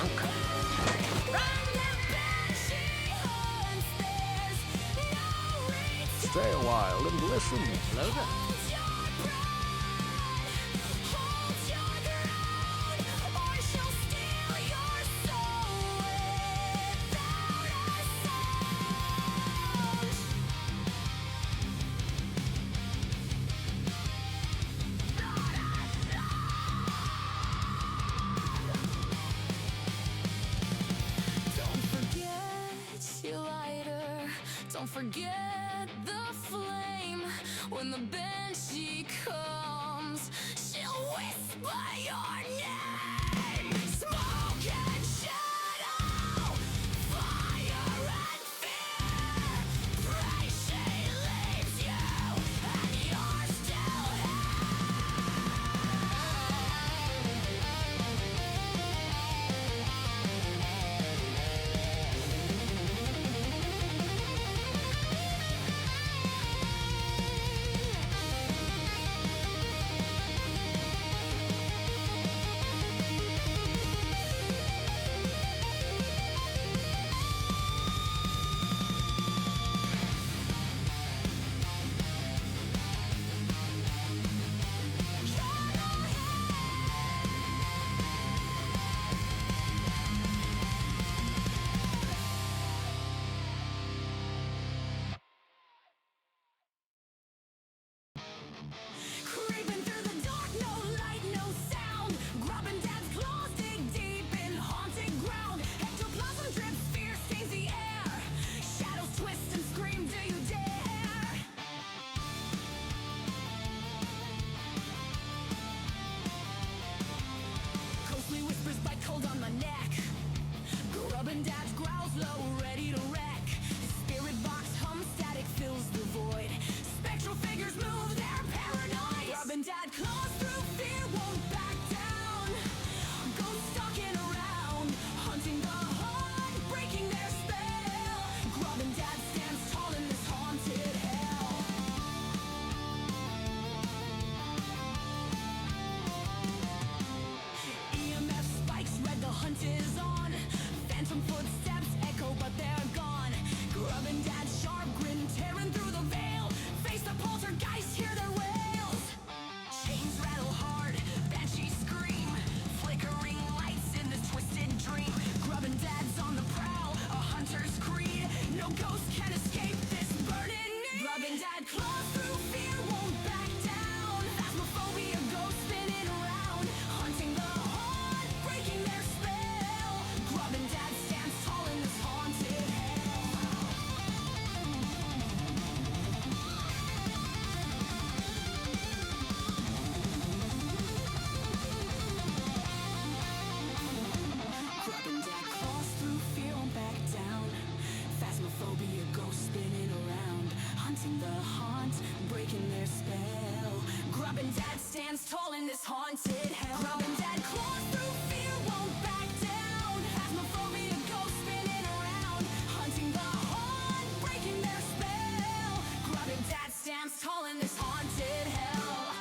drunk. Stay a while and listen. Loader. Don't forget the flame. When the banshee comes, she'll whisper your name. Smoke and shadow, fire and fear. Pray she leaves you, and you're still creeping through the dark, no light, no sound. Grubbing dad's claws dig deep in haunted ground. Ectoplasm drips, fear stains the air. Shadows twist and scream, do you dare? Ghostly whispers bite cold on my neck. Grubbing dad's growls low, ready to wreck. Spirit box hum, static fills the void. Spectral figures move, they're paranoid. Grubbing dad claws through fear, won't back down. Ghosts stalking around, hunting the heart, breaking their spell. Grubbing dad stands tall in this haunted hell. EMF spikes, red, the hunt is on. Phantom footsteps echo, but they're gone. Grubbing dad's sharp grin, tearing through the veil. Face the poltergeist, hear their wails. Chains rattle hard, banshees scream. Flickering lights in this twisted dream. Grubbing dad's on the prowl, a hunter's creed. No ghost can escape this burning need. Grubbing dad claws through fear, won't back down. Phasmophobia, ghosts spinning around. Hunting the heart, breaking their spell. Grubbing dad stands tall in this haunted hell. Grubbing dad claws through fear, won't back down. Phasmophobia, ghosts spinning around. Hunting the haunt, breaking their spell. Grubbing dad stands tall in this haunted hell. Grubbing dad claws through fear, won't back down. Phasmophobia, ghosts spinning around. Hunting the haunt, breaking their spell. Grubbing dad stands tall in this haunted hell.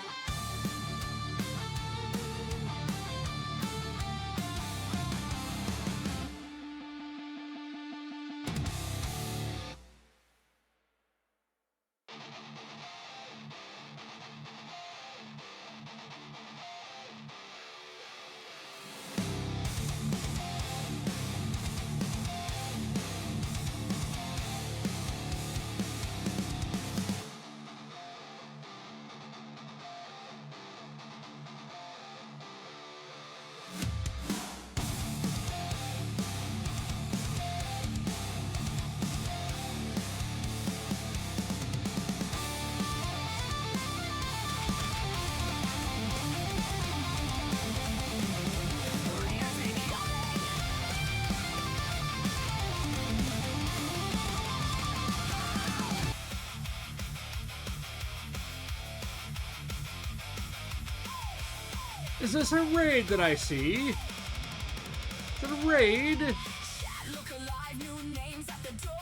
Is this a raid that I see? Is it a raid? Look alive, new names at the door.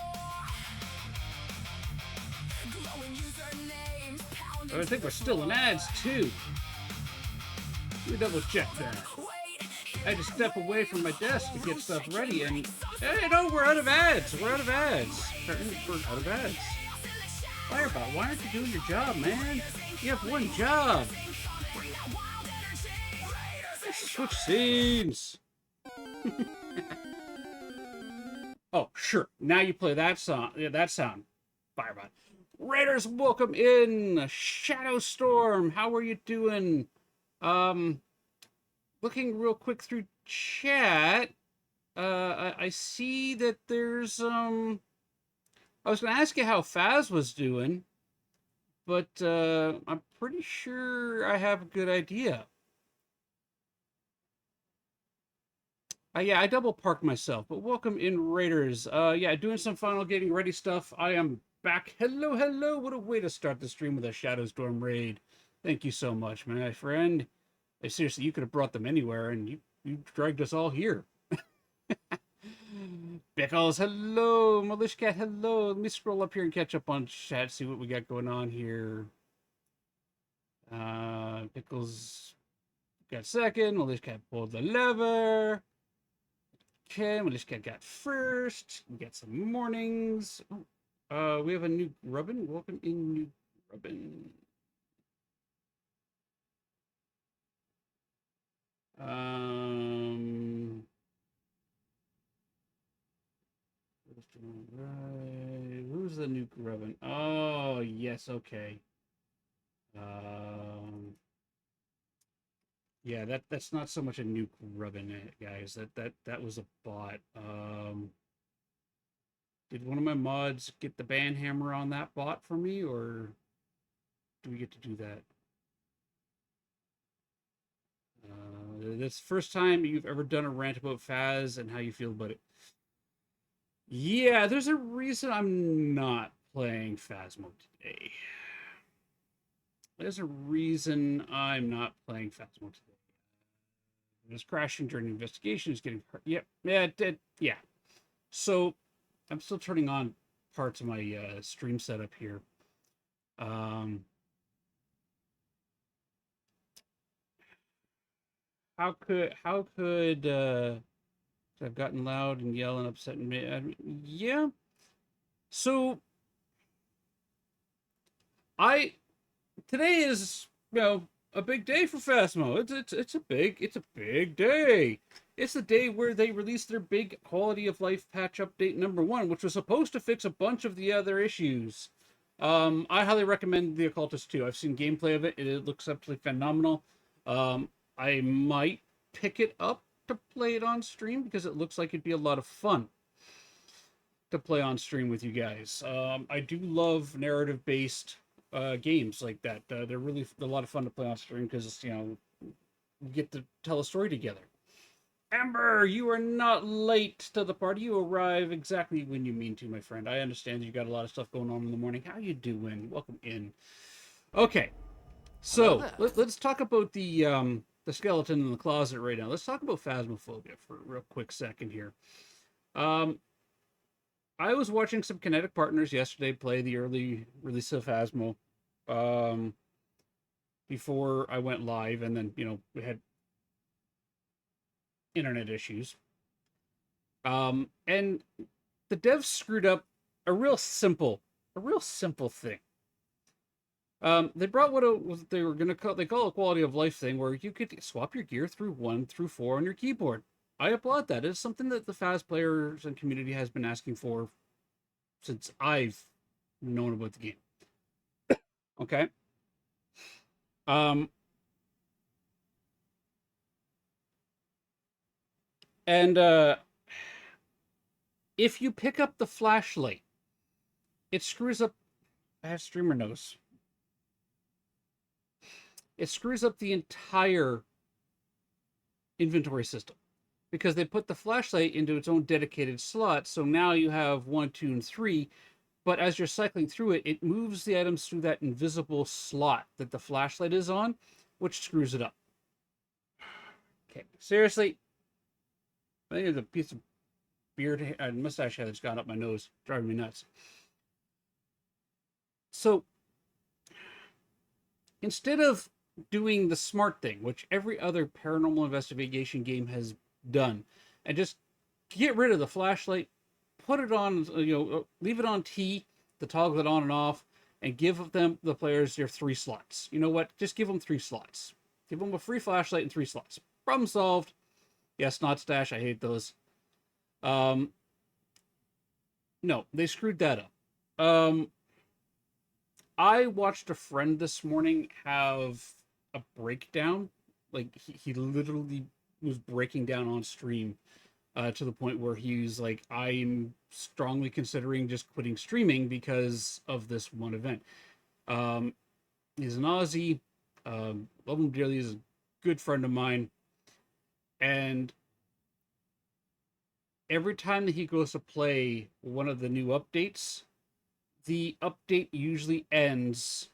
Glowing usernames, pounding. I think we're still in ads too. Let me double check that. Wait, I had to step away from my desk to get stuff ready, and hey, no, we're out of ads. We're out of ads. We're out of ads. Fireball, why aren't you doing your job, man? You have one job. Switch scenes. Oh, sure. Now you play that song. Yeah, that sound. Fireball. Raiders, welcome in. Shadow Storm, how are you doing? Looking real quick through chat. I see that there's I was gonna ask you how Faz was doing, but I'm pretty sure I have a good idea. Yeah, I double parked myself, but welcome in, Raiders. Yeah, doing some final getting ready stuff. I am back. Hello, hello. What a way to start the stream with a Shadow Storm raid. Thank you so much, my friend. Seriously, you could have brought them anywhere, and you dragged us all here. Pickles, hello. Malishka, hello. Let me scroll up here and catch up on chat, see what we got going on here. Pickles got second. Malishka pulled the lever. Okay, Malishka got first. We got some mornings. We have a new Grubbin. Welcome in, new Grubbin. Right. Who's the new Grubbin? Oh, yes, okay. Yeah, that's not so much a new Grubbin, guys. That was a bot. Did one of my mods get the ban hammer on that bot for me, or do we get to do that? That's the first time you've ever done a rant about Faz and how you feel about it. Yeah, there's a reason I'm not playing Phasmo today. There's a reason I'm not playing Phasmo today. It was crashing during the investigation. It's getting hurt. Yep. Yeah, it did. Yeah. So I'm still turning on parts of my stream setup here. How could I've gotten loud and yelling, upsetting me? Yeah. So today is, a big day for Phasmo. It's a big day. It's the day where they released their big quality of life patch update #1, which was supposed to fix a bunch of the other issues. I highly recommend The Occultist 2. I've seen gameplay of it. It looks absolutely phenomenal. I might pick it up to play it on stream because it looks like it'd be a lot of fun to play on stream with you guys. I do love narrative-based games like that. They're really a lot of fun to play on stream because we get to tell a story together. Amber, you are not late to the party. You arrive exactly when you mean to, my friend. I understand you got a lot of stuff going on in the morning. How you doing? Welcome in. Okay, so let's talk about the skeleton in the closet right now. Let's talk about Phasmophobia for a real quick second here. I was watching some Kinetic Partners yesterday play the early release of Phasmo before I went live, and then we had internet issues. And the devs screwed up a real simple thing. They brought what they were gonna call a quality of life thing, where you could swap your gear through 1 through 4 on your keyboard. I applaud that. It's something that the Phas players and community has been asking for since I've known about the game. Okay. And if you pick up the flashlight, it screws up. I have streamer nose. It screws up the entire inventory system because they put the flashlight into its own dedicated slot. So now you have 1, 2, and 3. But as you're cycling through it, it moves the items through that invisible slot that the flashlight is on, which screws it up. Okay, seriously, I think it's a piece of beard and mustache hair that's gone up my nose, driving me nuts. So instead of doing the smart thing, which every other paranormal investigation game has done, and just get rid of the flashlight, put it on, leave it on T to toggle it on and off, and give them, the players, their 3 slots. You know what? Just give them 3 slots. Give them a free flashlight and 3 slots. Problem solved. Yes, not stash. I hate those. Um, no, they screwed that up. I watched a friend this morning have a breakdown. Like he literally was breaking down on stream, to the point where he's like, I'm strongly considering just quitting streaming because of this one event. Um, he's an Aussie. Love him dearly. He's a good friend of mine. And every time that he goes to play one of the new updates, the update usually ends,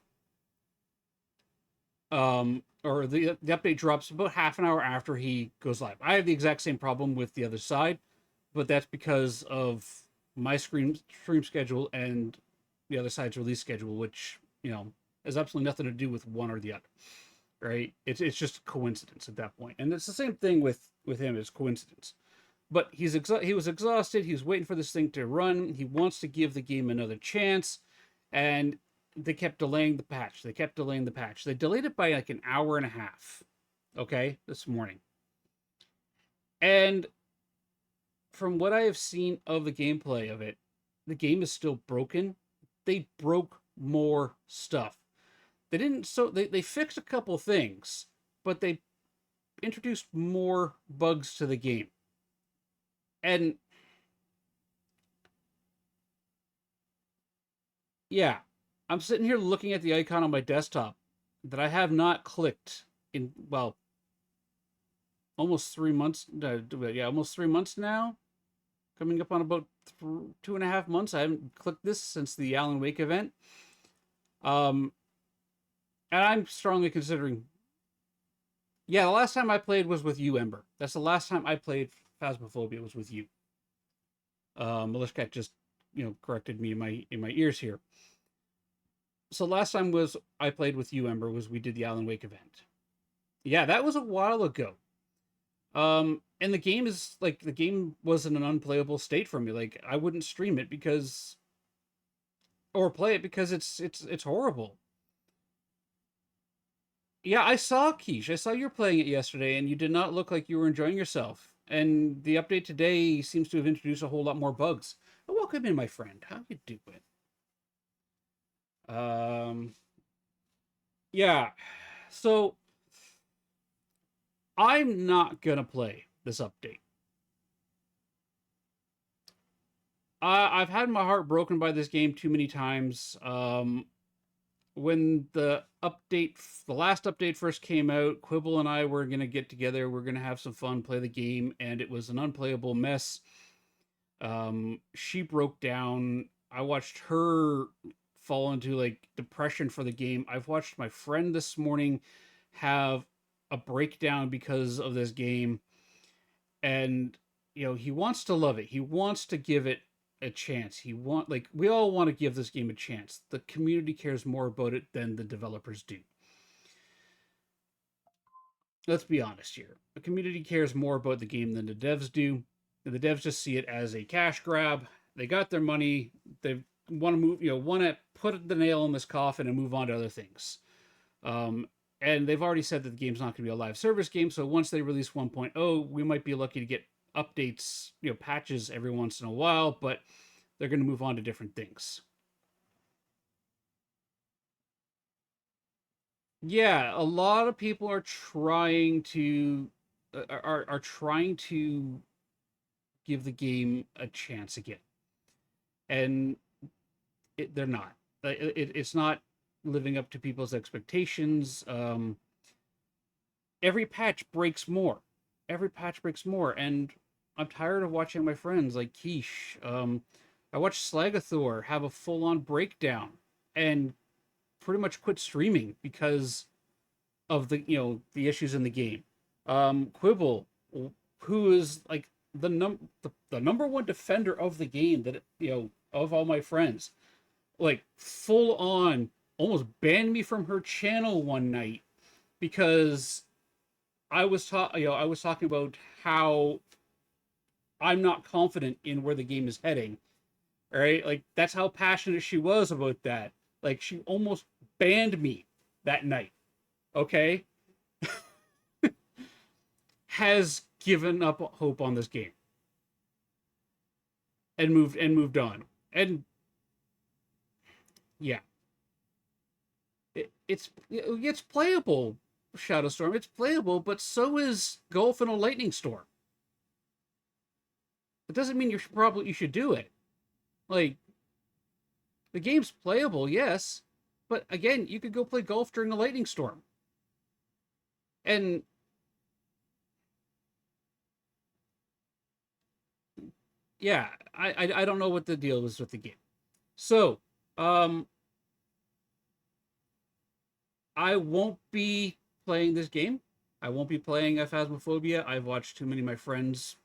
or the update drops about half an hour after he goes live. I have the exact same problem with the other side, but that's because of my stream schedule and the other side's release schedule, which, has absolutely nothing to do with one or the other. Right? It's just coincidence at that point, and it's the same thing with him. It's coincidence. But he was exhausted. He was waiting for this thing to run. He wants to give the game another chance, and they kept delaying the patch. They kept delaying the patch. They delayed it by like an hour and a half. Okay, this morning. And from what I have seen of the gameplay of it, the game is still broken. They broke more stuff. They didn't. So they fixed a couple things, but they introduced more bugs to the game. And yeah, I'm sitting here looking at the icon on my desktop that I have not clicked in, well, almost 3 months. Yeah, almost 3 months now. Coming up on about 2.5 months. I haven't clicked this since the Alan Wake event. And I'm strongly considering. Yeah, the last time I played was with you, Ember. That's the last time I played Phasmophobia was with you. Milishkat just, corrected me in my ears here. So last time was I played with you, Ember, was we did the Alan Wake event. Yeah, that was a while ago. And the game was in an unplayable state for me. Like, I wouldn't stream it because, or play it because it's horrible. Yeah, I saw Quiche. I saw you were playing it yesterday, and you did not look like you were enjoying yourself. And the update today seems to have introduced a whole lot more bugs. Welcome in, my friend. How you doing? Yeah. So I'm not gonna play this update. I've had my heart broken by this game too many times. When the last update first came out, Quibble and I were gonna get together. We're gonna have some fun, play the game, and it was an unplayable mess. She broke down. I watched her fall into like depression for the game. I've watched my friend this morning have a breakdown because of this game, and he wants to love it. He wants to give it a chance. We all want to give this game a chance. The community cares more about it than the developers do. Let's be honest here. The community cares more about the game than the devs do. And the devs just see it as a cash grab. They got their money. They want to want to put the nail in this coffin and move on to other things. And they've already said that the game's not going to be a live service game. So once they release 1.0, we might be lucky to get updates, patches every once in a while, but they're going to move on to different things. Yeah, a lot of people are trying to are trying to give the game a chance again, and they're not. It's not living up to people's expectations. Every patch breaks more. Every patch breaks more, and I'm tired of watching my friends like Quiche. I watched Slagathor have a full-on breakdown and pretty much quit streaming because of the issues in the game. Quibble, who is like the number one defender of the game, that of all my friends, like full on almost banned me from her channel one night because I was talking about how I'm not confident in where the game is heading. All right, like that's how passionate she was about that. Like she almost banned me that night. Okay, has given up hope on this game and moved on. And yeah, it's playable. Shadowstorm, it's playable, but so is Golf in a Lightning Storm. It doesn't mean you should do it. Like the game's playable, yes, but again, you could go play golf during a lightning storm. And yeah, I don't know what the deal is with the game. So, um, I won't be playing this game. I won't be playing Phasmophobia. I've watched too many of my friends,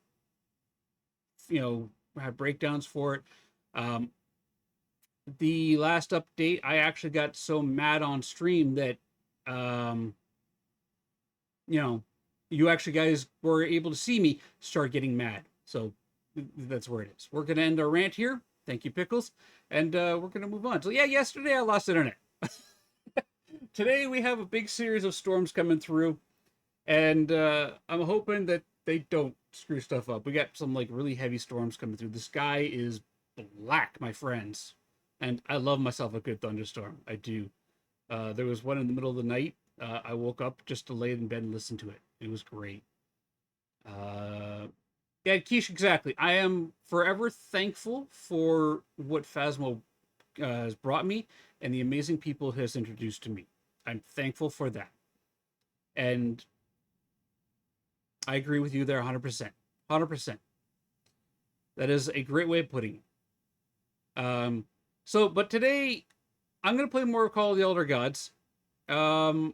have breakdowns for it. Um, the last update, I actually got so mad on stream that, um, you know, you actually guys were able to see me start getting mad. So that's where it is. We're going to end our rant here. Thank you, Pickles. And we're going to move on. So, yeah, yesterday I lost internet. Today we have a big series of storms coming through. And I'm hoping that they don't screw stuff up. We got some like really heavy storms coming through. The sky is black, my friends. And I love myself a good thunderstorm. I do. There was one in the middle of the night. I woke up just to lay in bed and listen to it. It was great. Yeah, Keish, exactly. I am forever thankful for what Phasmo has brought me and the amazing people it has introduced to me. I'm thankful for that. And I agree with you there 100%. 100%. That is a great way of putting it. But today I'm going to play more Call of the Elder Gods. Normally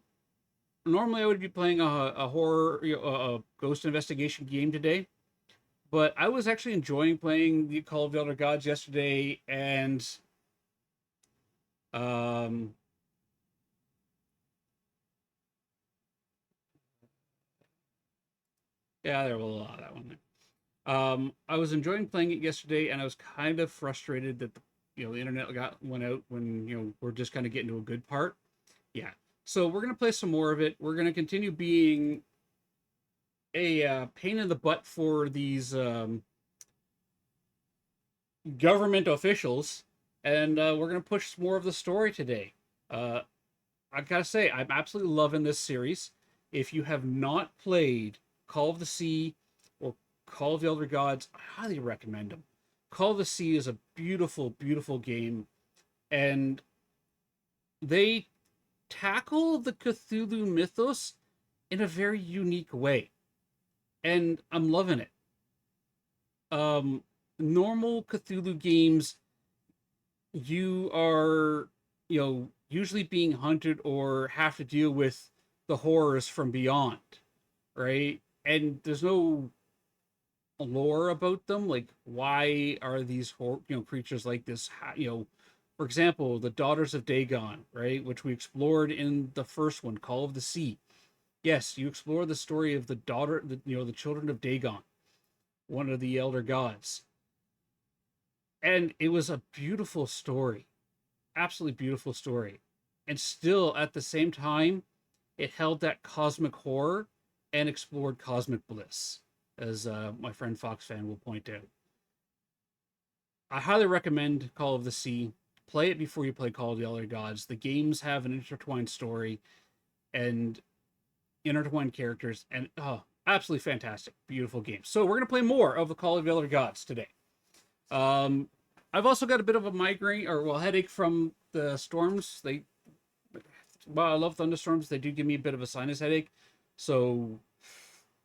I would be playing a horror, a ghost investigation game today, but I was actually enjoying playing the Call of the Elder Gods yesterday, and um, yeah, there was a lot of that one. I was enjoying playing it yesterday, and I was kind of frustrated that the internet went out when we're just kind of getting to a good part. Yeah, so we're gonna play some more of it. We're gonna continue being a pain in the butt for these government officials, and we're gonna push more of the story today. Uh, I gotta say, I'm absolutely loving this series. If you have not played Call of the Sea or Call of the Elder Gods, I highly recommend them. Call of the Sea is a beautiful, beautiful game, and they tackle the Cthulhu mythos in a very unique way, and I'm loving it. Normal Cthulhu games, you are, usually being hunted or have to deal with the horrors from beyond, right? And there's no lore about them. Like, why are these creatures like this? For example, the Daughters of Dagon, right, which we explored in the first one, Call of the Sea. Yes, you explore the story of the children of Dagon, one of the elder gods, and it was a beautiful story, absolutely beautiful story, and still at the same time, it held that cosmic horror and explored cosmic bliss, as my friend Fox Fan will point out. I highly recommend Call of the Sea. Play it before you play Call of the Elder Gods. The games have an intertwined story and intertwined characters, and absolutely fantastic, beautiful game. So we're gonna play more of the Call of the Elder Gods today. I've also got a bit of a migraine headache from the storms. I love thunderstorms. They do give me a bit of a sinus headache, so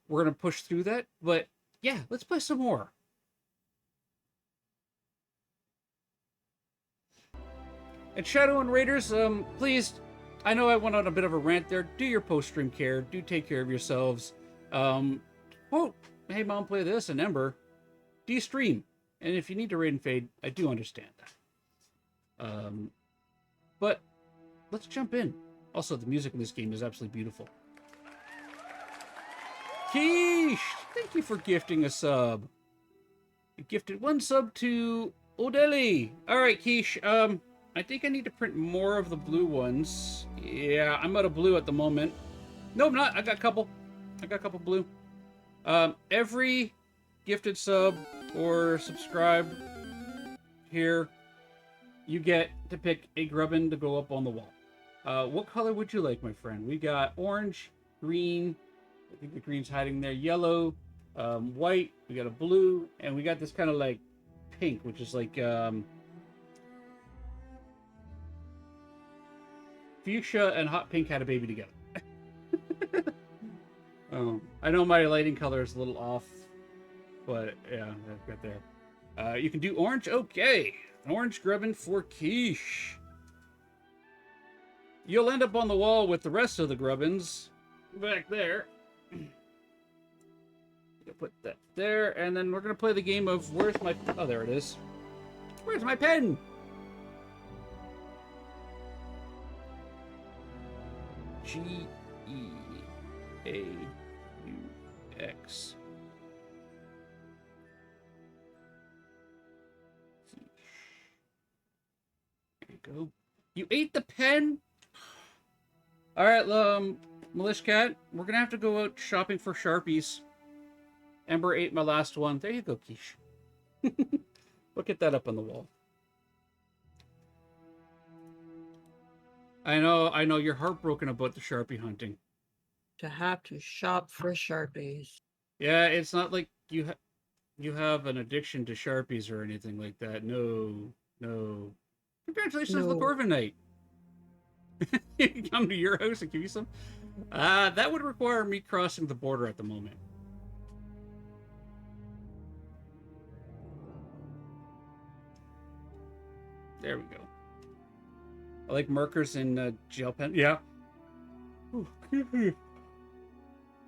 we're gonna push through that. But yeah, let's play some more. And Shadow and Raiders, please, I know I went on a bit of a rant there. Do your post-stream care. Do take care of yourselves. Quote, hey mom, play this, and Ember, do you stream? And if you need to raid and fade, I do understand that. But let's jump in. Also, the music in this game is absolutely beautiful. Quiche! Thank you for gifting a sub. You gifted 1 sub to Odeli. Alright, Quiche, I think I need to print more of the blue ones. Yeah, I'm out of blue at the moment. No, I'm not. I got a couple. Blue. Every gifted sub or subscribe here, you get to pick a grubbin to go up on the wall. What color would you like, my friend? We got orange, green. I think the green's hiding there. Yellow, white. We got a blue, and we got this kind of like pink, which is like fuchsia and hot pink had a baby together. I know my lighting color is a little off, but yeah, I've got there. You can do orange. Okay, an orange grubbin for Quiche. You'll end up on the wall with the rest of the grubbins back there. Put that there, and then we're gonna play the game of where's my... Oh, there it is. Where's my pen? G-E-A-U-X. There you go. You ate the pen? Alright, Militia Cat, we're gonna have to go out shopping for Sharpies. Ember ate my last one. There you go, Quiche. Look at that up on the wall. I know, you're heartbroken about the Sharpie hunting. To have to shop for Sharpies. Yeah, it's not like you have an addiction to Sharpies or anything like that. No. Congratulations, No. the Corviknight. Come to your house and give you some. That would require me crossing the border at the moment. There we go. I like markers in gel pen. Yeah.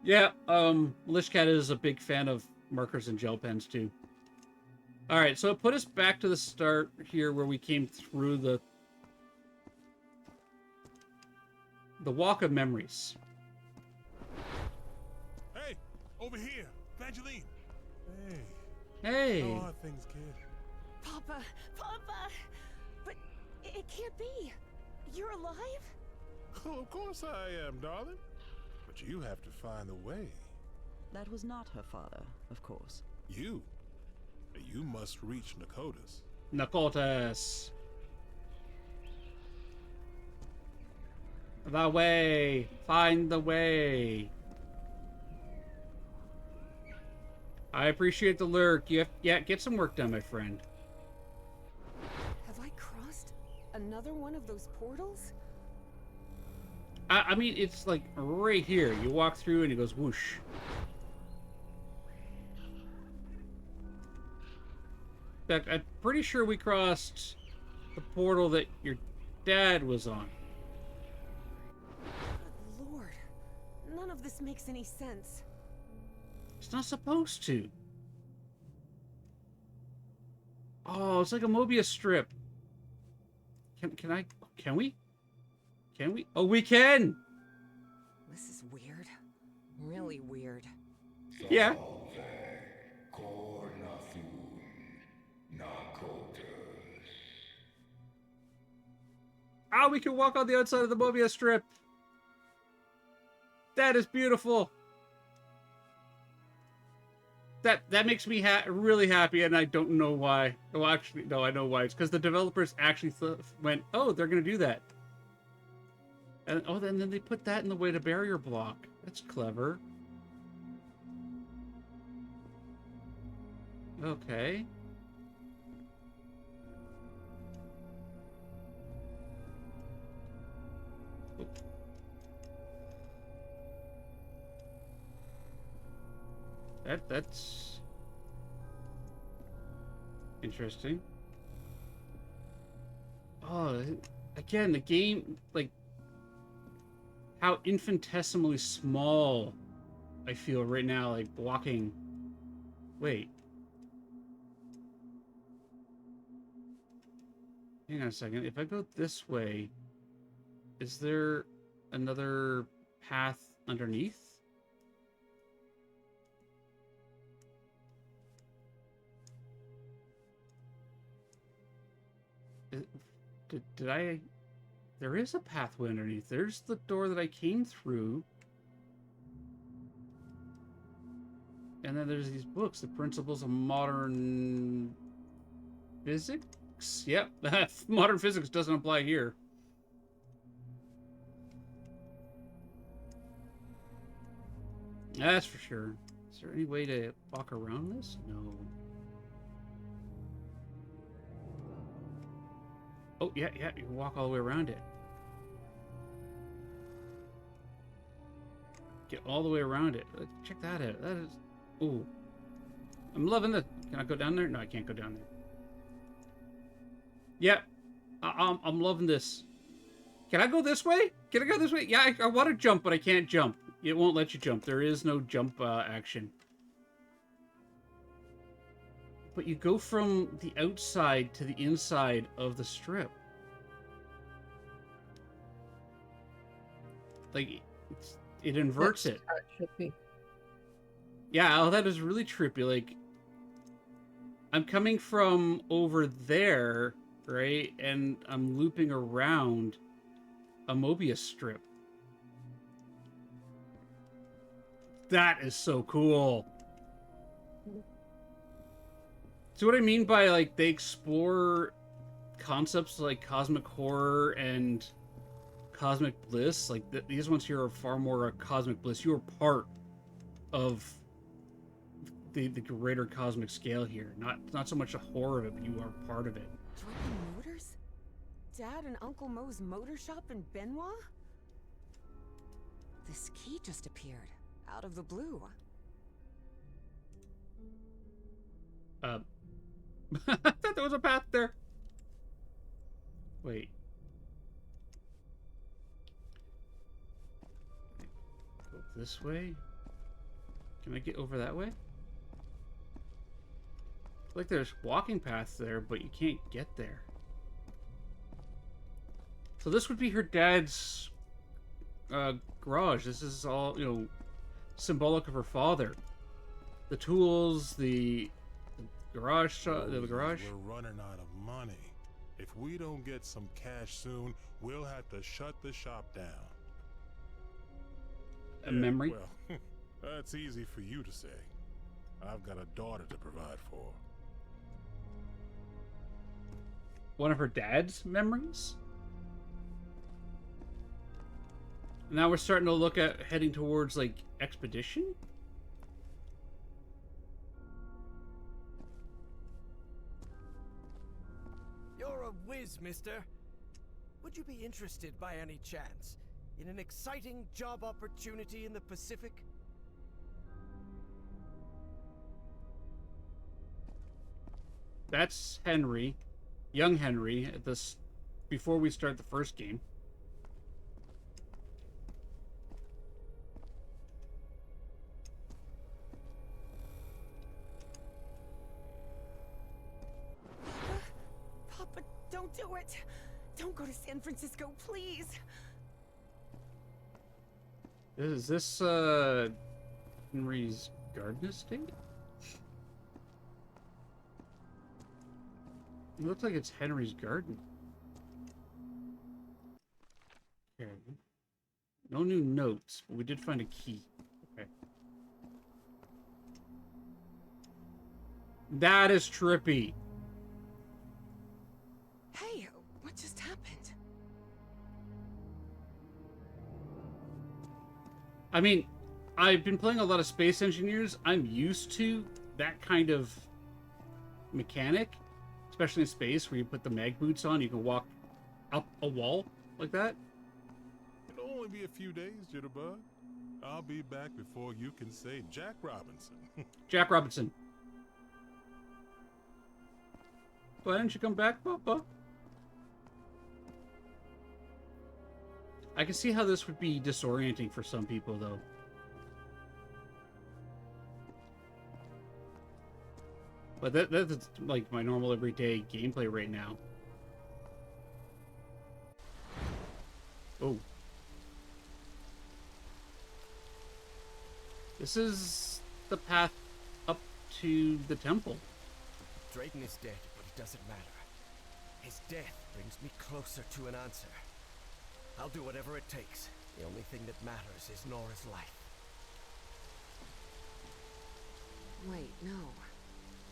Yeah, Militia Cat is a big fan of markers and gel pens too. Alright, so it put us back to the start here where we came through the Walk of Memories. Hey, over here, Evangeline. Hey. How are things, kid? Papa! But it can't be. You're alive? Oh, of course I am, darling. But you have to find a way. That was not her father, of course. You must reach Nakotas. Nakotas. The way. Find the way. I appreciate the lurk. Yeah, get some work done, my friend. Have I crossed another one of those portals? I mean, it's like right here. You walk through and it goes whoosh. In fact, I'm pretty sure we crossed the portal that your dad was on. Good Lord, none of this makes any sense. It's not supposed to. Oh, it's like a Mobius strip. Can we? Oh, we can! This is weird. Really weird. Yeah. Ah, we can walk on the outside of the Mobius strip. That is beautiful. That makes me really happy, and I don't know why. Well, actually, no, I know why. It's because the developers actually went, oh, they're going to do that. And then they put that in the way to barrier block. That's clever. Okay. That's interesting. Oh, again, the game, like, how infinitesimally small I feel right now, like, walking. Wait. Hang on a second. If I go this way, is there another path underneath? Did I... There is a pathway underneath. There's the door that I came through. And then there's these books, The Principles of Modern Physics? Yep, modern physics doesn't apply here. That's for sure. Is there any way to walk around this? No. Oh, yeah, you can walk all the way around it. Get all the way around it. Check that out. That is... Ooh. I'm loving the... Can I go down there? No, I can't go down there. Yeah. I'm loving this. Can I go this way? Can I go this way? Yeah, I want to jump, but I can't jump. It won't let you jump. There is no jump action. But you go from the outside to the inside of the strip. Like, it inverts it. Trippy. Yeah, oh, that is really trippy. Like, I'm coming from over there, right? And I'm looping around a Mobius strip. That is so cool. So what I mean by, like, they explore concepts like cosmic horror and cosmic bliss. Like, these ones here are far more cosmic bliss. You are part of the greater cosmic scale here. Not so much a horror of it, but you are part of it. Dripping Motors? Dad and Uncle Mo's motor shop in Benoit? This key just appeared, out of the blue. I thought there was a path there. Wait. Go this way? Can I get over that way? Like there's walking paths there, but you can't get there. So this would be her dad's garage. This is all, you know, symbolic of her father. The tools, the garage, the garage. We're running out of money. If we don't get some cash soon, we'll have to shut the shop down. A memory? Well, that's easy for you to say. I've got a daughter to provide for. One of her dad's memories? Now we're starting to look at heading towards, like, expedition? You're a whiz, mister. Would you be interested by any chance in an exciting job opportunity in the Pacific? That's Henry. Young Henry at this before we start the first game. Papa, don't do it! Don't go to San Francisco, please! Is this Henry's garden estate? It looks like it's Henry's garden. Okay. No new notes, but we did find a key. Okay. That is trippy. Hey, what just happened? I mean, I've been playing a lot of Space Engineers. I'm used to that kind of mechanic. Especially in space, where you put the mag boots on, you can walk up a wall like that. It'll only be a few days, Jitterbug. I'll be back before you can say Jack Robinson. Jack Robinson. Why didn't you come back, Papa? I can see how this would be disorienting for some people, though. But that's like my normal everyday gameplay right now. Oh. This is the path up to the temple. Drayton is dead, but it doesn't matter. His death brings me closer to an answer. I'll do whatever it takes. The only thing that matters is Nora's life. Wait, no.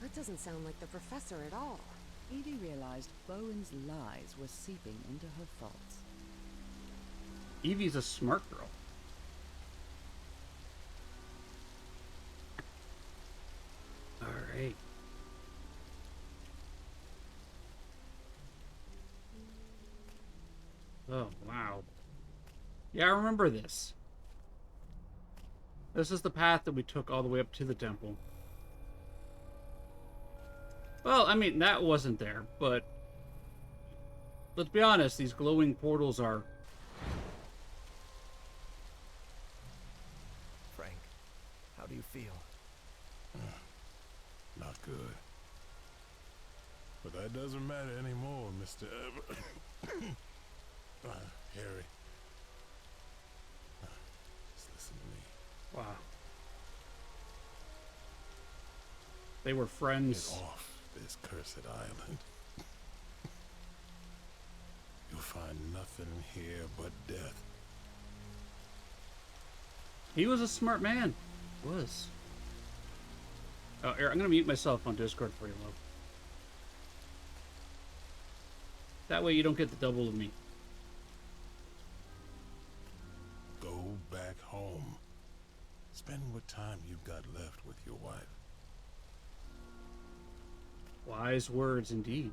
That doesn't sound like the professor at all. Evie realized Bowen's lies were seeping into her thoughts. Evie's a smart girl. Alright. Oh, wow. Yeah, I remember this. This is the path that we took all the way up to the temple. Well, I mean, that wasn't there, but let's be honest, these glowing portals are... Frank, how do you feel? Not good. But that doesn't matter anymore, Mr. Harry. Just listen to me. Wow. They were friends. Get off this cursed island. You'll find nothing here but death. He was a smart man. He was. Oh, here, I'm gonna mute myself on Discord for you, love. That way you don't get the double of me. Go back home. Spend what time you've got left with your wife. Wise words indeed.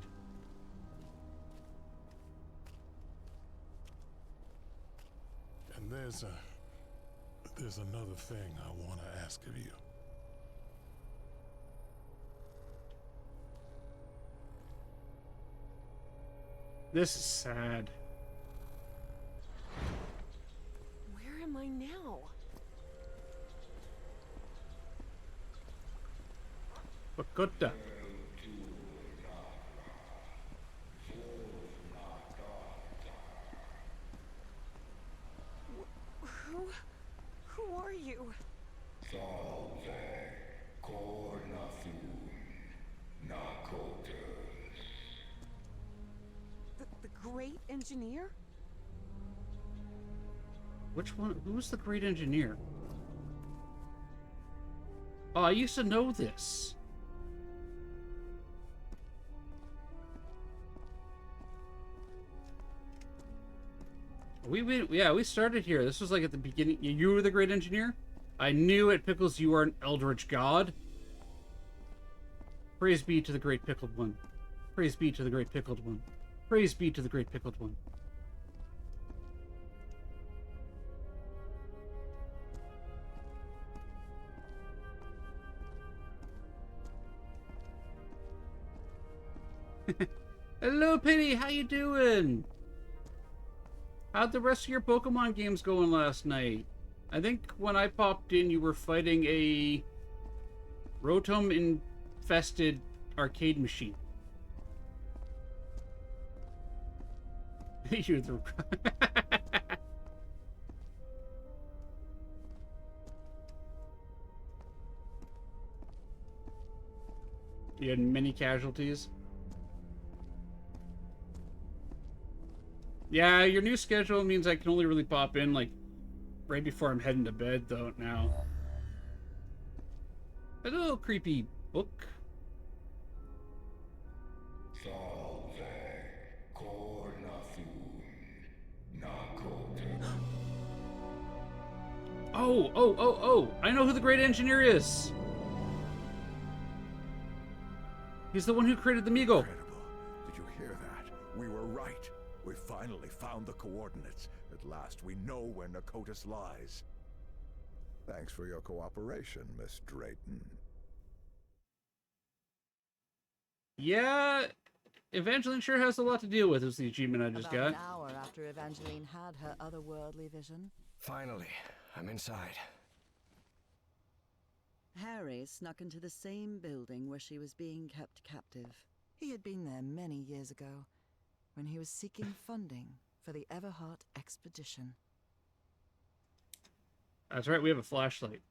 And there's another thing I want to ask of you. This is sad. Where am I now? Bakutta. Who are you? The great engineer? Which one? Who's the great engineer? Oh, I used to know this. We started here. This was like at the beginning. You were the great engineer? I knew it, Pickles, you are an eldritch god. Praise be to the great pickled one. Praise be to the great pickled one. Praise be to the great pickled one. Hello, Penny. How you doing? How'd the rest of your Pokemon games going last night? I think when I popped in, you were fighting a Rotom-infested arcade machine. You're the... You had many casualties? Yeah, your new schedule means I can only really pop in, like, right before I'm heading to bed, though, now. A little creepy book. Oh! I know who the great engineer is! He's the one who created the Meagle. Incredible. Did you hear that? We were right. We finally found the coordinates. At last, we know where Nakotis lies. Thanks for your cooperation, Miss Drayton. Yeah, Evangeline sure has a lot to deal with, is the achievement I just About got. an hour after Evangeline had her otherworldly vision, Finally, I'm inside. Harry snuck into the same building where she was being kept captive. He had been there many years ago, when he was seeking funding for the Everheart expedition. That's right, we have a flashlight.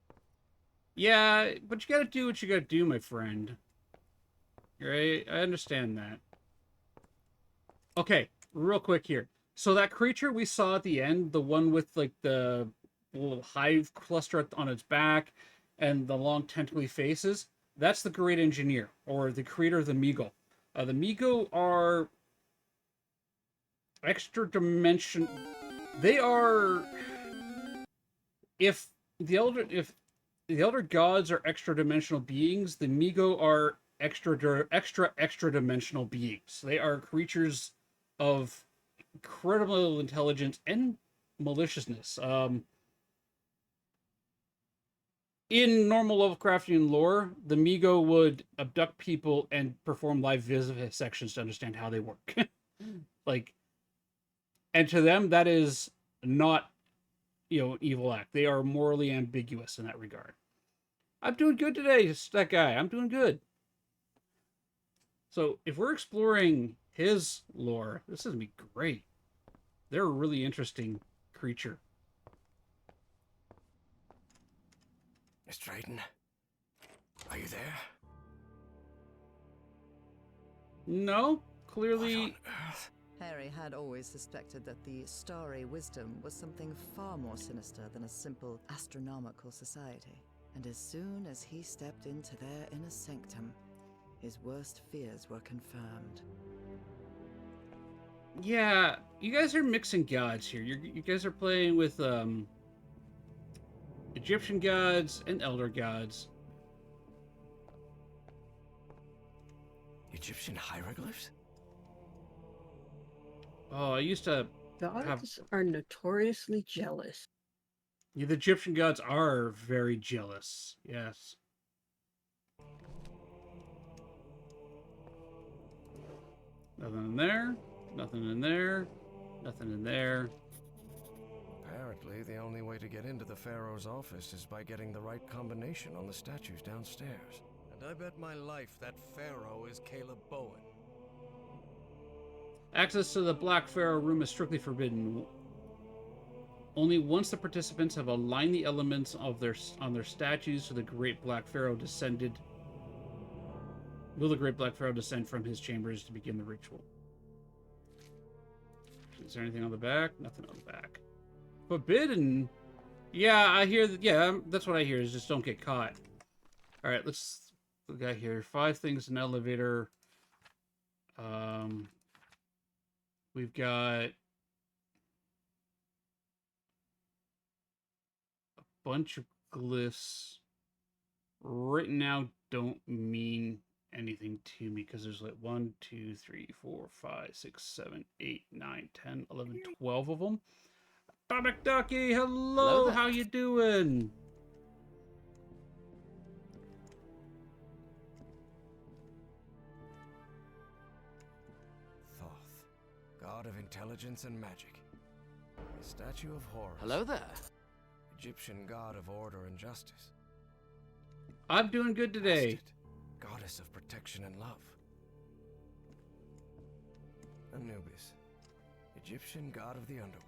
Yeah, but you gotta do what you gotta do, my friend. Right? I understand that. Okay, real quick here. So that creature we saw at the end, the one with like the little hive cluster on its back and the long tentacly faces, that's the Great Engineer, or the creator of the Meagle. The Meagle are extra dimension. They are, if the elder gods are extra dimensional beings, the Meagle are extra dimensional beings. They are creatures of incredible intelligence and maliciousness. In normal Lovecraftian lore, the Migo would abduct people and perform live vivisections to understand how they work. Like, and to them, that is not, an evil act. They are morally ambiguous in that regard. I'm doing good today, that guy. I'm doing good. So, if we're exploring his lore, this is going to be great. They're a really interesting creature. Miss Drayton, are you there? No, clearly. What on earth? Harry had always suspected that the starry wisdom was something far more sinister than a simple astronomical society. And as soon as he stepped into their inner sanctum, his worst fears were confirmed. Yeah, you guys are mixing gods here. You guys are playing with Egyptian gods and elder gods. Egyptian hieroglyphs? Oh, I used to Gods are notoriously jealous. Yeah, the Egyptian gods are very jealous. Yes. Nothing in there. Nothing in there. Nothing in there. Apparently, the only way to get into the Pharaoh's office is by getting the right combination on the statues downstairs. And I bet my life that Pharaoh is Caleb Bowen. Access to the Black Pharaoh room is strictly forbidden. Only once the participants have aligned the elements on their statues to the Great Black Pharaoh descended, will the Great Black Pharaoh descend from his chambers to begin the ritual. Is there anything on the back? Nothing on the back. Forbidden? Yeah, I hear that. Yeah, that's what I hear, is just don't get caught. All right, let's we got here 5 things in elevator. We've got a bunch of glyphs. Right now don't mean anything to me because there's like 1, 2, 3, 4, 5, 6, 7, 8, 9, 10, 11, 12 of them. Atomic Ducky, hello, how you doing? Thoth, god of intelligence and magic. The statue of Horus. Hello there. Egyptian god of order and justice. I'm doing good today. Bastet, goddess of protection and love. Anubis, Egyptian god of the underworld.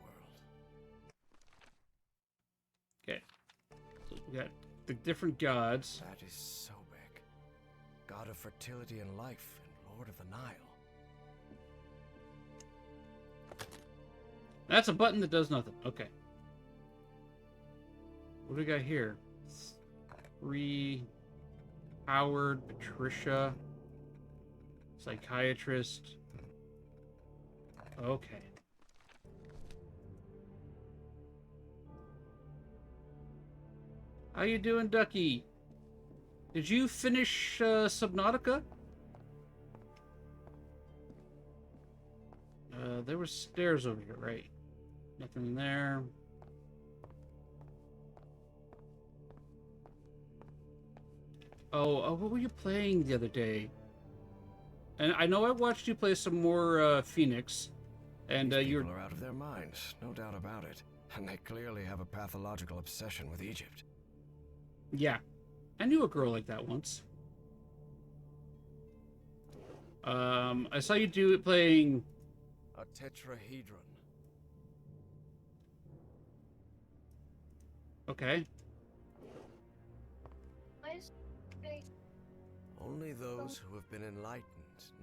Okay. So we got the different gods. That is Sobek, god of fertility and life and lord of the Nile. That's a button that does nothing. Okay. What do we got here? 3 Howard, Patricia, psychiatrist. Okay. How you doing, Ducky? Did you finish Subnautica? There were stairs over here, right? Nothing in there. Oh, what were you playing the other day? And I know I watched you play some more Phoenix, and These you're people are out of their minds, no doubt about it. And they clearly have a pathological obsession with Egypt. yeah. I knew a girl like that once. I saw you do it playing. A tetrahedron. Okay. Only those who have been enlightened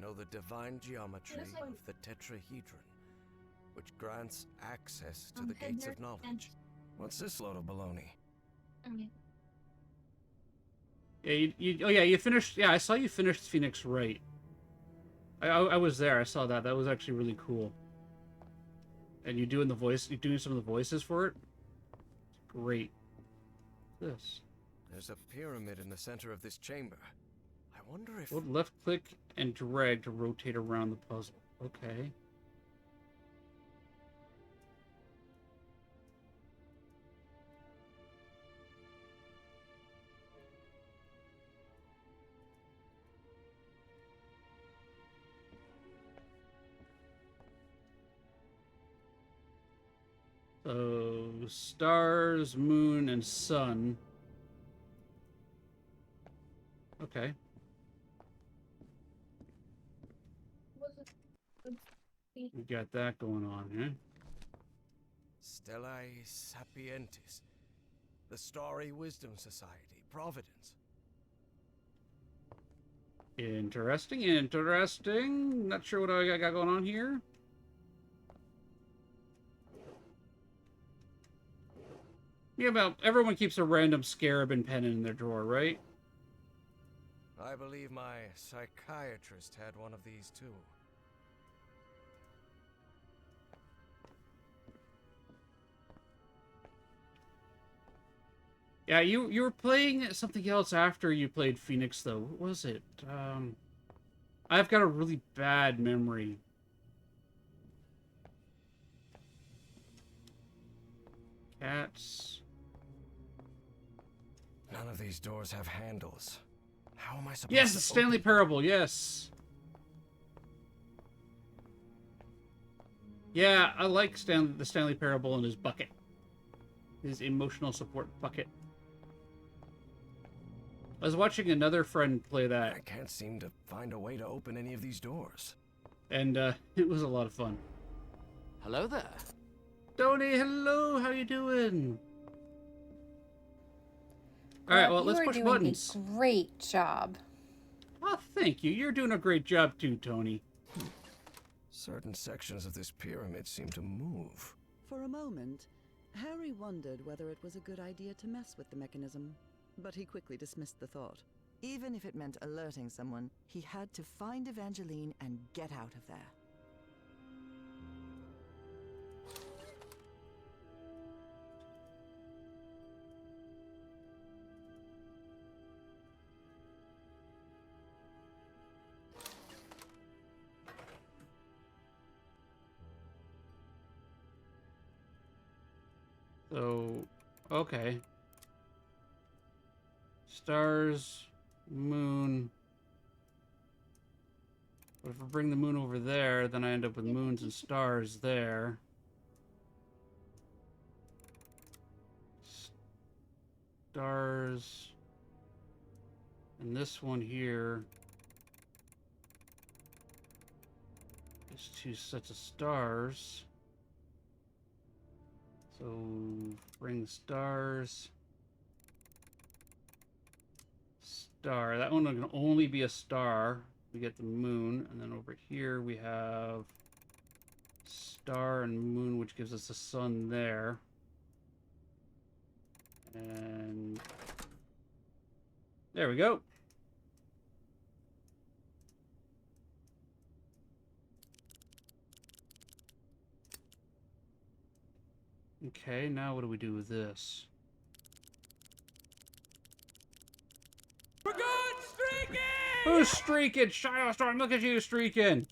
know the divine geometry of the tetrahedron, which grants access to the gates of knowledge. What's this load of baloney? Yeah, you finished. Yeah, I saw you finished Phoenix Wright. I was there. I saw that. That was actually really cool. And you doing some of the voices for it? Great. This. There's a pyramid in the center of this chamber. I wonder if... Hold left click and drag to rotate around the puzzle. Okay. So, stars, moon, and sun. Okay. We got that going on, eh? Stellae Sapientis. The Starry Wisdom Society, Providence. Interesting, interesting. Not sure what I got going on here. Yeah, well, everyone keeps a random scarab and pen in their drawer, right? I believe my psychiatrist had one of these too. Yeah, you were playing something else after you played Phoenix, though. What was it? I've got a really bad memory. Cats. None of these doors have handles. How am I supposed Yes, to the Stanley open... Parable, yes. Yeah, I like the Stanley Parable and his bucket. His emotional support bucket. I was watching another friend play that. I can't seem to find a way to open any of these doors. And it was a lot of fun. Hello there. Tony, hello, how you doing? All right, well, let's push buttons. You are doing a great job. Oh, thank you. You're doing a great job too, Tony. Certain sections of this pyramid seem to move. For a moment, Harry wondered whether it was a good idea to mess with the mechanism, but he quickly dismissed the thought. Even if it meant alerting someone, he had to find Evangeline and get out of there. So, okay. Stars, moon. But if I bring the moon over there, then I end up with moons and stars there. Stars. And this one here is two sets of stars. So, bring stars. Star. That one can only be a star. We get the moon. And then over here we have star and moon, which gives us the sun there. And there we go. Okay, now what do we do with this? We're good! Streaking! Who's streaking? Shadow Storm, look at you streaking!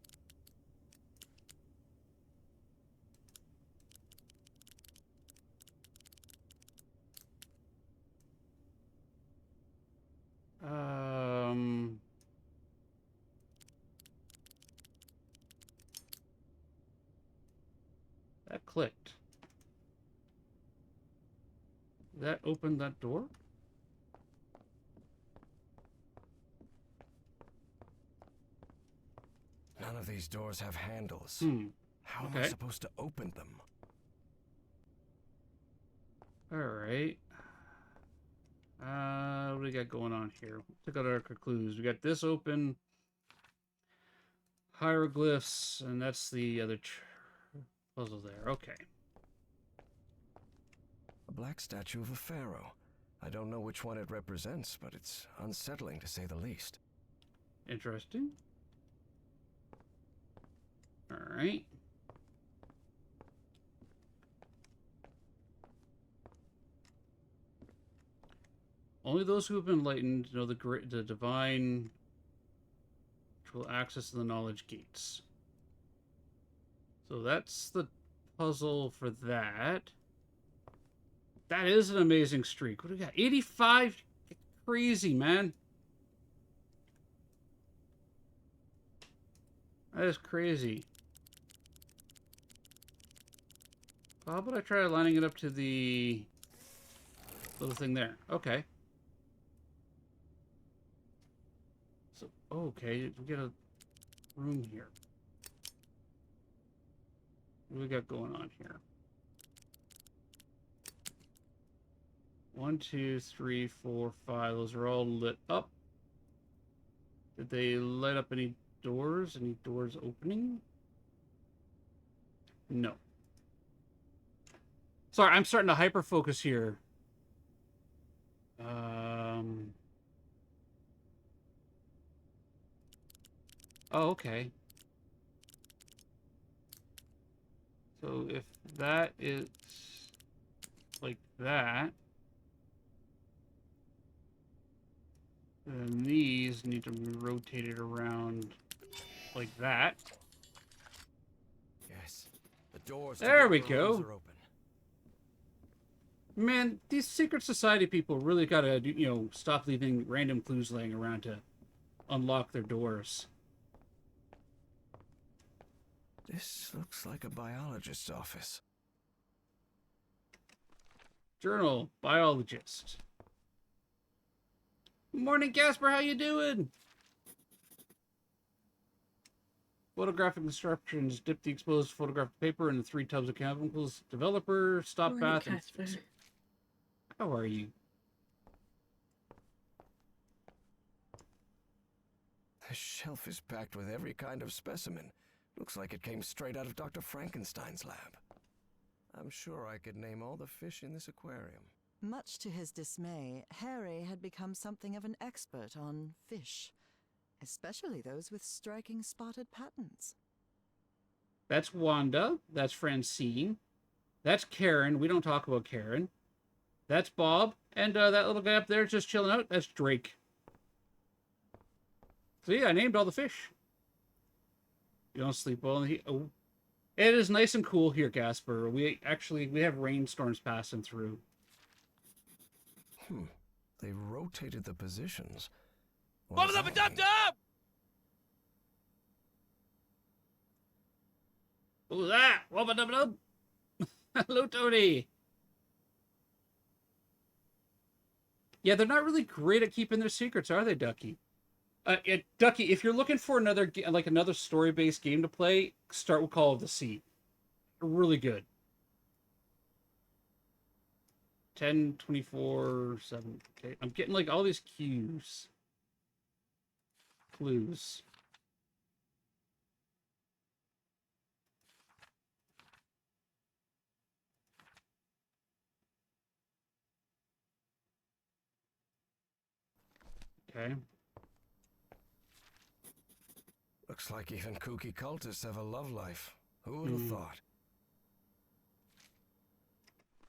That clicked. That opened that door? None of these doors have handles. How am I Okay. supposed to open them? Alright. What do we got going on here? Check out our clues. We got this open. Hieroglyphs, and that's the other puzzle there. Okay. A black statue of a pharaoh. I don't know which one it represents, but it's unsettling to say the least. Interesting. Alright. Only those who have been enlightened know the divine will access the knowledge gates. So that's the puzzle for that. That is an amazing streak. What do we got? 85? Crazy, man. That is crazy. How about I try lining it up to the little thing there? Okay. So, okay, we get a room here. What do we got going on here? 1, 2, 3, 4, 5. Those are all lit up. Did they light up any doors? Any doors opening? No. Sorry, I'm starting to hyper focus here. Oh, okay. So if that is like that, then these need to be rotated around like that. Yes. The doors There to we the upper rooms go. are open. Man, these secret society people really gotta, stop leaving random clues laying around to unlock their doors. This looks like a biologist's office. Journal, biologist. Morning, Casper. How you doing? Photographic instructions. Dip the exposed photographic paper in the 3 tubs of chemicals. Developer, stop Morning, bath. Casper. How are you? The shelf is packed with every kind of specimen. Looks like it came straight out of Dr. Frankenstein's lab. I'm sure I could name all the fish in this aquarium. Much to his dismay, Harry had become something of an expert on fish, especially those with striking spotted patterns. That's Wanda. That's Francine. That's Karen. We don't talk about Karen. That's Bob. And that little guy up there just chilling out. That's Drake. So yeah, I named all the fish. You don't sleep well in the heat. Oh. It is nice and cool here, Casper. We have rainstorms passing through. They rotated the positions. Bubba dubba dub dub! Who's that? Wubba dub dub. Hello, Tony. Yeah, they're not really great at keeping their secrets, are they, Ducky? Ducky, if you're looking for another story-based game to play, start with Call of the Sea. Really good. 10, 24, 7. Okay, I'm getting like all these cues. Clues. Okay. Looks like even kooky cultists have a love life. Who would have thought?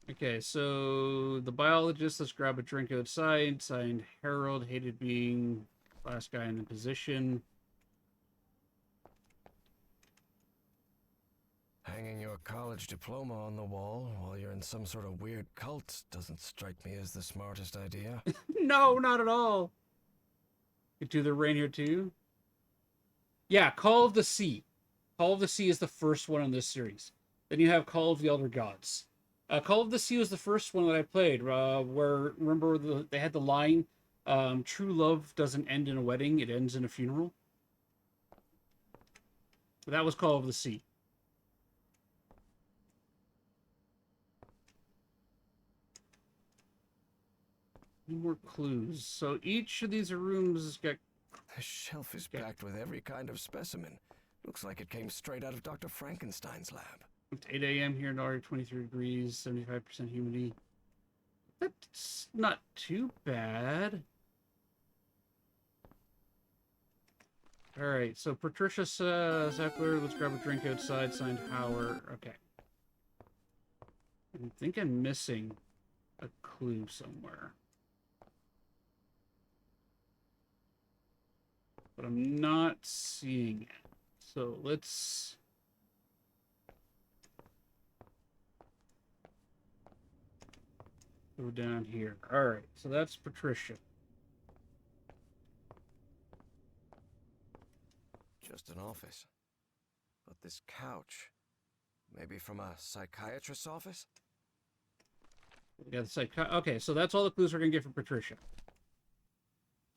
Okay, so the biologist, let's grab a drink outside. Signed Harold, hated being last guy in the position. Hanging your college diploma on the wall while you're in some sort of weird cult doesn't strike me as the smartest idea. No, not at all. You do the rain here too? Yeah, Call of the Sea. Call of the Sea is the first one in this series. Then you have Call of the Elder Gods. Call of the Sea was the first one that I played, where, remember, they had the line, true love doesn't end in a wedding, it ends in a funeral. That was Call of the Sea. Any more clues? So each of these rooms has got... The shelf is packed with every kind of specimen. Looks like it came straight out of Dr. Frankenstein's lab. It's 8 a.m. here in August, 23 degrees, 75% humidity. That's not too bad. Alright, so Patricia says, Zeppler, let's grab a drink outside, signed Howard. Okay. I think I'm missing a clue somewhere. But I'm not seeing it. So let's... go down here. Alright, so that's Patricia. Just an office. But this couch... maybe from a psychiatrist's office? Yeah, the okay, so that's all the clues we're gonna get from Patricia.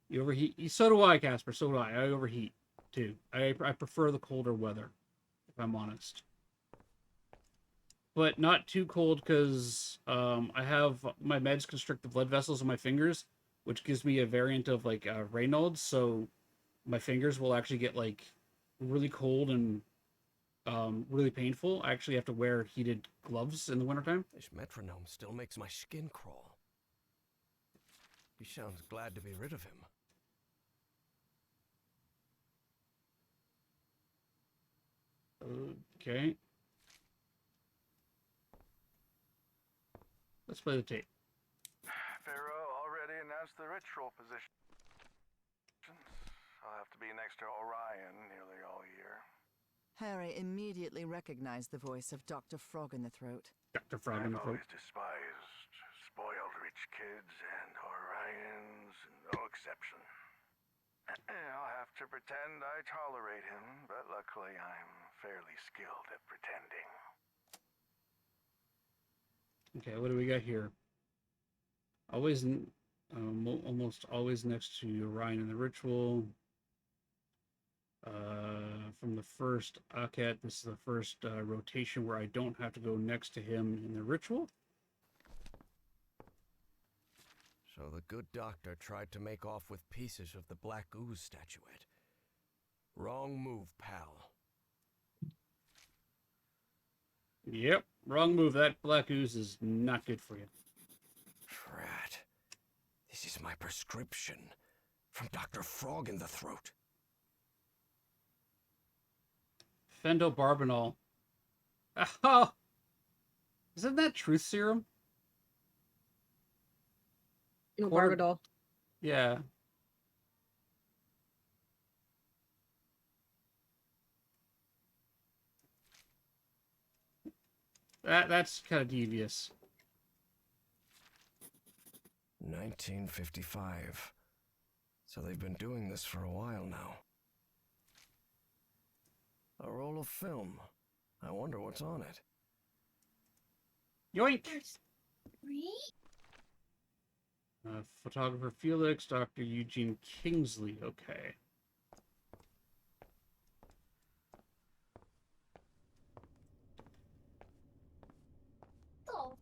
You overheat. So do I, Casper. So do I. I overheat, too. I prefer the colder weather, if I'm honest. But not too cold, because I have my meds constrict the blood vessels in my fingers, which gives me a variant of, like, Raynaud's, so my fingers will actually get, like, really cold and really painful. I actually have to wear heated gloves in the wintertime. This metronome still makes my skin crawl. He sounds glad to be rid of him. Okay. Let's play the tape. Pharaoh already announced the ritual position. I'll have to be next to Orion nearly all year. Harry immediately recognized the voice of Dr. Frog in the Throat. Dr. Frog in the I've Throat. always despised spoiled rich kids, and Orion's no exception. I'll have to pretend I tolerate him, but luckily I'm fairly skilled at pretending. Okay, what do we got here? Always, almost always next to Orion in the ritual. From the first Aket, this is the first rotation where I don't have to go next to him in the ritual. So the good doctor tried to make off with pieces of the Black Ooze statuette. Wrong move, pal. Yep, wrong move. That Black Ooze is not good for you. Drat. This is my prescription from Dr. Frog in the Throat. Fendobarbital. Oh! Isn't that truth serum? Barbadol. Yeah. That's kind of devious. 1955. So they've been doing this for a while now. A roll of film. I wonder what's on it. Yoink! There's 3? Photographer Felix, Dr. Eugene Kingsley. Okay. Oh,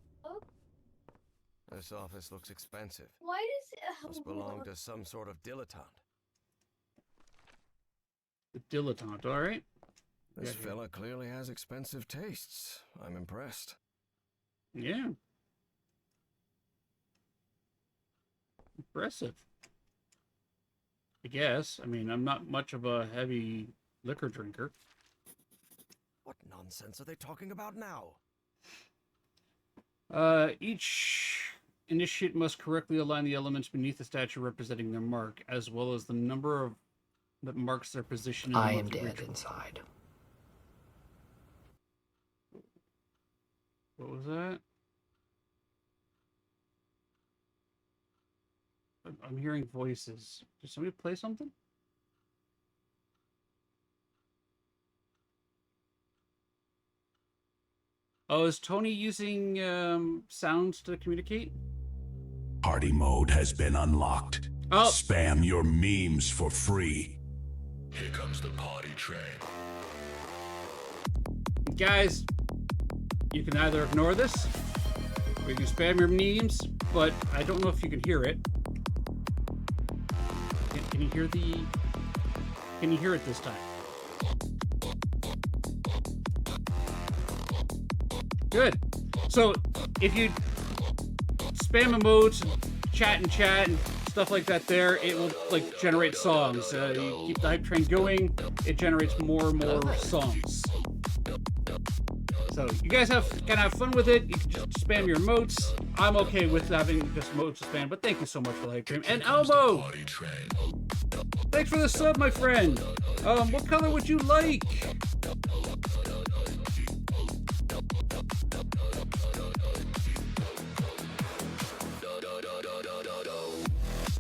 This office looks expensive. why does it have Must belong to some sort of dilettante. The dilettante, alright? This fella clearly has expensive tastes. I'm impressed. Yeah. Impressive. I guess. I mean, I'm not much of a heavy liquor drinker. What nonsense are they talking about now? Each initiate must correctly align the elements beneath the statue representing their mark, as well as the number of that marks their position in the I am monthly dead ritual. inside. What was that? I'm hearing voices. Did somebody play something? Oh, is Tony using sounds to communicate? Party mode has been unlocked. Oh. Spam your memes for free. Here comes the party train. Guys, you can either ignore this, or you can spam your memes, but I don't know if you can hear it. Can you hear the... Can you hear it this time? Good. So if you spam emotes, chat and stuff like that there, it will like generate songs. You keep the hype train going, it generates more and more songs. So you guys can have fun with it. You can just spam your emotes. I'm okay with having just emotes to spam, but thank you so much for the hype train. And Elmo! Thanks for the sub, my friend. What color would you like?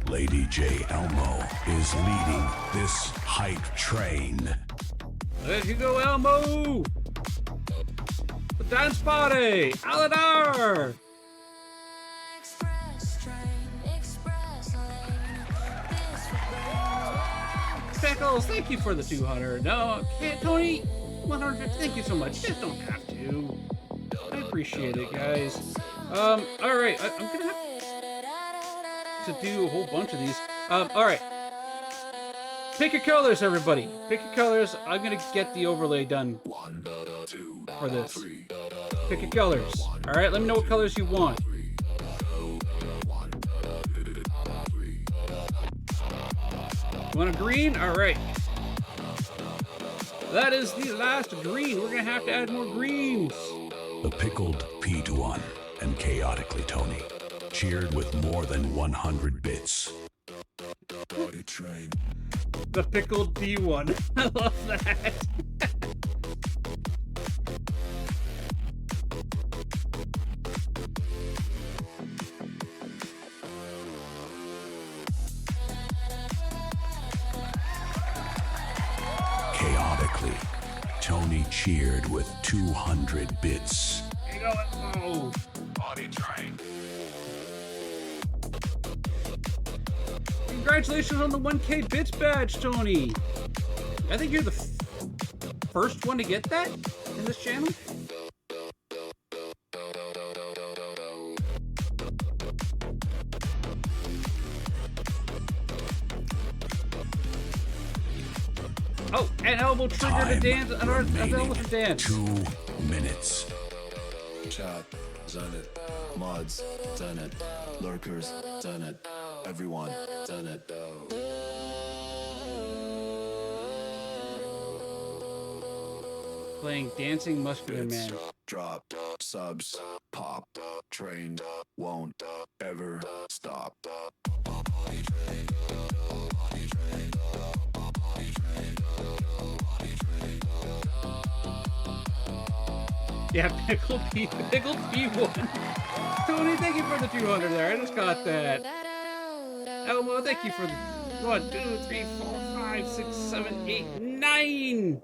Lady J. Elmo is leading this hype train. There you go, Elmo! The dance party! Aladar! Pickles, thank you for the 200. No, can't, Tony, 150, thank you so much. You guys don't have to. I appreciate it, guys. Alright, I'm gonna have to do a whole bunch of these. Alright. Pick your colors, everybody. Pick your colors. I'm gonna get the overlay done for this. Pick your colors. Alright, let me know what colors you want. You want a green? Alright. That is the last green. We're gonna have to add more greens. The pickled P1 and chaotically Tony cheered with more than 100 bits. The pickled P1. I love that. Chaotically, Tony cheered with 200 bits. Here you go, Elmo. Body train. Congratulations on the 1K bits badge, Tony. I think you're the first one to get that in this channel. Oh, and Elmo triggered a dance. An elephant dance. 2 minutes. Chat, done it. Mods, done it. Lurkers, done it. Everyone, done it. Playing Dancing Muscular Man. Drop, subs, pop, trained, won't ever stop. Yeah, Pickled P1. Tony, thank you for the 200 there. I just got that. Elmo, thank you for the 1, 2, 3, 4, 5, 6, 7, 8, 9.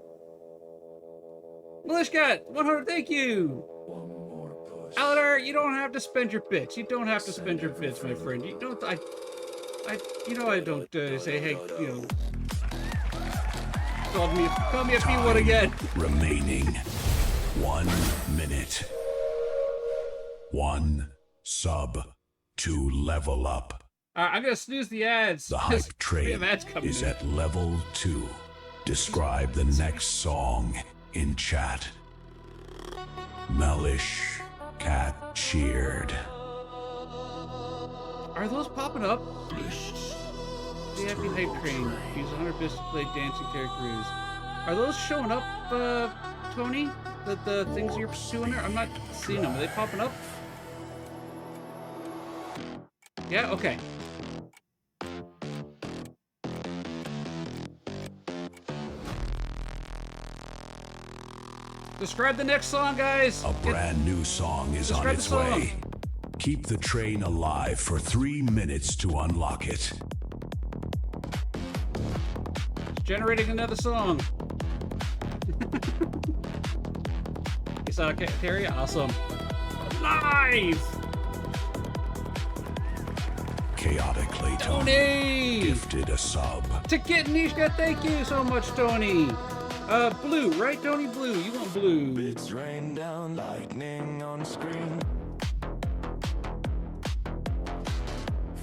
Milishkat, 100, thank you. Aladar, you don't have to spend your bits. You don't have to spend your bits, my friend. You don't. I don't say, hey, you know. Call me a P1 again. Remaining 1 minute. 1 sub to level up. I'm gonna snooze the ads. The hype train is at level 2. Describe the next song in chat. Mellish Cat cheered. Are those popping up? The Happy Hype Train. Use 100 bits to play dancing characters. Are those showing up, Tony? The things you're doing there? I'm not seeing them. Are they popping up? Yeah, okay. Describe the next song, guys. A brand new song is on its way. Keep the train alive for 3 minutes to unlock it. It's generating another song. You saw it, Terry? Awesome. Live! Chaotically, Tony gifted a sub. Ticket Nishka, thank you so much, Tony. Blue, right, Tony? Blue. You want blue. Bits rain down, lightning on screen.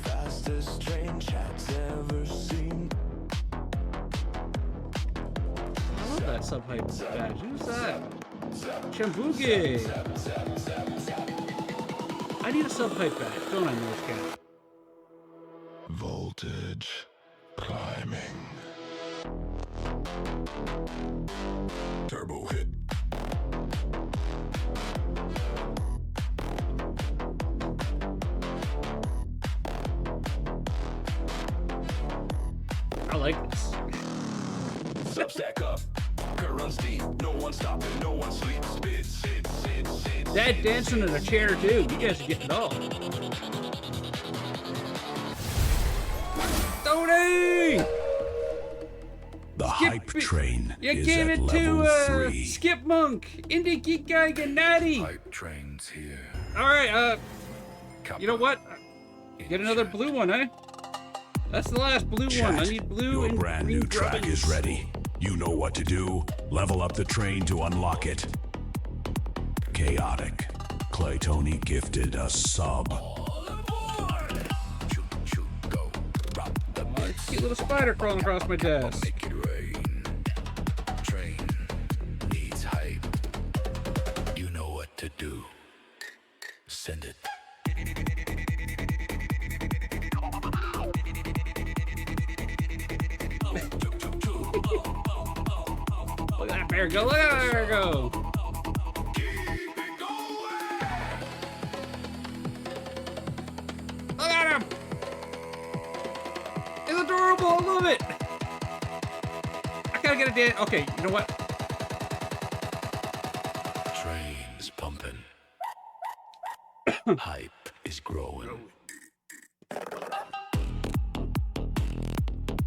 Fastest train chat's ever seen. I love that sub-hype badge. Who's that? Chambuge. I need a sub-hype back, don't I, North Cat? Voltage climbing. Turbo hit. I like this. Substack up. Runs deep. No one stopping. No one sleeps. Sit. Dad dancing in a chair too. You guys are getting it all. Tony! The hype train You is gave at it to level 3. Skip Monk, Indie Geek Guy, and Natty. Hype train's here. All right, you know what? Get another blue one, eh? That's the last blue one. I need blue Your and brand green new track drubbins. is ready. You know what to do. Level up the train to unlock it. Chaotic. Clay Tony gifted a sub. Cute little spider crawling across my desk. Make it rain. Train needs hype. You know what to do. Send it. Look at that bear go! Look at that bear go! Look at him! It's adorable! I love it! I gotta get a dance. Okay, you know what? Train's pumping. Hype is growing.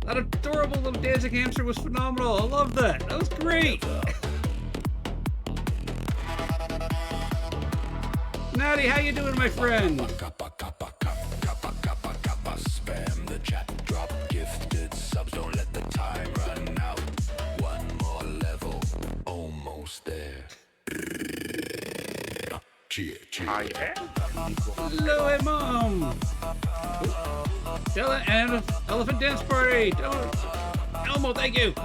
That adorable little dancing hamster was phenomenal. I love that. That was great. Natty, how you doing, my friend? Spam the chat, drop gifted subs, don't let the time run out. One more level, almost there. Cheer. Hello, hey, Mom. Stella and Elephant Dance Party. Elmo, thank you.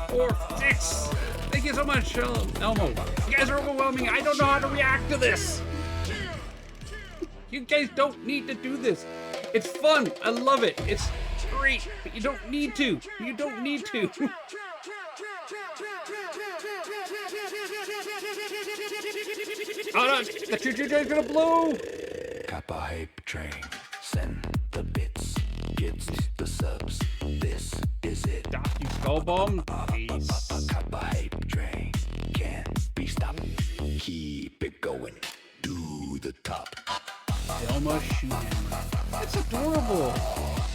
4, 6. Thank you so much, Elmo. You guys are overwhelming. I don't know how to react to this. You guys don't need to do this. It's fun. I love it. It's great. But you don't need to. You don't need to. Oh no, the choo-choo train's gonna blow! Kappa hype train, send the bits, gets the subs, this is it. You skull bomb? Kappa hype train, can't be stopped, keep it going, to the top. Elmo shooting. It's adorable.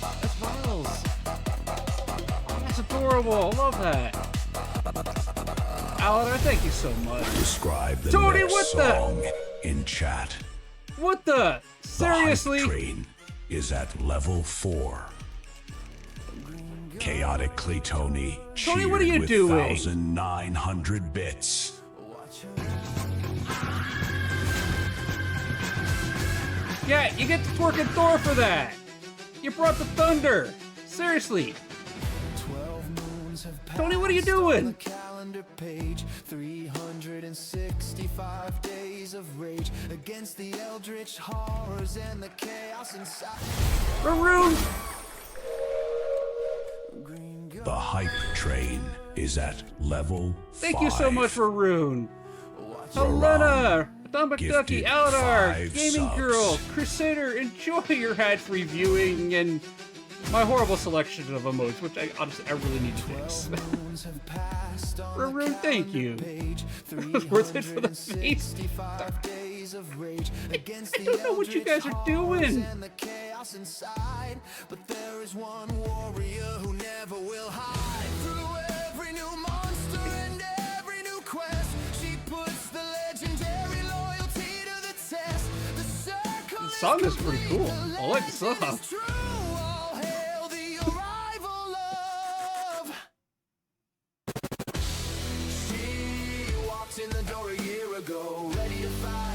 That's Miles. That's adorable. I love that. Alan, thank you so much. Describe the Tony, next what song in chat. What the? Seriously? The hype train is at level 4. Chaotic Clay Tony. Tony, what are you with doing? 1,900 bits. Yeah, you get to twerking Thor for that. You brought the thunder. Seriously. Tony, what are you doing? Page 365 days of rage against the eldritch horrors and the chaos inside. Maroon. The hype train is at level 5. Thank you so much, Maroon. Helena, Don McDucky, Eldar, 5 Gaming subs. Girl, Crusader, enjoy your hat reviewing and my horrible selection of emotes, which I honestly really need to fix. Maroon, thank you. It was worth it for the face. I don't know what you guys are doing. But there is one warrior who never will hide. Through every new monster and every new quest, she puts the legendary loyalty to the test. The circle The song is pretty cool. I like the song.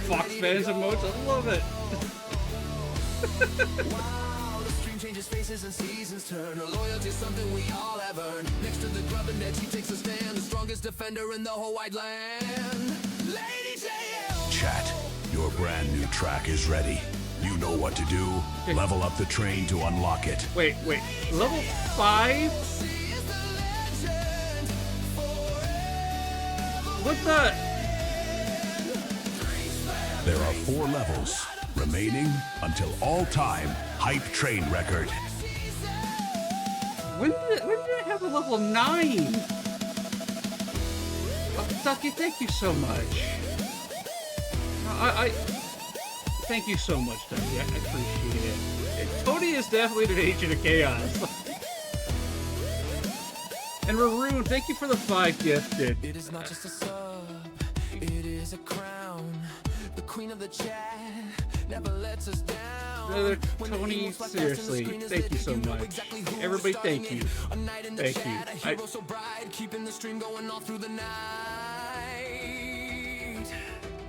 Fox fans emotes, I love it. changes faces and seasons turn. Her loyalty's something we all have earned. Next to the grub and dead, she takes a stand. The strongest defender in the whole wide land. Lady JL. Chat, your brand new track is ready. You know what to do. Level up the train to unlock it. Wait. Level 5? What the? There are 4 levels remaining until all-time hype train record. When did it have a level 9? Oh, Ducky, thank you so much. I thank you so much, Ducky. I appreciate it. Tony is definitely an agent of chaos. And Maroon, thank you for the 5 gifted. It is not just a sub, it is a crown. The queen of the chat never lets us down. Tony, seriously, thank you so much. Everybody, thank you. Thank you. Keeping the stream going all through the night.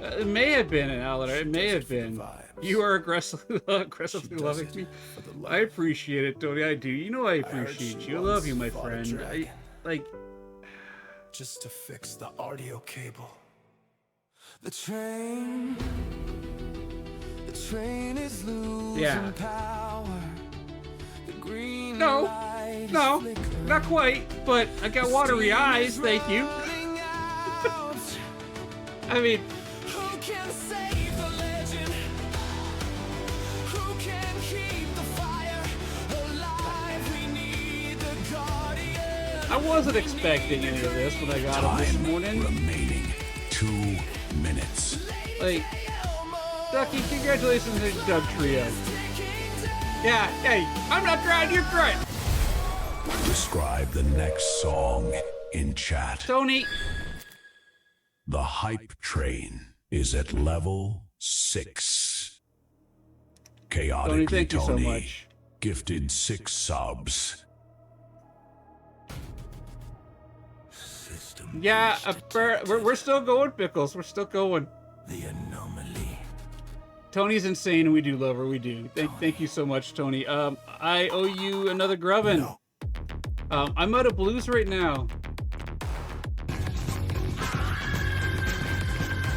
It may have been an Aladar. It may have been. You are aggressively loving me. I appreciate it, Tony. I do. You know I appreciate you. I love you, my friend. Just to fix the audio cable. The train is losing power. The green light no, not quite. But I got watery eyes. Thank you. I mean. Who can save the legend? Who can keep the fire alive? We need the guardian. I wasn't expecting any of this when I got it this morning. Remaining 2 minutes. Like, Ducky, congratulations on the dub trio. Yeah, hey, I'm not trying, you're trying. Describe the next song in chat. Tony. The hype train is at level 6. Chaotically Tony, thank you so much. Gifted 6 subs. Yeah, we're still going, Pickles. We're still going. The anomaly. Tony's insane, and we do love her. We do. Thank you so much, Tony. I owe you another grubbin. No. I'm out of blues right now.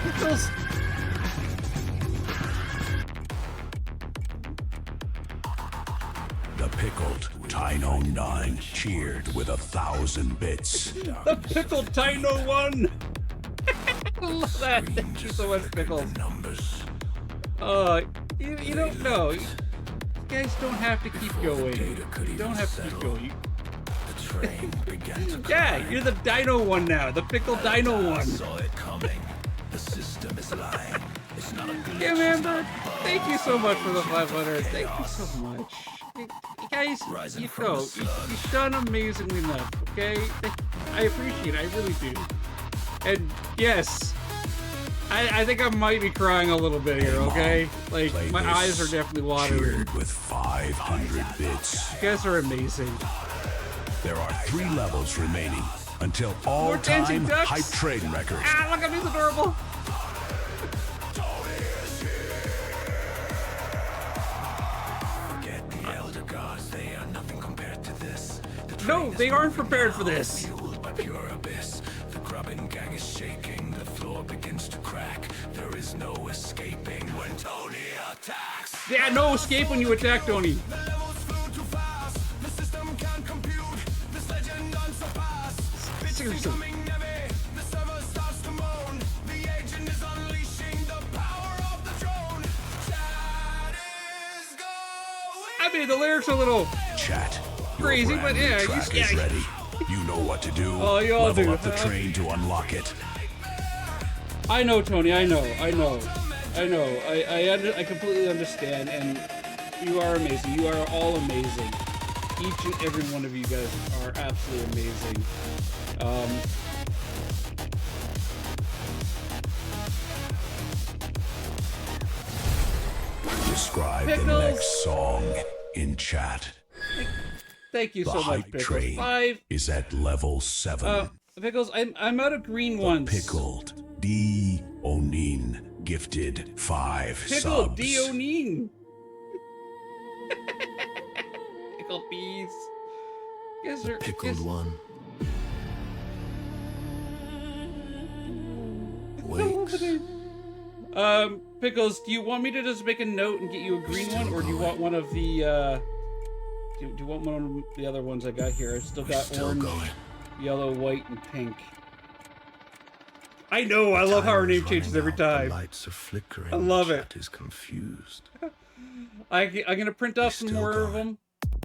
Pickles. The pickled Tino 9 cheered with 1,000 bits. The pickled Tino 1. I love that. Thank you so much, Pickles. You don't know. You guys don't have to keep going. You don't have to keep going. Yeah, you're the Dino 1 now. The pickled Dino 1. Saw it coming. The system is lying. It's not a glitch. Yeah, man, thank you so much for the 500. Thank you so much. You guys, you've done amazingly enough, okay? I appreciate it, I really do. And yes, I think I might be crying a little bit here, okay? Like, my eyes are definitely watering. Cheered with 500 bits. You guys are amazing. There are 3 levels remaining until all-time hype train record. Ah, look at me, he's adorable. No, they aren't prepared for this. By pure abyss, the grubbin gang is shaking. The floor begins to crack. There is no escaping when Tony attacks. Yeah, no escape when you attack Tony. Seriously. I mean, the lyrics are a little chat. Crazy, but yeah, track is ready. You know what to do. Oh, you all Level do. up the train to unlock it. I know, Tony. I know. I completely understand, and you are amazing. You are all amazing. Each and every one of you guys are absolutely amazing. Describe the next song in chat. Thank you so much, Pickles. Train 5 is at level 7. Pickles, I'm out of green ones. Pickled D Onin gifted 5 Pickled subs. D Onin. bees. You guys are Pickled one. Pickles, do you want me to just make a note and get you a green one, or do you want one of the, do you want one of the other ones I got here? I've still got orange, yellow, white, and pink. I know, I love how our name changes every time. Lights are flickering. I love it. Chat is confused. I'm gonna print off some more of them.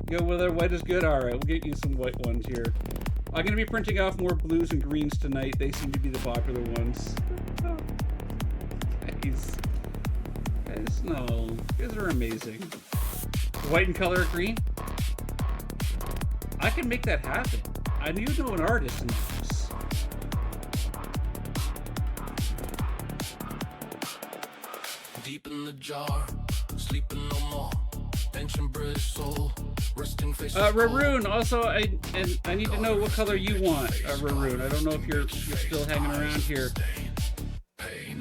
Go whether white is good. All right, we'll get you some white ones here. I'm gonna be printing off more blues and greens tonight. They seem to be the popular ones. Guys, no, you guys are amazing. White and color green. I can make that happen. I need to know an artist in this. Deep in the jar, sleeping no more. Ancient British soul, resting face. Raroon. Also, I need to know what color you want, Raroon. I don't know if you're still hanging around here.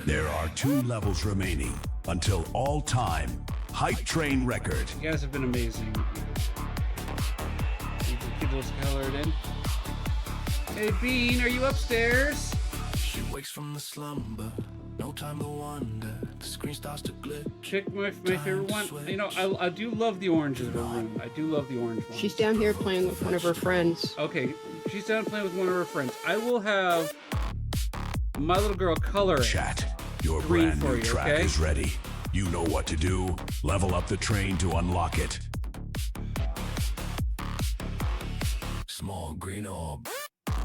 There are 2 levels remaining until all-time hype train record. You guys have been amazing. Keep those colored in. Hey Bean, are you upstairs? She wakes from the slumber. No time to wonder. The screen starts to glitch. Check my favorite one. You know, I do love the oranges, Raroon. I do love the orange ones. She's down here playing with one of her friends. Okay, she's down playing with one of her friends. I will have my little girl color it. Chat, your Green brand for new you, track okay? is ready. You know what to do. Level up the train to unlock it. Small green orb.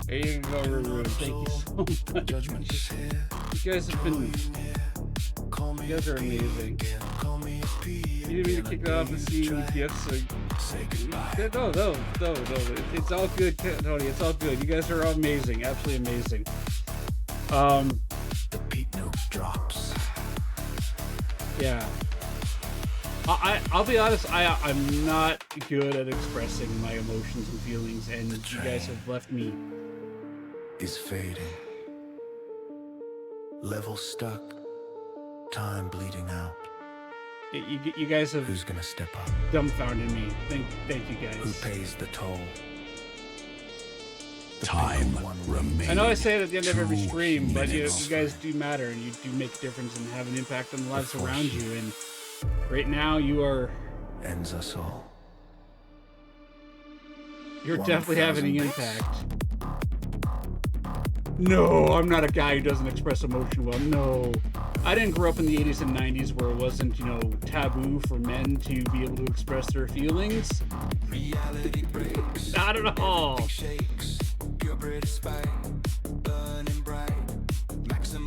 There you go, Raroon. Thank you so much. Judgment is here. You guys have been... You guys are amazing. You didn't mean to kick it off and see any gifts. No. It's all good, Tony. It's all good. You guys are amazing. Absolutely amazing. The beat note drops. Yeah. I'll be honest, I'm not good at expressing my emotions and feelings, and you guys have left me. Is fading. Level stuck. Time bleeding out. You guys have... Who's gonna step up? Dumbfounded me. Thank you guys. Who pays the toll? Time remaining. I know I say it at the end of every stream, but you minutes. guys do matter, and you do make a difference and have an impact on the lives around you, and right now you are... Ends us all. You're definitely having an impact. No, I'm not a guy who doesn't express emotion well. No. I didn't grow up in the 80s and 90s where it wasn't, you know, taboo for men to be able to express their feelings. Reality breaks. Not at all.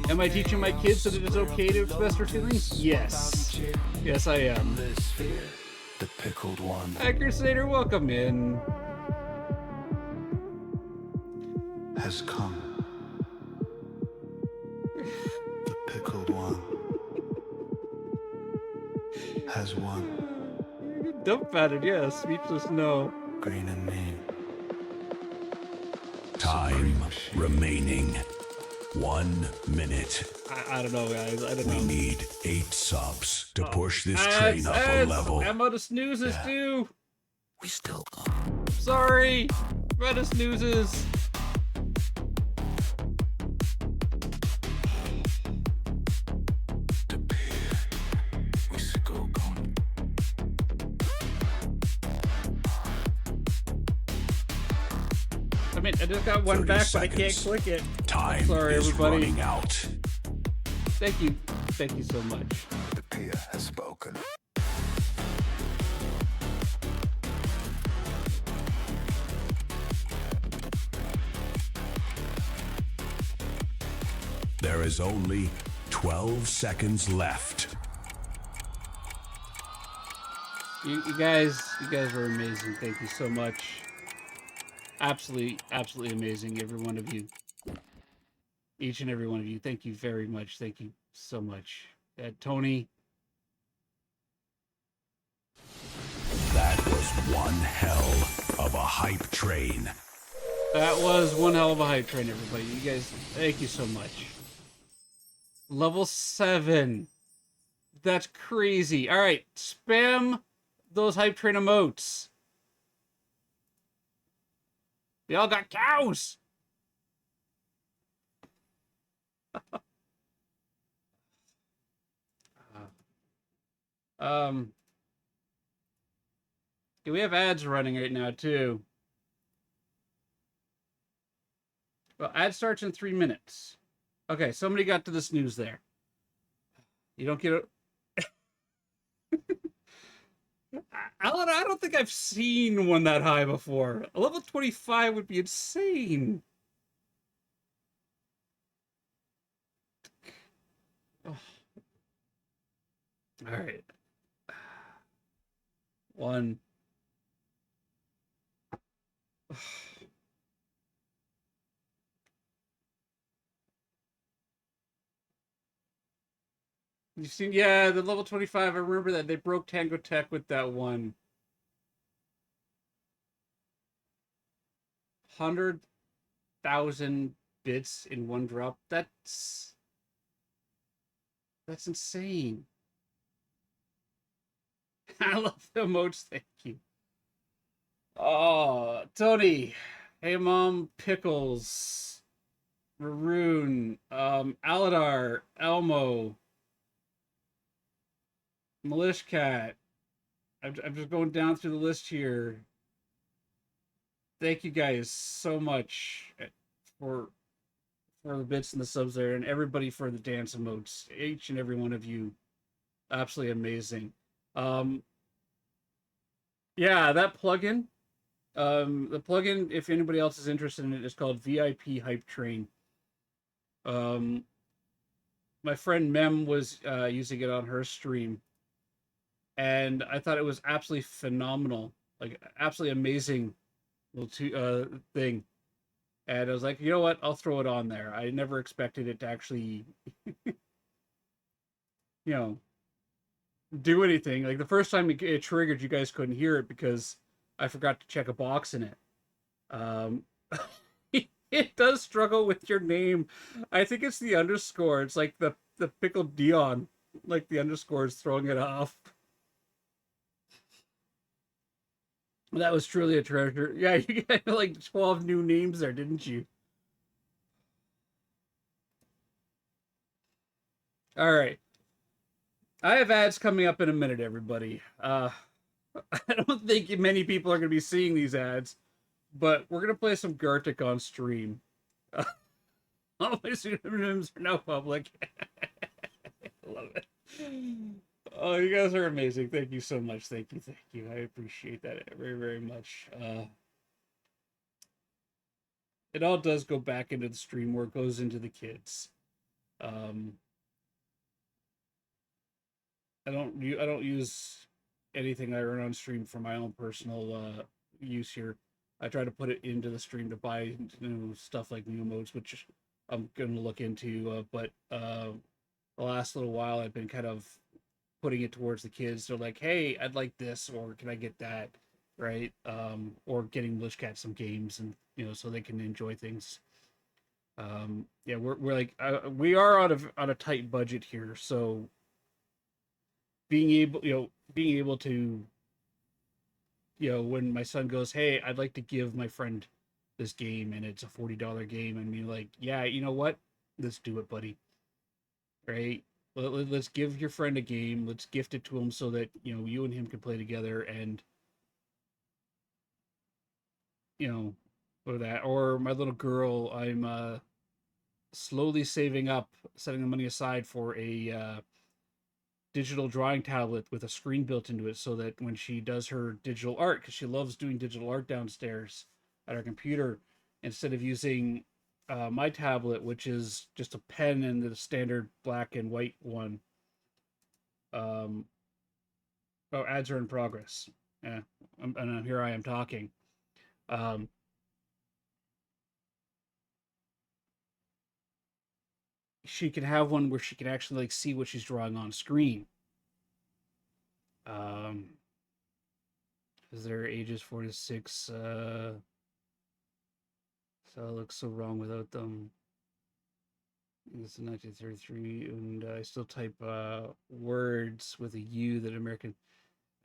Am I teaching my kids that it is okay to express their feelings? Yes. Yes, I am. The pickled one. Hi, Crusader, welcome in. Has come. The pickled one has won. Dumbfounded, yes. Speechless, no. Green and mean. Time remaining. 1 minute. I don't know, guys. I don't know. We need 8 subs to push this train up a level. I'm out of snoozes, too. We still go. Sorry. I'm out of snoozes. I mean, I just got one back, but I can't click it. Time Sorry, is everybody. running out. Thank you. Thank you so much. The peer has spoken. There is only 12 seconds left. You guys were amazing. Thank you so much. Absolutely amazing, every one of you. Each and every one of you. Thank you very much. Thank you so much. Tony. That was one hell of a hype train. That was one hell of a hype train, everybody. You guys, thank you so much. Level 7. That's crazy. All right, spam those hype train emotes. They all got cows. um, we have ads running right now too. Well, ad starts in 3 minutes. Okay, somebody got to this news there. You don't get it. Alan, I don't think I've seen one that high before. A level 25 would be insane. Oh. All right. One. You've seen, yeah, the level 25. I remember that they broke Tango Tech with that one. 100,000 bits in one drop. That's insane. I love the emotes. Thank you. Oh, Tony. Hey, Mom. Pickles. Maroon. Aladar. Elmo. Milish Cat. I'm just going down through the list here. Thank you guys so much for the bits and the subs there, and everybody for the dance emotes. Each and every one of you, absolutely amazing. Yeah, that plugin. The plugin, if anybody else is interested in it, is called VIP Hype Train. My friend Mem was using it on her stream, and I thought it was absolutely phenomenal, like absolutely amazing little thing. And I was like, you know what? I'll throw it on there. I never expected it to actually, do anything. Like the first time it triggered, you guys couldn't hear it because I forgot to check a box in it. It does struggle with your name. I think it's the underscore. It's like the pickled Dion, like the underscore is throwing it off. That was truly a treasure. Yeah, you got like 12 new names there, didn't you? All right. I have ads coming up in a minute, everybody. I don't think many people are going to be seeing these ads, but we're going to play some Gartic on stream. All my pseudonyms are now public. I love it. Oh, you guys are amazing. Thank you so much. Thank you. I appreciate that very, very much. It all does go back into the stream where it goes into the kids. I don't use anything I earn on stream for my own personal use here. I try to put it into the stream to buy stuff like new modes, which I'm going to look into. But the last little while, I've been kind of putting it towards the kids. They're like, "Hey, I'd like this, or can I get that?" Right? Or getting Bush Cat some games, and so they can enjoy things. Yeah, we're like we are on a tight budget here, so being able to when my son goes, "Hey, I'd like to give my friend this game," and it's a $40 game, and be like, "Yeah, you know what? Let's do it, buddy." Right? Let's give your friend a game. Let's gift it to him so that you and him can play together, and or that. Or my little girl, I'm slowly saving up, setting the money aside for a digital drawing tablet with a screen built into it, so that when she does her digital art, because she loves doing digital art downstairs at her computer, instead of using my tablet, which is just a pen and the standard black and white one. Oh, ads are in progress. Yeah, and here I am talking. She can have one where she can actually see what she's drawing on screen. Is there ages 4 to 6? So it looks so wrong without them. This is 1933, and I still type words with a U that American.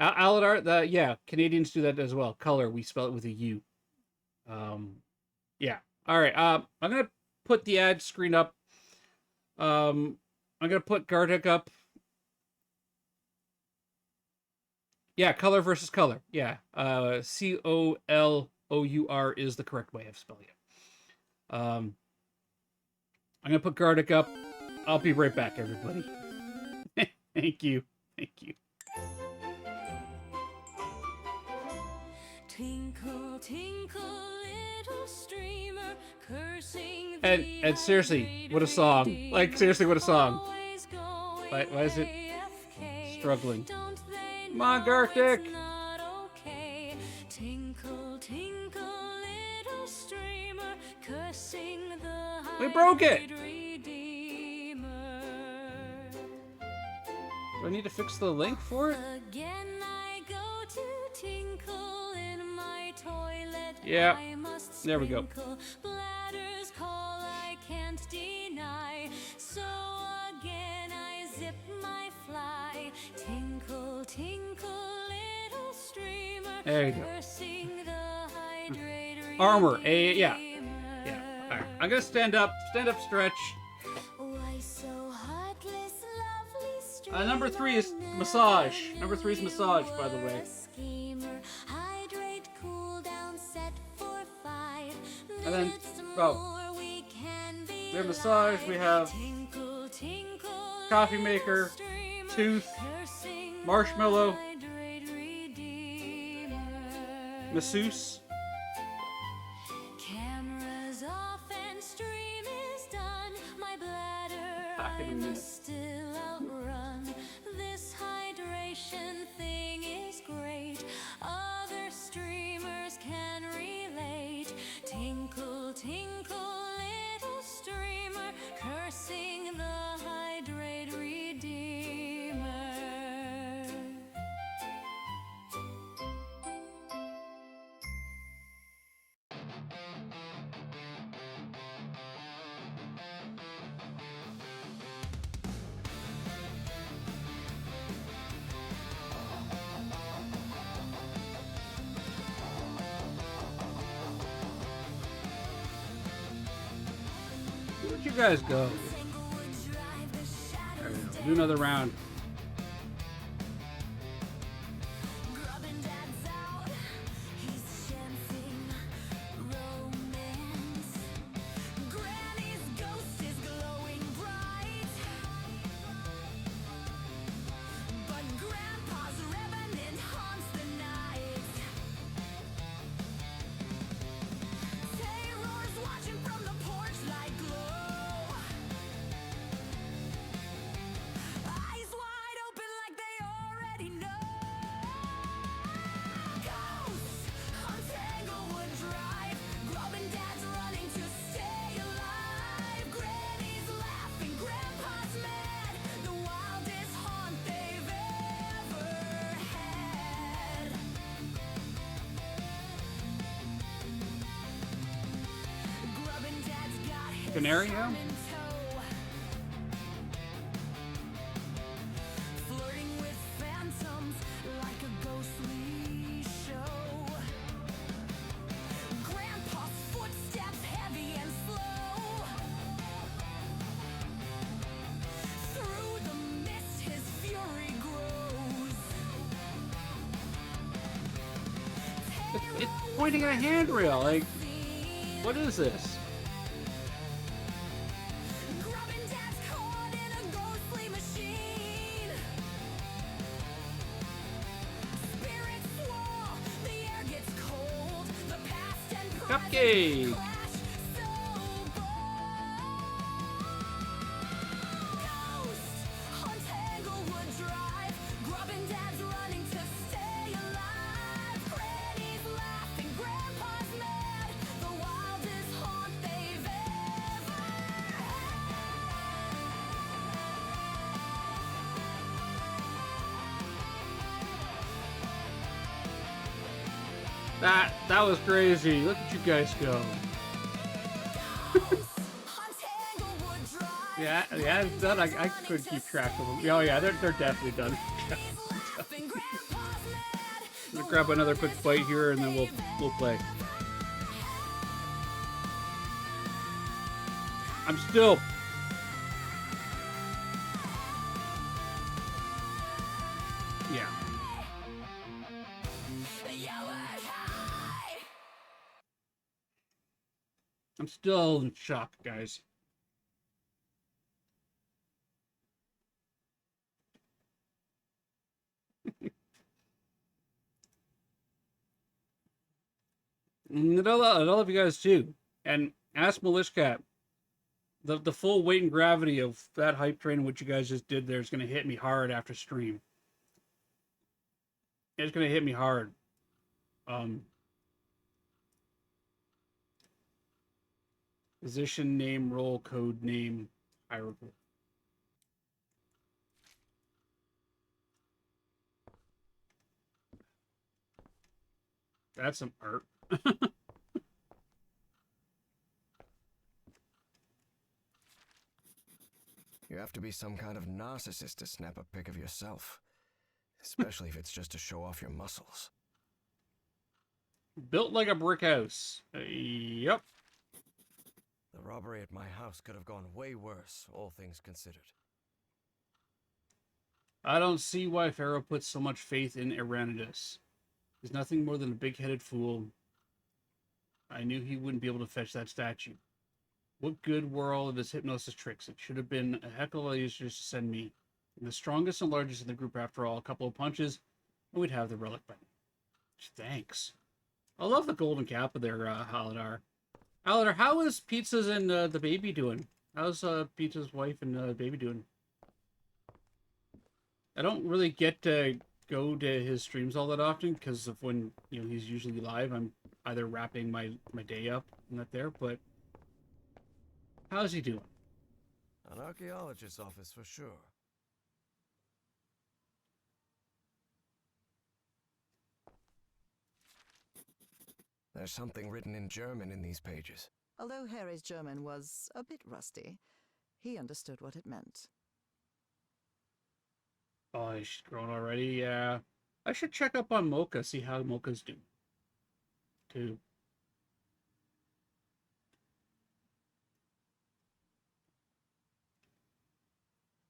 Aladar, yeah, Canadians do that as well. Color, we spell it with a U. Yeah. All right. I'm gonna put the ad screen up. I'm gonna put Gardic up. Yeah, color versus color. Yeah. COLOUR is the correct way of spelling it. I'm gonna put Gardic up. I'll be right back, everybody. Thank you. Thank you. Tinkle, tinkle, little streamer, cursing And seriously, what a song. Like, seriously, what a song. Why is it struggling? Come on, Gartic! Tinkle, tinkle, little streamer, cursing the We broke it! Redeemer. Do I need to fix the link for it? Again I go to tinkle in my toilet. Yeah. I must There we go. sprinkle. Bladder's call I can't deny. So again I zip my fly. Tinkle, tinkle, little streamer. There you go. Cursing the hydrate Armor. Yeah. Yeah. All right. I'm gonna stand up stretch. Why so heartless, lovely streamer? Number 3 is massage. Number 3 is massage, by the way. Schemer, hydrate, cool down, set for 5. And then, More we can be we have massage, we have tinkle, tinkle, coffee maker, tooth, marshmallow, masseuse. Cameras off and stream is done. My bladder I must still outrun. This hydration thing is great. Other streamers can relate. Tinkle, tinkle, little streamer, cursing the hydrate redeemer. Where'd you guys go? There we go. Do another round. Grubbin' Dad's out, he's chancing romance. Granny's ghost is glowing bright, but Grandpa's revenant haunts the night. Terror's watching from the porch light glow. Eyes wide open like they already know. Ghosts on Tanglewood Drive. Grubbin' Dad's running to stay alive. Granny's laughing, Grandpa's mad. The wildest haunt they've ever had. Grubbin' Dad's got his Canary charm now? in tow. Flirting with phantoms like a ghostly show. Grandpa's footsteps heavy and slow. Through the mist his fury grows. It's pointing at a handrail. Like, what is this? Grubbin' Dad's caught in a ghostly machine. Spirits swirl, the air gets cold. The past and present Cupcake. clash so bold. Ghost on Tanglewood Drive. Grubbin' Dad's running to stay alive. Granny's laughing, Grandpa's mad. The wildest haunt they've ever That was crazy. Look at you guys go. Yeah, it's done. I couldn't keep track of them. Oh yeah, they're definitely done. I'm gonna grab another quick bite here and then we'll play. I'm still... Yeah. I'm still in shock, guys. And I love you guys too. And ask Malishkat, the full weight and gravity of that hype train, what you guys just did there, is going to hit me hard after stream. It's going to hit me hard. Position, name, role, code, name, hierarchy. That's some art. You have to be some kind of narcissist to snap a pic of yourself. Especially if it's just to show off your muscles. Built like a brick house. Yep. The robbery at my house could have gone way worse, all things considered. I don't see why Pharaoh puts so much faith in Eranidas. He's nothing more than a big-headed fool. I knew he wouldn't be able to fetch that statue. What good were all of his hypnosis tricks? It should have been a heck of a lot easier to send me. The strongest and largest in the group, after all. A couple of punches, and we'd have the relic button. Thanks. I love the golden kappa there, Halidar. Halidar, how is Pizzas and the baby doing? How's Pizza's wife and baby doing? I don't really get to go to his streams all that often because of when he's usually live. I'm either wrapping my day up and not there, but how's he doing? An archaeologist's office for sure. There's something written in German in these pages. Although Harry's German was a bit rusty, he understood what it meant. Oh, he's grown already? Yeah. I should check up on Mocha, see how Mocha's doing. Too.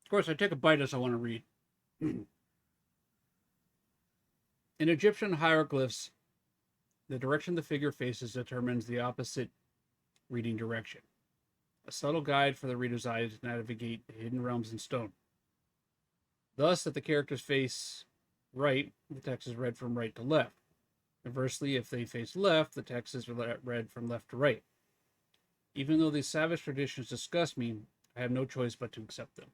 Of course, I take a bite as I want to read. In Egyptian hieroglyphs, the direction the figure faces determines the opposite reading direction. A subtle guide for the reader's eye to navigate the hidden realms in stone. Thus, if the characters face right, the text is read from right to left. Conversely, if they face left, the text is read from left to right. Even though these savage traditions disgust me, I have no choice but to accept them.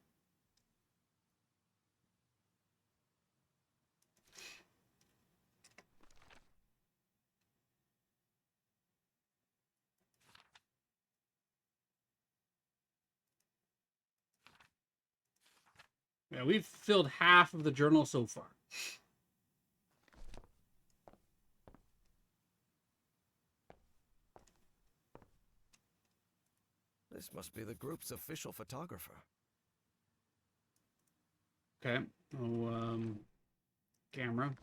Yeah, we've filled half of the journal so far. This must be the group's official photographer. Okay. Oh, camera.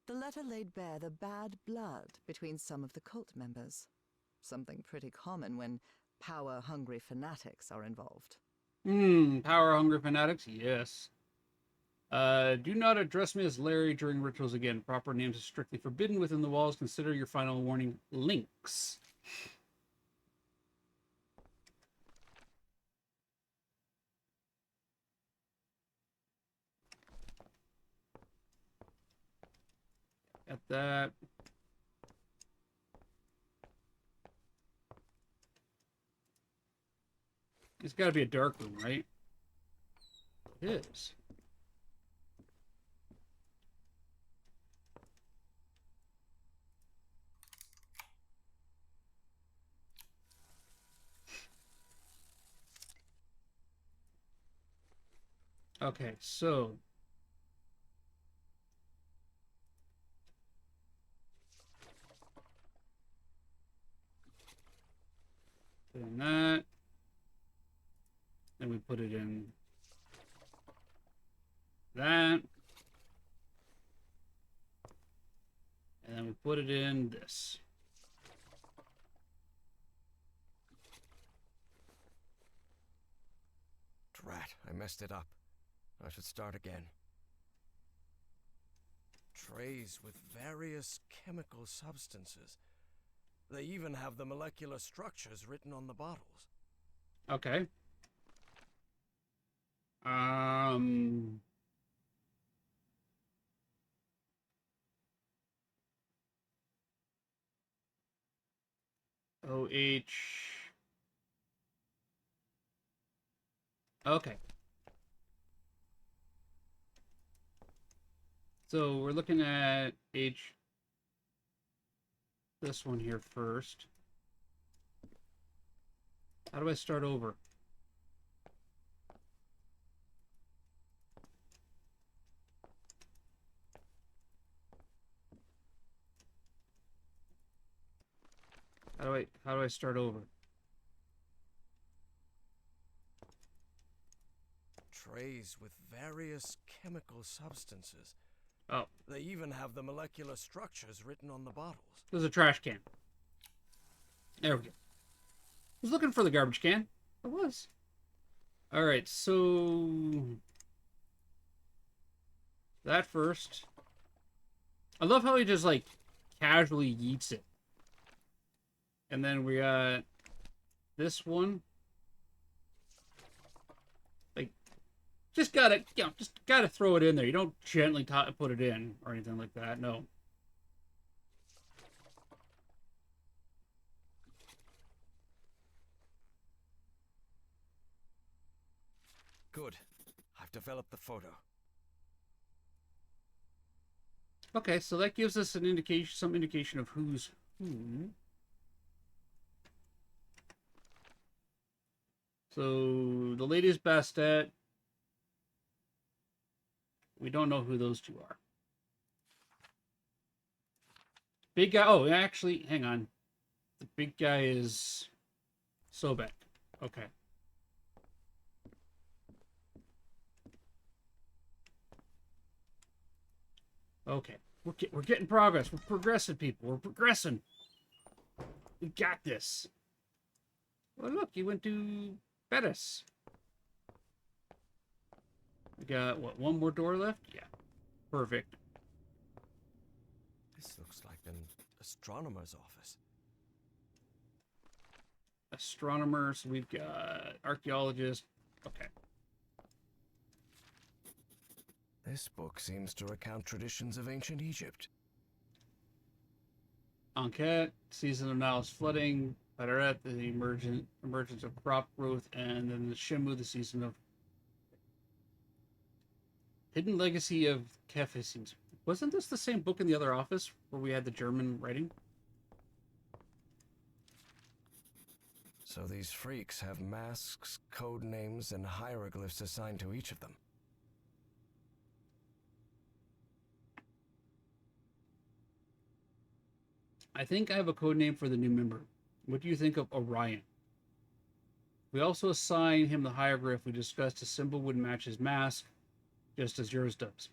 The letter laid bare the bad blood between some of the cult members. Something pretty common when power-hungry fanatics are involved. Power-hungry fanatics? Yes. Do not address me as Larry during rituals again. Proper names are strictly forbidden within the walls. Consider your final warning. Links. Got that. It's got to be a dark room, right? It is. Okay, so doing that. Then we put it in that. And then we put it in this. Drat, I messed it up. I should start again. Trays with various chemical substances. They even have the molecular structures written on the bottles. Okay. OH. Okay. So we're looking at this one here first. How do I start over? How do I start over? Trays with various chemical substances. Oh. They even have the molecular structures written on the bottles. There's a trash can. There we go. I was looking for the garbage can. I was. Alright, so... that first. I love how he just, like, casually yeets it. And then we got this one. Like, just gotta throw it in there. You don't gently put it in or anything like that. No. Good. I've developed the photo. Okay, so that gives us an indication, some indication of who's who. So the lady is Bastet. We don't know who those two are. Big guy. Oh, actually, hang on. The big guy is Sobek. Okay. Okay. We're getting progress. We're progressing, people. We're progressing. We got this. Well, look, you went to Bettis. We got, what, one more door left? Yeah. Perfect. This looks like an astronomer's office. Astronomers. We've got archaeologists. Okay. This book seems to recount traditions of ancient Egypt. Enquete, season of Nile's flooding, Badaret, the emergence of crop growth, and then the Shimu, the season of hidden legacy of Kefisins. Wasn't this the same book in the other office where we had the German writing? So these freaks have masks, code names, and hieroglyphs assigned to each of them. I think I have a code name for the new member. What do you think of Orion? We also assign him the hieroglyph we discussed. A symbol would match his mask, just as yours does.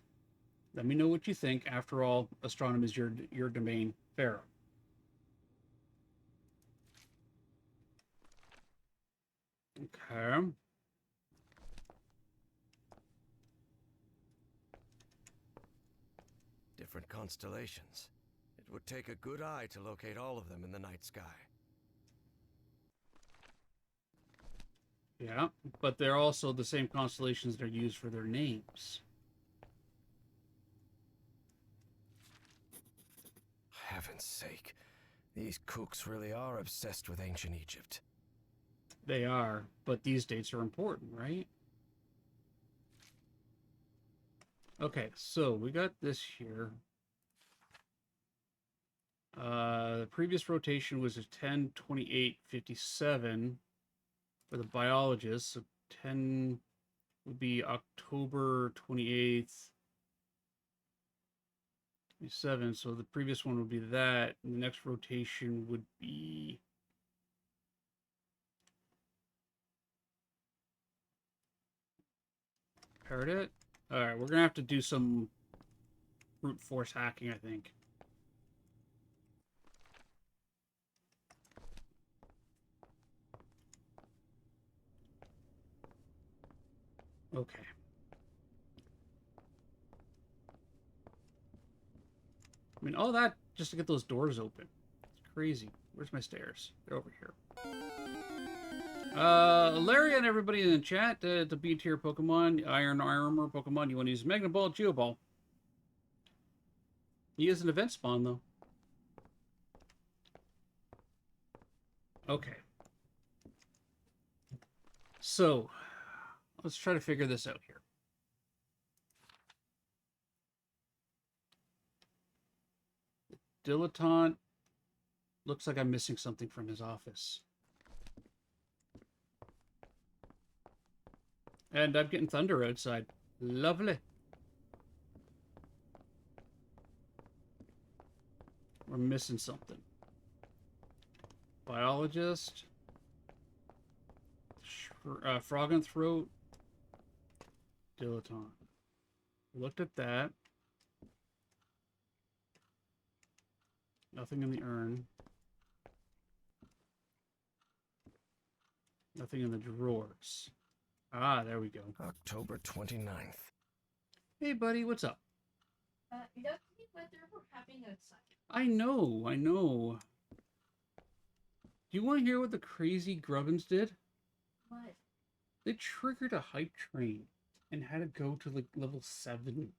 Let me know what you think. After all, astronomy is your domain, Pharaoh. Okay. Different constellations. It would take a good eye to locate all of them in the night sky. Yeah, but they're also the same constellations that are used for their names. Heaven's sake. These kooks really are obsessed with ancient Egypt. They are, but these dates are important, right? Okay, so we got this here. The previous rotation was a 10/28/57 for the biologists. So 10 would be October 28th, 27. So the previous one would be that. And the next rotation would be Parrot it. All right, we're gonna have to do some brute force hacking, I think. Okay. I mean, all that just to get those doors open. It's crazy. Where's my stairs? They're over here. Larry and everybody in the chat, to B tier Pokemon, Iron Armor Pokemon, you want to use Magna Ball, Geo Ball. He is an event spawn, though. Okay. So, let's try to figure this out here. Dilettante. Looks like I'm missing something from his office. And I'm getting thunder outside. Lovely. We're missing something. Biologist. Frog and Throat. Dilettante. Looked at that. Nothing in the urn. Nothing in the drawers. Ah, there we go. October 29th. Hey, buddy, what's up? Lucky weather we're having outside. I know, I know. Do you want to hear what the crazy Grubbins did? What? They triggered a hype train and had to go to like level 7.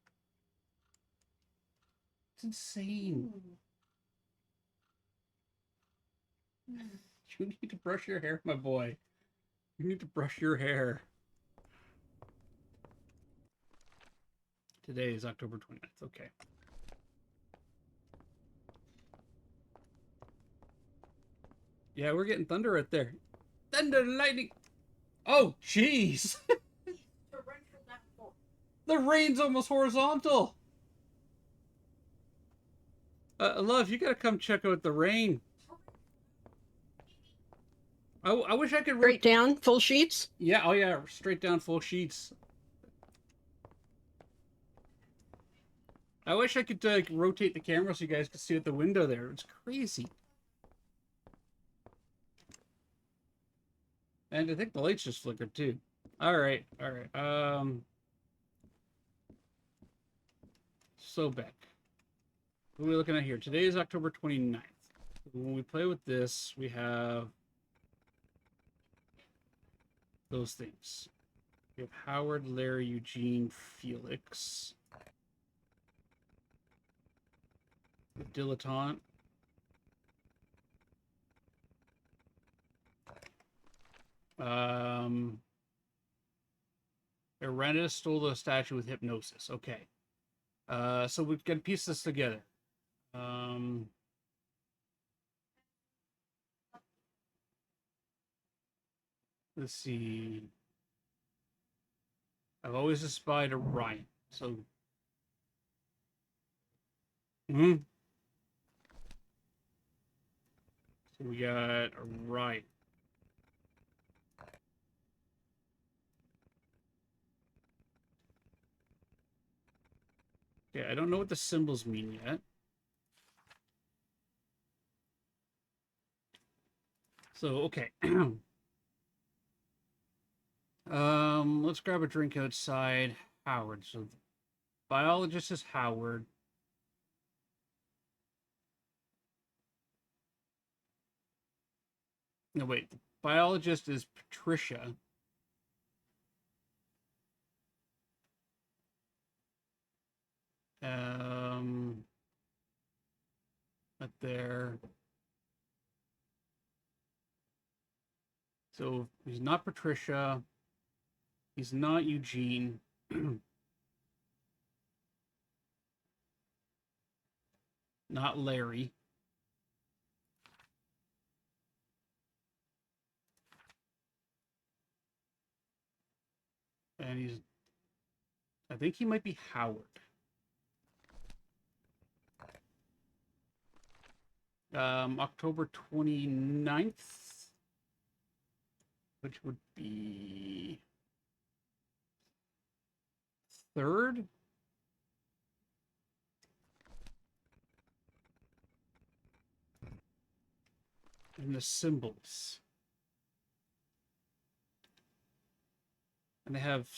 It's insane. You need to brush your hair, my boy. You need to brush your hair. Today is October 29th. Okay. Yeah, we're getting thunder right there. Thunder and lightning. Oh, jeez. The rain's almost horizontal. Love, you gotta come check out the rain. I wish I could... Straight down, full sheets? Yeah, oh yeah, straight down full sheets. I wish I could rotate the camera so you guys could see at the window there. It's crazy. And I think the lights just flickered too. Alright, alright. So Beck. What are we looking at here? Today is October 29th. When we play with this, we have those things. We have Howard, Larry, Eugene, Felix. The Dilettante. Irena stole the statue with hypnosis. Okay. So we can piece this together. Let's see. I've always aspired Orion. So. So we got Orion. Okay, I don't know what the symbols mean yet. So, okay. Let's grab a drink outside. Howard. So, biologist is Howard. No, wait. The biologist is Patricia. Up there. So he's not Patricia. He's not Eugene. Not Larry. And he's... I think he might be Howard. October 29th, which would be 3rd. And the symbols. And they have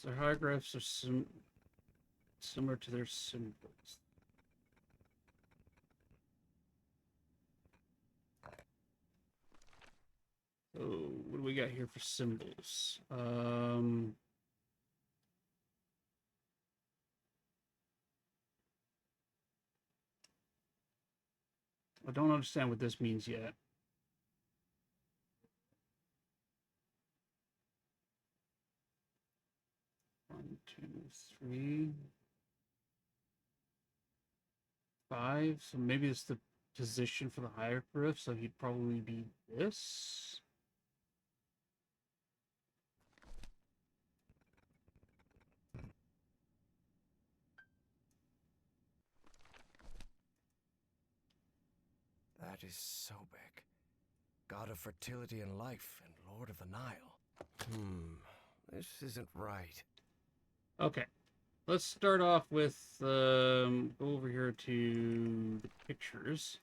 Their hieroglyphs are similar to their symbols. So, what do we got here for symbols? I don't understand what this means yet. One, two, three, 5. So maybe it's the position for the hieroglyph. So he'd probably be this. That is Sobek, god of fertility and life, and lord of the Nile. This isn't right. Okay, let's start off with go over here to the pictures.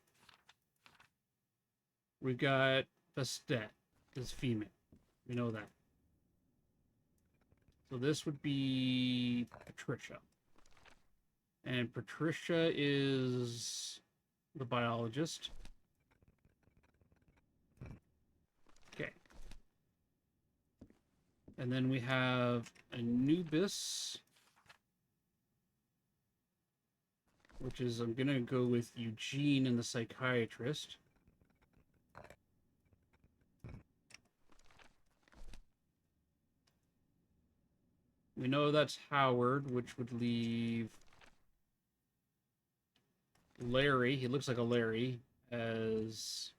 We got Bastet is female. We know that. So this would be Patricia. And Patricia is the biologist. Okay. And then we have Anubis, which is, I'm going to go with Eugene and the psychiatrist. We know that's Howard, which would leave Larry. He looks like a Larry as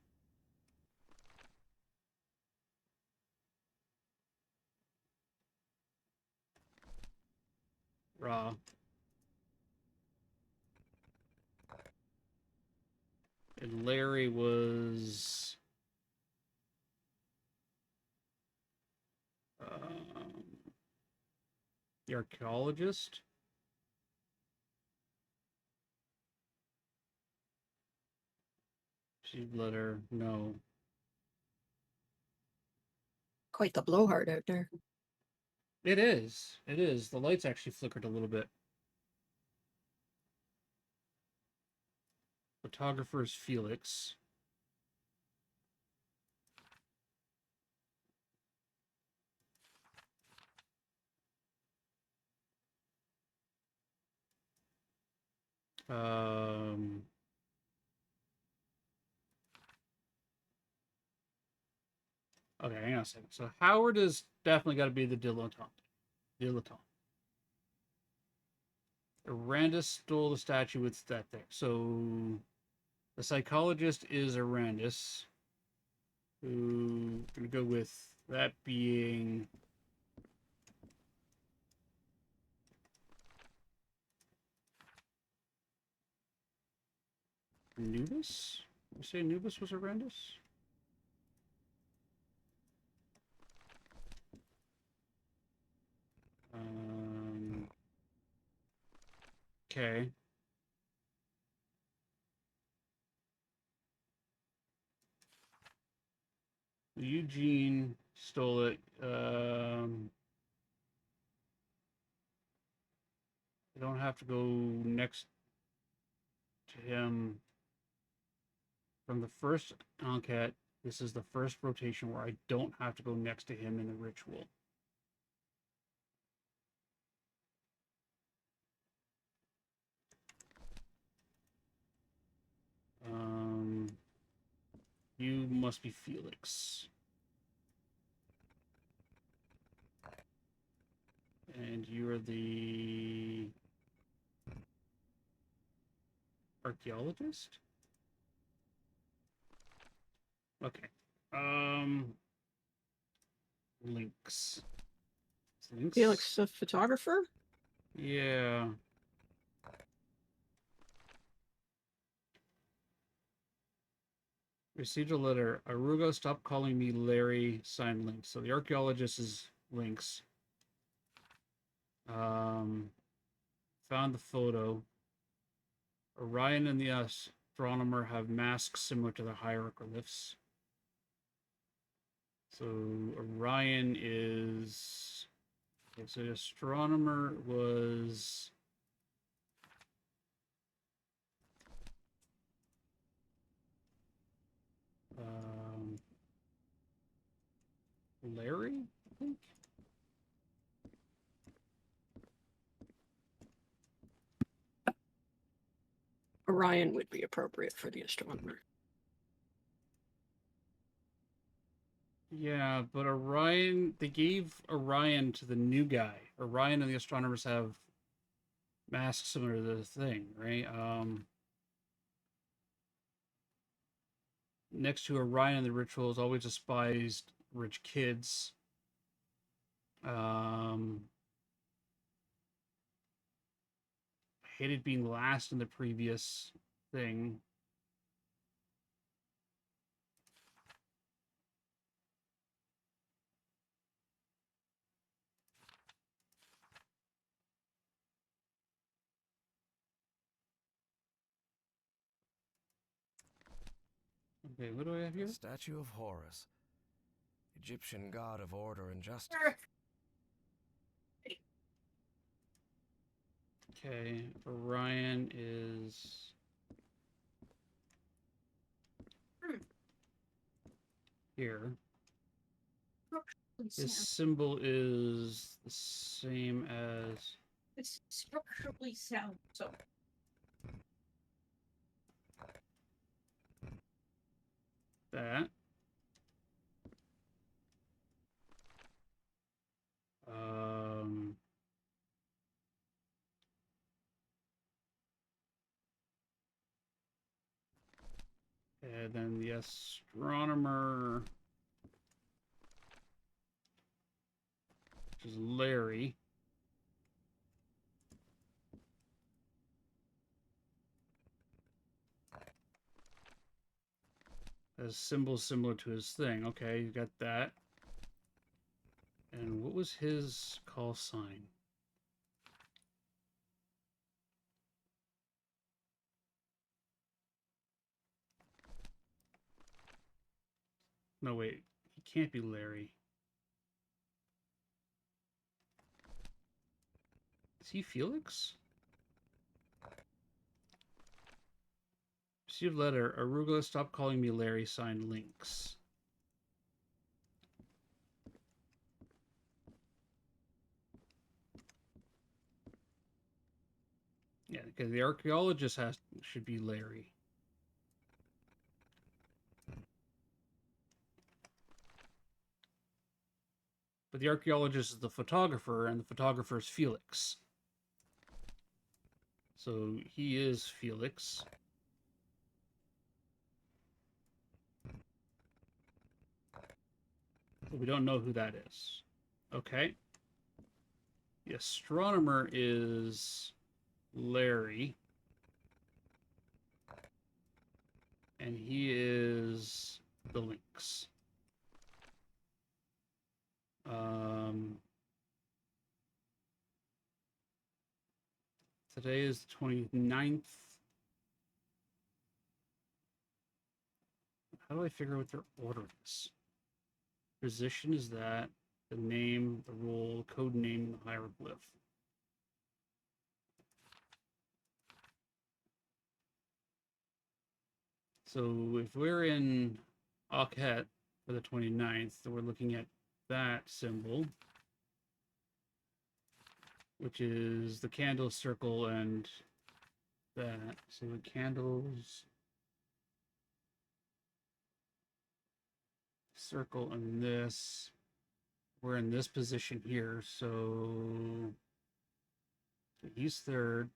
Ra. And Larry was the archaeologist. She'd let her know. Quite the blowhard out there. It is. It is. The lights actually flickered a little bit. Photographer is Felix. Okay, hang on a second. So Howard is definitely got to be the dilettante. Arandis stole the statue with that thing. So the psychologist is Arandis. Who gonna go with that being Anubis? You say Anubis was Arandis? Okay. Eugene stole it. I don't have to go next to him from the first enquête. This is the first rotation where I don't have to go next to him in the ritual. You must be Felix. And you are the archaeologist? Okay. Links. Links? Felix, the photographer? Yeah. Received a letter. Arugo, stop calling me Larry. Signed Links. So the archaeologist is Links. Found the photo. Orion and the astronomer have masks similar to the hieroglyphs. So Orion is Okay, so the astronomer was Larry, I think. Orion would be appropriate for the astronomer. Yeah, but Orion, they gave Orion to the new guy. Orion and the astronomers have masks similar to the thing, right? Next to Orion, the ritual is always despised rich kids. Hated being last in the previous thing. Okay, what do I have here? The statue of Horus, Egyptian god of order and justice. Okay, Orion is here. His symbol is the same as... It's structurally sound, so. that. And then the astronomer, which is Larry. Has symbols similar to his thing. Okay, you got that. And what was his call sign? No, wait. He can't be Larry. Is he Felix? Received letter. Arugula, stop calling me Larry. Signed, Lynx. Yeah, because the archaeologist should be Larry. But the archaeologist is the photographer, and the photographer is Felix. So he is Felix. But we don't know who that is. Okay. The astronomer is Larry. And he is the Lynx. Today is the 29th. How do I figure out what their order is? Position is that. The name, the role, code name, and the hieroglyph. So if we're in Akhet for the 29th, so we're looking at that symbol, which is the candle circle and that. So the candles, circle, and this. We're in this position here, so he's third.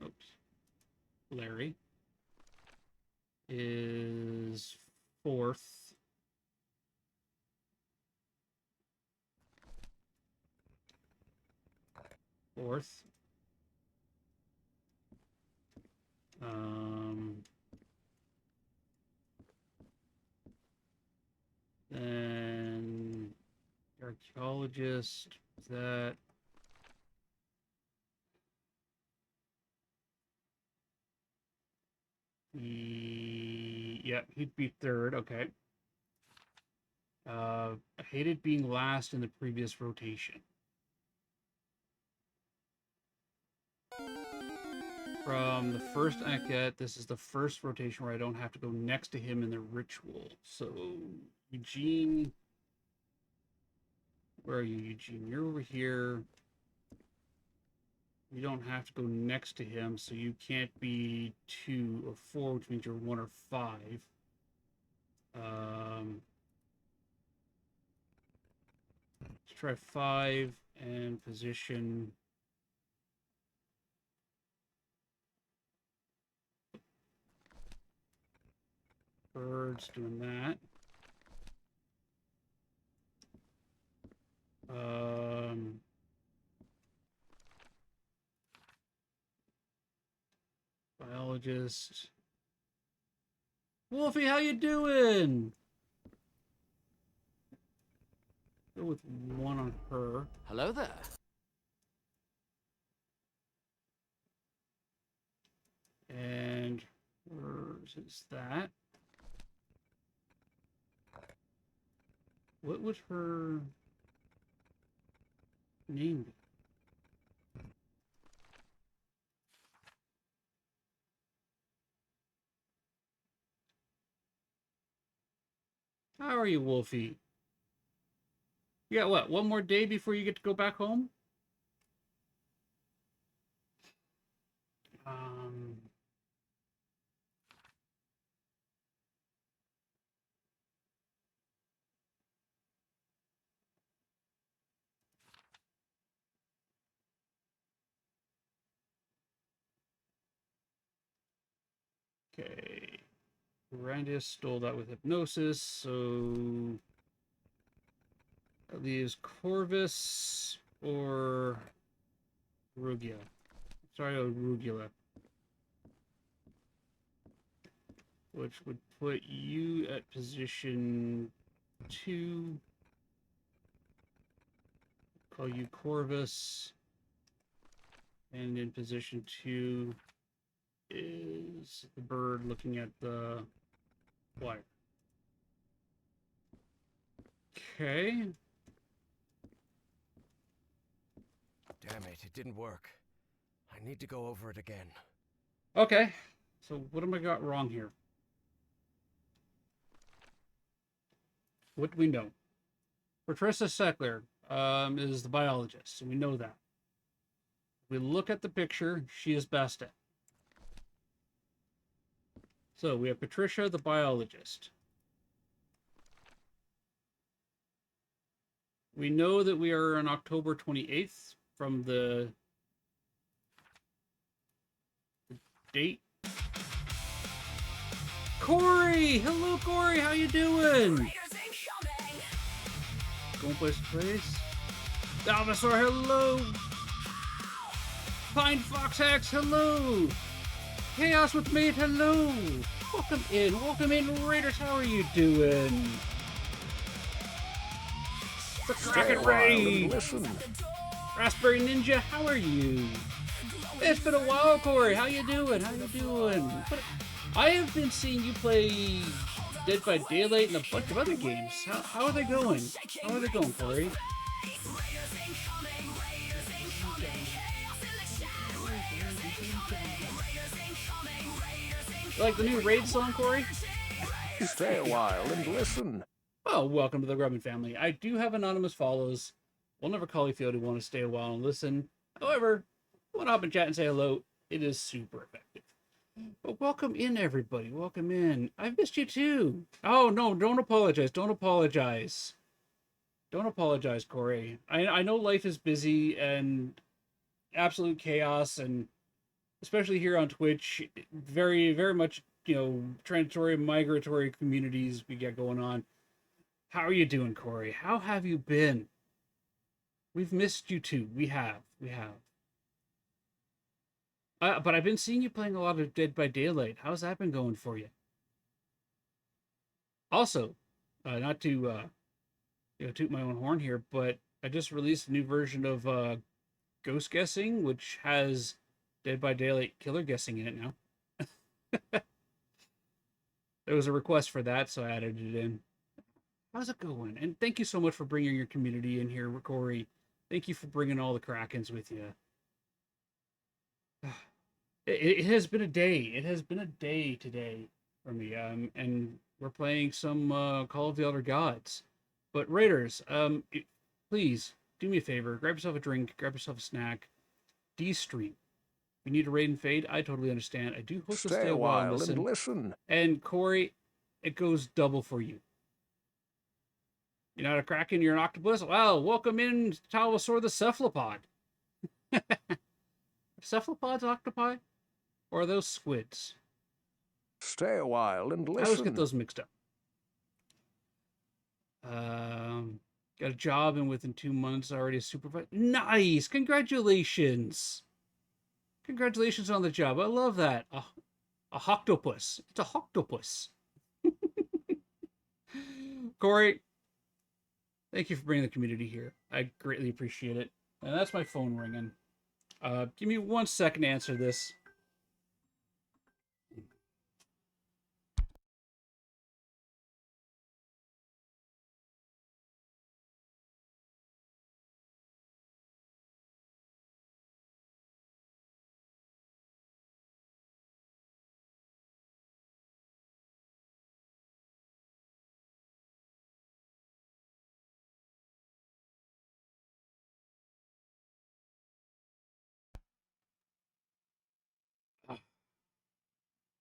Oops. Larry is fourth. Fourth. Then archaeologist, that. Yep, he'd be third. Okay. Hated being last in the previous rotation. From the first Aket, this is the first rotation where I don't have to go next to him in the ritual. So, Eugene... Where are you, Eugene? You're over here. You don't have to go next to him, so you can't be 2 or 4, which means you're 1 or 5. Let's try 5 and position... Bird's doing that. Biologist. Wolfie, how you doing? Go with 1 on her. Hello there. And hers is that. What would her name be? How are you, Wolfie? You got what, 1 more day before you get to go back home? Okay. Randius stole that with hypnosis, so that leaves Corvus or Rugia. Sorry, Rugula. Which would put you at position 2. Call you Corvus. And in position 2 is the bird looking at the wire. Okay. Damn it didn't work. I need to go over it again. Okay. So what am I got wrong here? What do we know? Patricia Seckler is the biologist, and we know that. We look at the picture, she is best at. So we have Patricia, the biologist. We know that we are on October 28th from the date. Corey! Hello, Corey! How you doing? Going place to place. Alvasaur, hello! Pine Foxax, hello! Chaos with Mate, hello! Welcome in, Raiders, how are you doing? The Kraken Ray! Raspberry Ninja, how are you? It's been a while, Corey, how you doing? I have been seeing you play Dead by Daylight and a bunch of other games. How are they going? How are they going, Corey? You like the new Raid song, Corey? Stay a while and listen. Oh, welcome to the Grubman family. I do have anonymous follows. We'll never call you if you only want to stay a while and listen. However, want to hop in chat and say hello. It is super effective. But welcome in, everybody. Welcome in. I've missed you too. Oh, no, don't apologize. Don't apologize. Don't apologize, Corey. I know life is busy and absolute chaos, and especially here on Twitch, very, very much, transitory, migratory communities we get going on. How are you doing, Corey? How have you been? We've missed you too. We have. But I've been seeing you playing a lot of Dead by Daylight. How's that been going for you? Also, not to toot my own horn here, but I just released a new version of Ghost Guessing, which has Dead by Daylight killer guessing in it now. there was a request for that, so I added it in. How's it going? And thank you so much for bringing your community in here, Corey. Thank you for bringing all the Krakens with you. It has been a day. It has been a day today for me. And we're playing some Call of the Elder Gods. But Raiders, please do me a favor. Grab yourself a drink. Grab yourself a snack. D-stream. If you need to raid and fade, I totally understand. I do hope to stay a while and listen. And Corey, it goes double for you. You're not a Kraken, you're an octopus? Well, welcome in, Talvasaur the Cephalopod. Cephalopods octopi? Or are those squids? Stay a while and listen. I always get those mixed up. Got a job and within 2 months already a supervisor. Nice! Congratulations! Congratulations on the job. I love that. A octopus. It's a octopus. Corey, thank you for bringing the community here. I greatly appreciate it. And that's my phone ringing. Give me 1 second to answer this.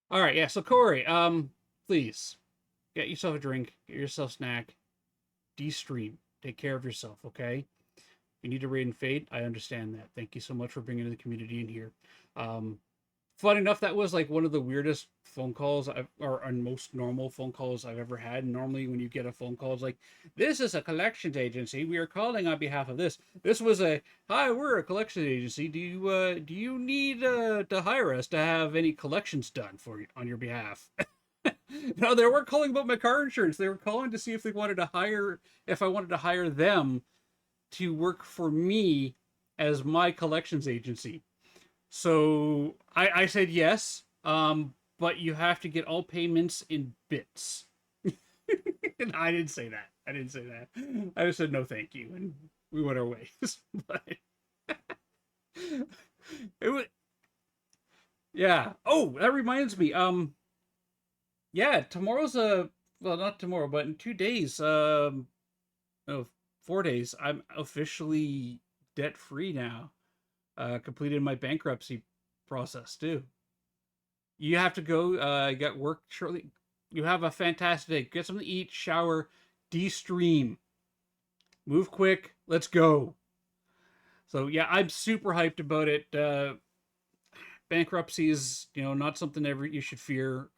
All right, yeah. So Corey, please get yourself a drink, get yourself a snack, de-stream, take care of yourself, okay? If you need to raid and fade, I understand that. Thank you so much for bringing the community in here. Fun enough, that was like one of the weirdest phone calls or most normal phone calls I've ever had. Normally, when you get a phone call, it's like, "This is a collections agency. We are calling on behalf of this." This was a, "Hi, we're a collections agency. Do you need to hire us to have any collections done for you on your behalf?" No, they weren't calling about my car insurance. They were calling to see if I wanted to hire them to work for me as my collections agency. So I said yes, but you have to get all payments in bits. And I didn't say that. I just said no, thank you, and we went our ways. But it was, yeah. Oh, that reminds me. Yeah, tomorrow's well, not tomorrow, but in 2 days. No, 4 days. I'm officially debt free now. Completed my bankruptcy process too. You have to go, get work shortly. You have a fantastic day. Get something to eat, shower, de-stream. Move quick. Let's go. So yeah, I'm super hyped about it. Bankruptcy is, not something you should fear.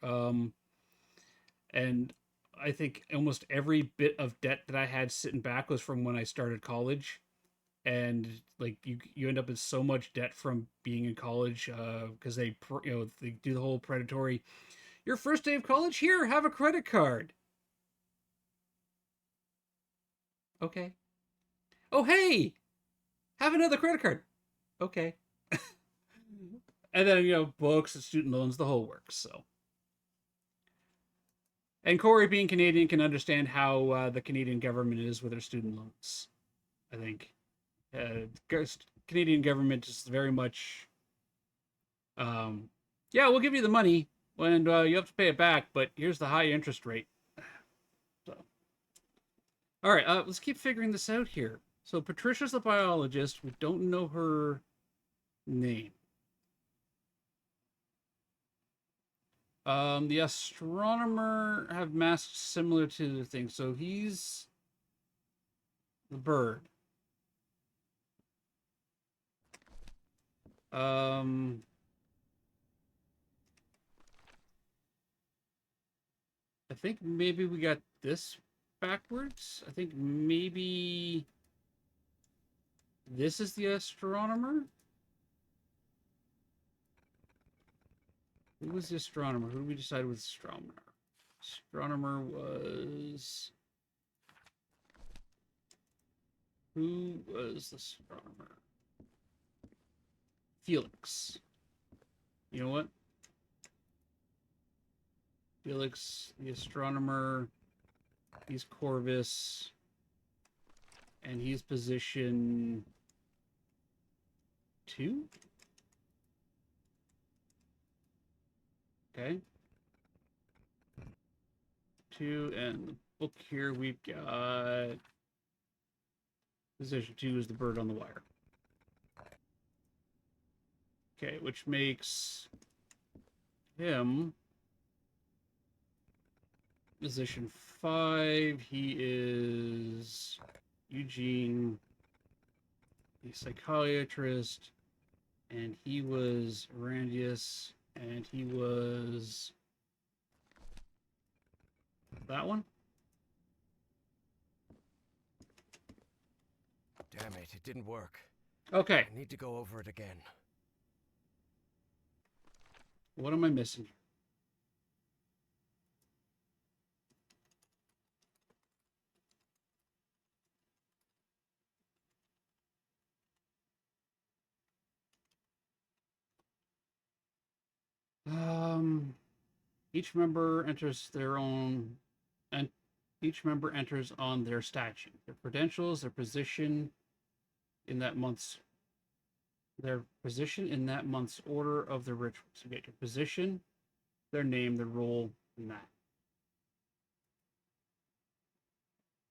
And I think almost every bit of debt that I had sitting back was from when I started college. And like you end up in so much debt from being in college because they do the whole predatory, your first day of college, here, have a credit card. Okay. Oh, hey, have another credit card. Okay. And then books and student loans, the whole works. So, and Corey, being Canadian, can understand how the Canadian government is with their student loans, I think. Canadian government is very much, yeah, we'll give you the money when you have to pay it back, but here's the high interest rate. So, all right, let's keep figuring this out here. So Patricia's the biologist. We don't know her name. The astronomer have masks similar to the thing, so he's the bird. I think maybe we got this backwards. I think maybe this is the astronomer. Who was the astronomer? Who did we decide was the astronomer? Astronomer was... Who was the astronomer? Felix. You know what? Felix, the astronomer. He's Corvus. And he's position 2. Okay. 2, and the book here we've got position 2 is the bird on the wire. Okay, which makes him position 5. He is Eugene, the psychiatrist, and he was Randius, and he was that one. Damn it, it didn't work. Okay. I need to go over it again. What am I missing? Each member enters their own, and each member enters on their statue, their credentials, their position in that month's order of the ritual. So you get your position, their name, their role, and that.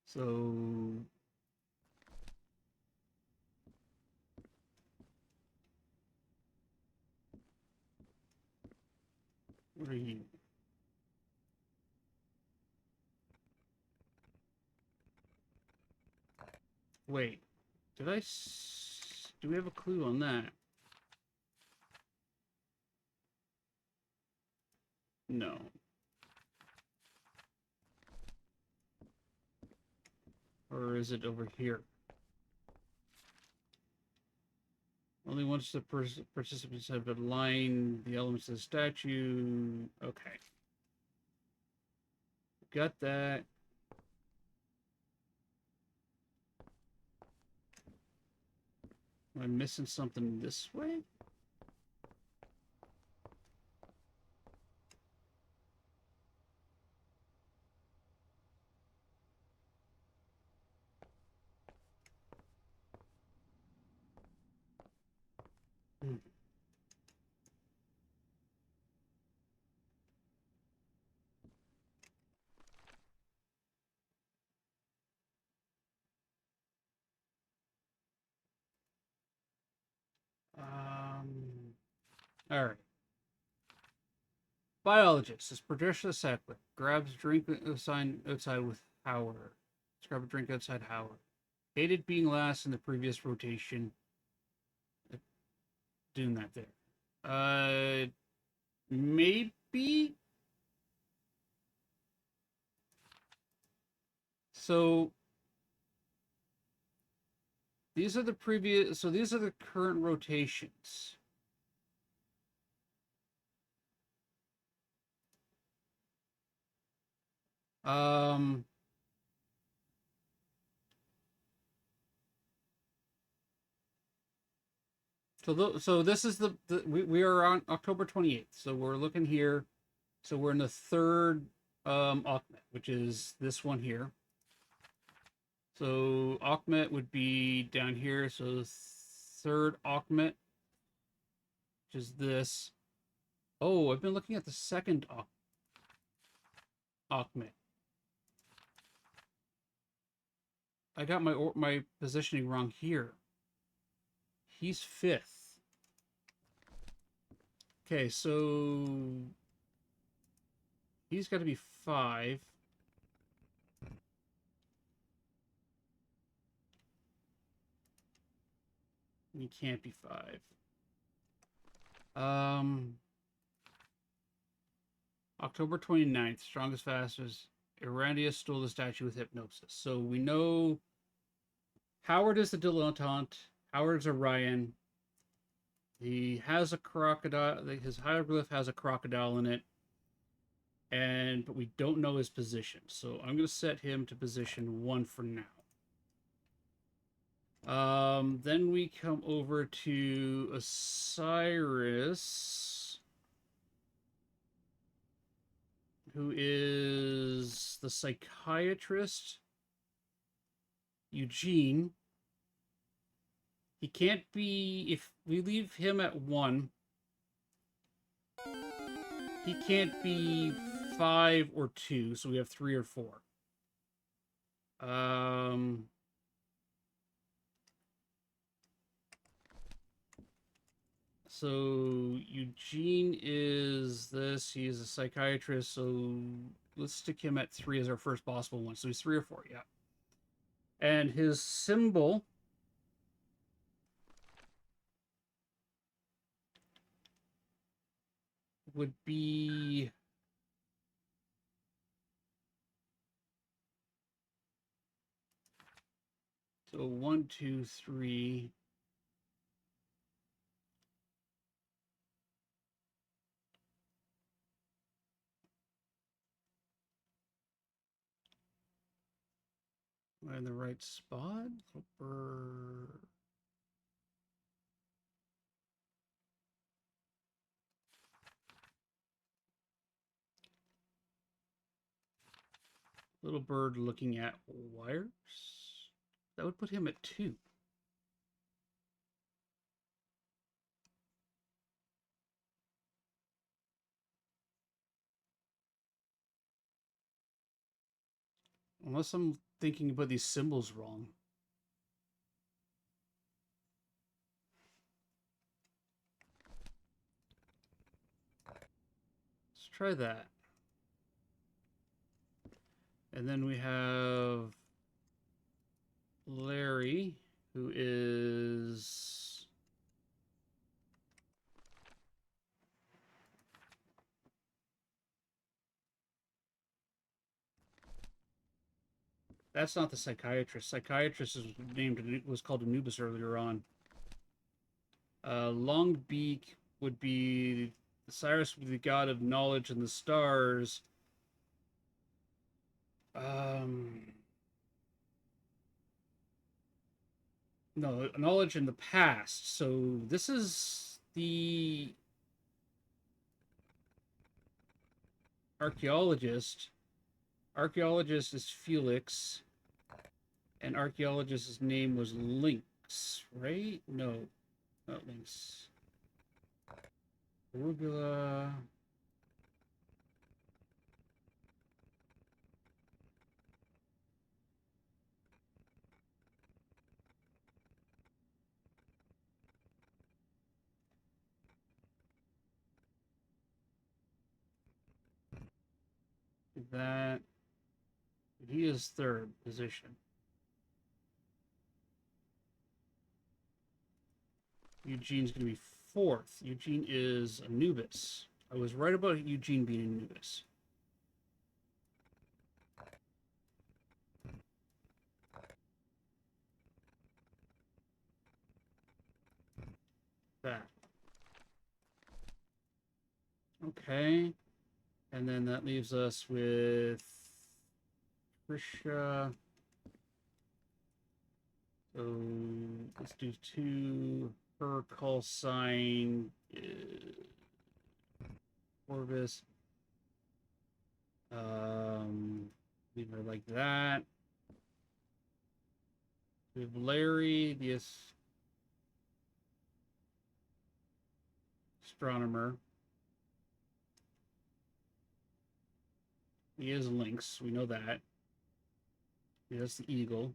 So what are you? Wait, do we have a clue on that? No. Or is it over here? Only once the participants have aligned the elements of the statue. Okay. Got that. Am I missing something this way? All right. Biologist is Patricia Sackler. Grabs drink outside with Howard. Let's grab a drink outside Howard. Hated being last in the previous rotation. Doing that there. Maybe. So these are the previous. So these are the current rotations. So this is we are on October 28th. So we're looking here. So we're in the third Akhmet, which is this one here. So Akhmet would be down here. So third Akhmet, which is this. Oh, I've been looking at the second Akhmet. I got my positioning wrong here. He's 5th. Okay, so he's got to be 5. He can't be 5. October 29th, strongest, fastest. Irandia stole the statue with hypnosis. So we know Howard is the dilettante. Howard's Orion. He has a crocodile. His hieroglyph has a crocodile in it. But we don't know his position. So I'm going to set him to position 1 for now. Then we come over to Osiris. who is the psychiatrist, Eugene. He can't be, if we leave him at 1, he can't be 5 or 2, so we have 3 or 4. So Eugene is this. He's a psychiatrist, so let's stick him at 3 as our first possible one. So he's 3 or 4, yeah. And his symbol would be so 1, 2, 3. Am I in the right spot? Little bird looking at wires. That would put him at 2. Unless I'm thinking about these symbols wrong. Let's try that. And then we have Larry, who is that's not the psychiatrist. Psychiatrist was called Anubis earlier on. Longbeak would be Cyrus, would be the god of knowledge and the stars. No, knowledge in the past. So this is the archaeologist. Archaeologist is Felix, and archaeologist's name was Lynx, right? No, not Lynx. Arugula. That he is 3rd position. Eugene's going to be 4th. Eugene is Anubis. I was right about Eugene being Anubis. That. Okay. And then that leaves us with Trisha. So let's do 2. Her call sign is Orvis. Leave her like that. We have Larry, the astronomer. He is Lynx, we know that. That's the eagle.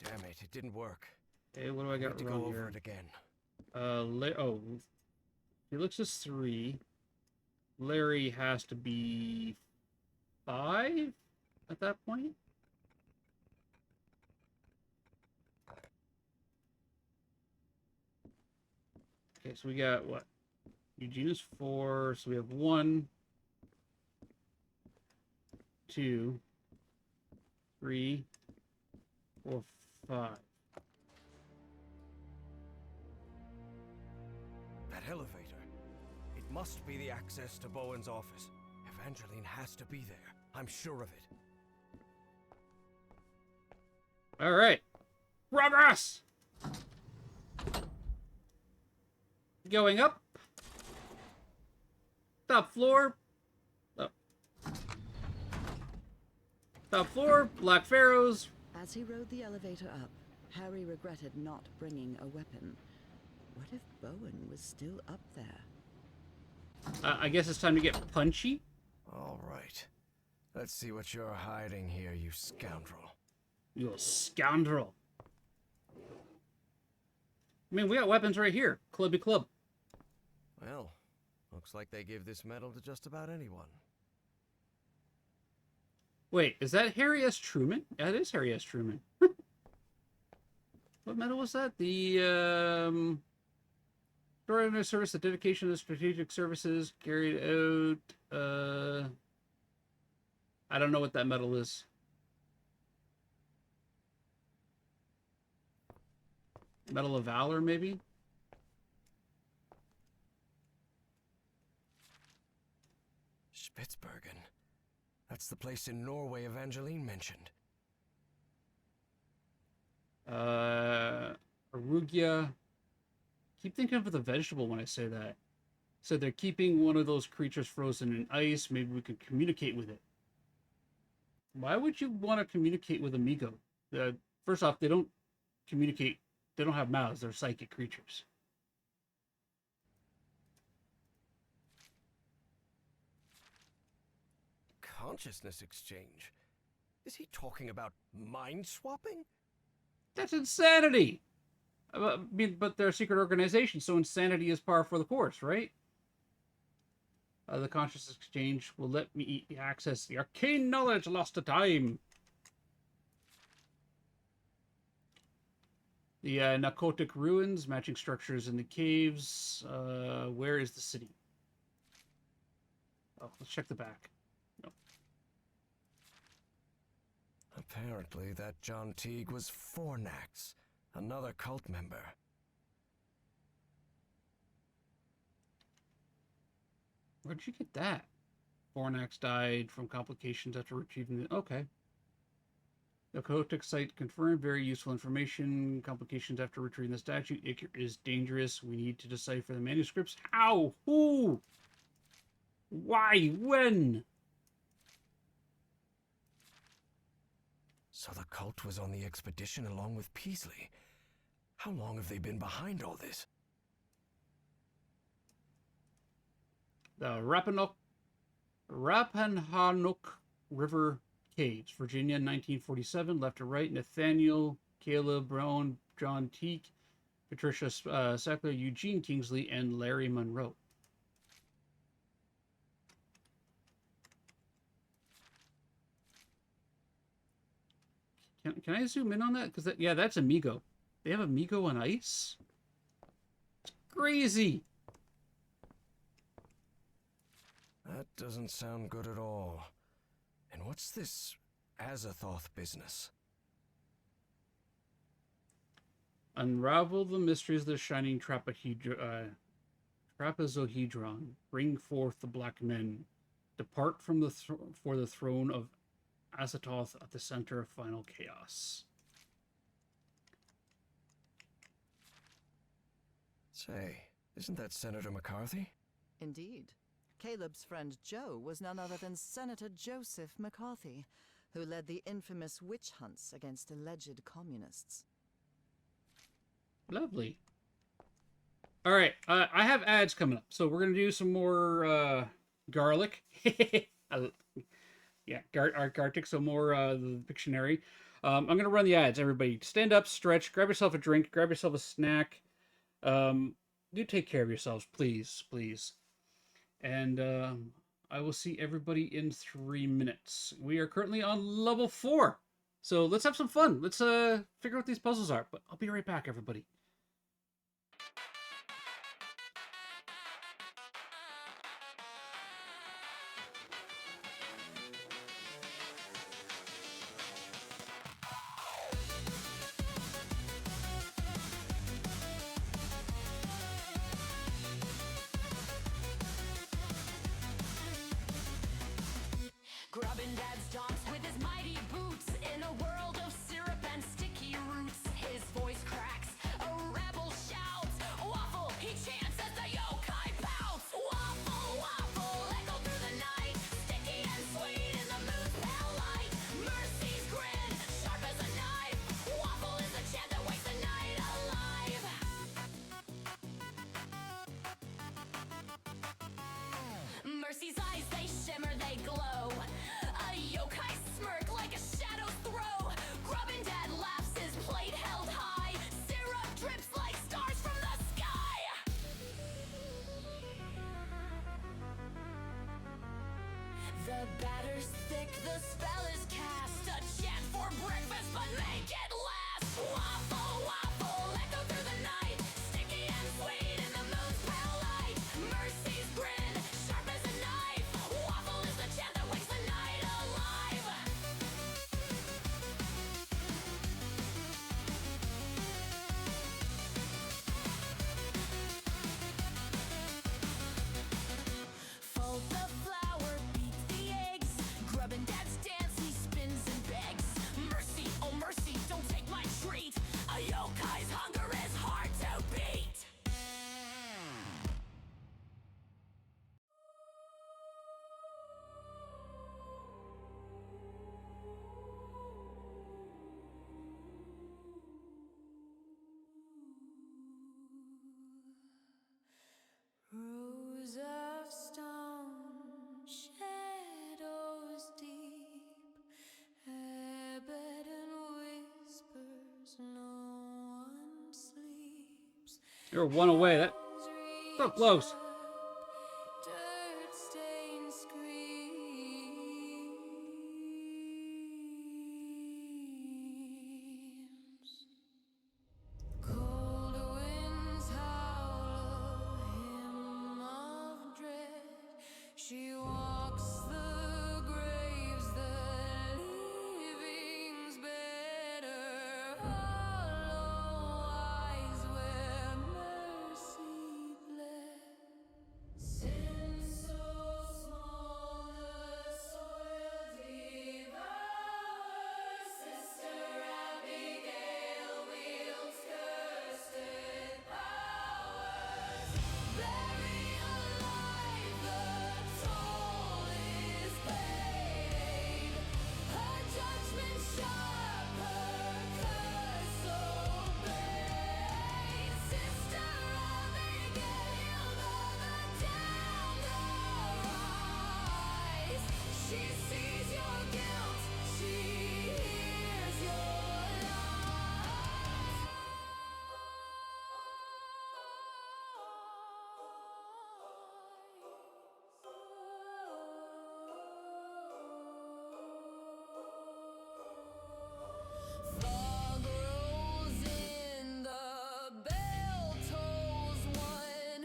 Damn it, it didn't work. Okay, what do I got to wrong go here? over it again. Felix is 3. Larry has to be 5 at that point. Okay, so we got what? Eugene is 4, so we have 1, 2, 3, 4, 5. That elevator. It must be the access to Bowen's office. Evangeline has to be there. I'm sure of it. All right. Progress! Going up. Top floor. Oh. Top floor, Black Pharaohs. As he rode the elevator up, Harry regretted not bringing a weapon. What if Bowen was still up there? I guess it's time to get punchy. All right. Let's see what you're hiding here, you scoundrel. You scoundrel. I mean, we got weapons right here. Clubby club. Well, looks like they give this medal to just about anyone. Wait, is that Harry S. Truman? Yeah, it is Harry S. Truman. What medal was that? The, extraordinary service, the dedication of strategic services carried out, I don't know what that medal is. Medal of Valor, maybe? Spitsbergen. That's the place in Norway Evangeline mentioned. Arugia. Keep thinking of the vegetable when I say that. So they're keeping one of those creatures frozen in ice. Maybe we could communicate with it. Why would you want to communicate with Amigo? First off, they don't communicate. They don't have mouths. They're psychic creatures. Consciousness exchange? Is he talking about mind swapping? That's insanity! I mean, but they're a secret organization, so insanity is par for the course, right? The consciousness exchange will let me access the arcane knowledge lost to time. The narcotic ruins, matching structures in the caves. Where is the city? Oh, let's check the back. No. Apparently, that John Teague was Fornax, another cult member. Where'd you get that? Fornax died from complications after retrieving the... Okay. The Narcotic site confirmed very useful information. Complications after retrieving the statue. It is dangerous. We need to decipher the manuscripts. How? Who? Why? When? So the cult was on the expedition along with Peasley. How long have they been behind all this? The Rappahannock River Caves, Virginia, 1947. Left to right, Nathaniel, Caleb Brown, John Teague, Patricia Sackler, Eugene Kingsley, and Larry Monroe. Can I zoom in on that? Because yeah, that's Amigo. They have Amigo on ice? It's crazy. That doesn't sound good at all. And what's this Azathoth business? Unravel the mysteries of the shining trapezohedron. Bring forth the black men. Depart from for the throne of Azathoth at the center of final chaos. Say, isn't that Senator McCarthy? Indeed. Caleb's friend Joe was none other than Senator Joseph McCarthy, who led the infamous witch hunts against alleged communists. Lovely. All right, I have ads coming up, so we're going to do some more garlic. Yeah, Gartic, so more the Pictionary. I'm going to run the ads, everybody. Stand up, stretch, grab yourself a drink, grab yourself a snack. Do take care of yourselves, please, please. And I will see everybody in 3 minutes. We are currently on level 4. So let's have some fun. Let's figure out what these puzzles are. But I'll be right back, everybody. Grubbin' Dad stomps with his mighty boots in a world of syrup and sticky roots. His voice cracks, a rebel shouts. Waffle, he chants as the yokai pouts. Waffle, waffle, Mercy's eyes, they shimmer, they glow. A yokai smirk like a shadow's throw. Grubbin Dad laughs, his plate held high. Syrup drips like stars from the sky. The batter's thick, the spell is cast. A chant for breakfast, but make it last. Waffle, waffle, echo through the night. Sticky and sweet in the moon's pale light. Mercy's grin, sharp as a knife. Waffle is the chant that wakes the night alive. Fold the flour, beat the eggs. Grubbin Dad's dance, he spins and begs. Mercy, oh mercy, don't take my treat. A yokai's hunger is hard to beat. Rows of stone, shadows deep, habit and whispers, no one sleeps. You're one away. That so close. Dirt stained screams. Cold winds howl a hymn of dread. She walks the graves, the living's better. Hollow eyes where mercy bled. Sin so small the soil devours. Sister Abigail wields cursed powers. Bury alive, the toll is paid. Her judgment sharp, her curse obeyed. Sister Abigail, mother down the rise. She sees your guilt, she hears your Fog rolls in, the bell tolls one.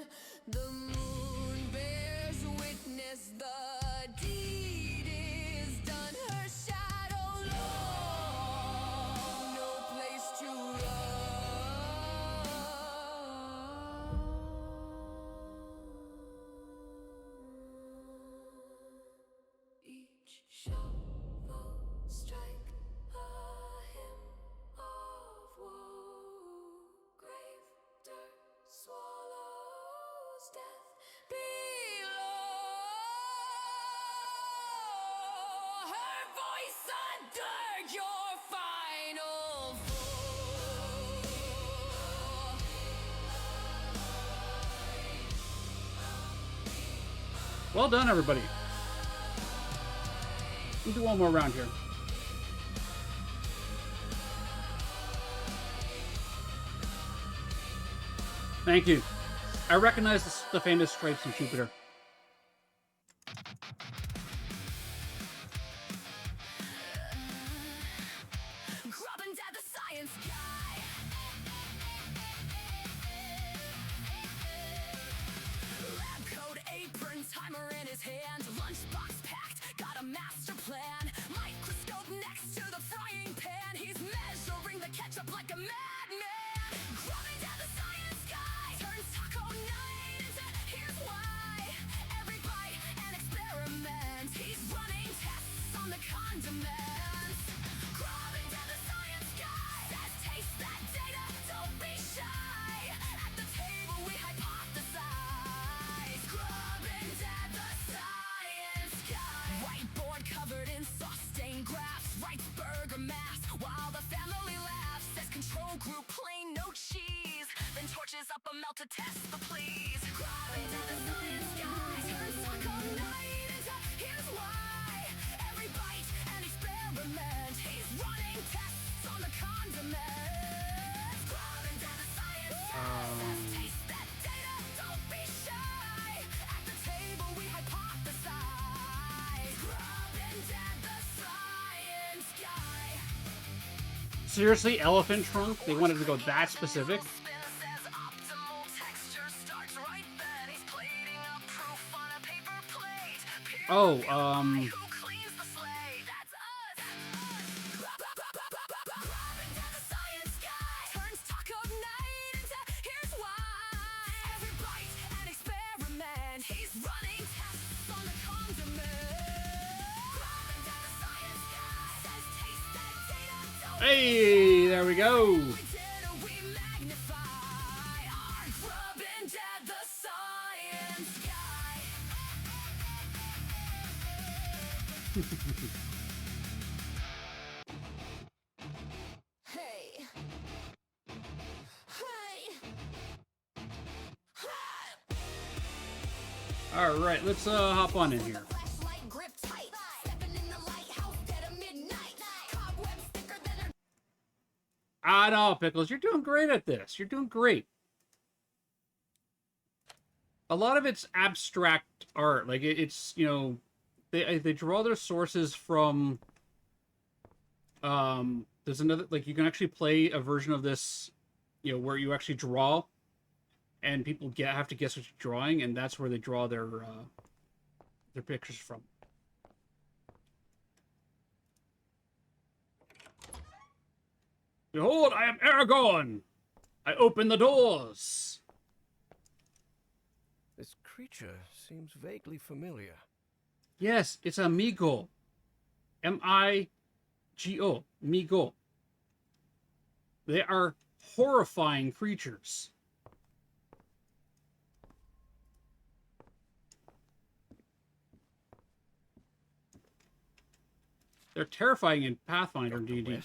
The moon bears witness, the deed is done. Her shadow long, no place to run. Each shovel strike a hymn of woe. Grave dirt swallows death below. Her voice under your final fall. Well done, everybody. We'll do one more round here. Thank you. I recognize the famous stripes in Jupiter. Grubbin Dad, the science guy. Lab coat, apron, timer in his hand. Lunchbox packed, got a master plan. Microscope next to the frying pan. He's measuring the ketchup like a madman. Grubbin Dad, the science guy, turns taco night into here's why. Every bite an experiment. He's running tests on the condiments. Grubbin Dad, the science guy, says taste that data, don't be shy. At the table we hypothesize. Grubbin Dad, the science guy. Whiteboard covered in sauce-stained graphs. Writes burger mass while the family laughs. Says control group plain, no cheese. Then torches up a melt to test the please. Grubbin Dad, the science guy, turns taco night Seriously, elephant trunk? They wanted to go that specific? Oh, hey, there we go. Hey. All right, let's hop on in here. I know, Pickles, you're doing great at this. You're doing great. A lot of it's abstract art. Like, it's, you know, they draw their sources from, there's another, like, you can actually play a version of this, you know, where you actually draw, and people have to guess what you're drawing, and that's where they draw their pictures from. Behold, I am Aragorn! I open the doors! This creature seems vaguely familiar. Yes, it's a Migo. M-I-G-O. Migo. They are horrifying creatures. They're terrifying in Pathfinder and D&D.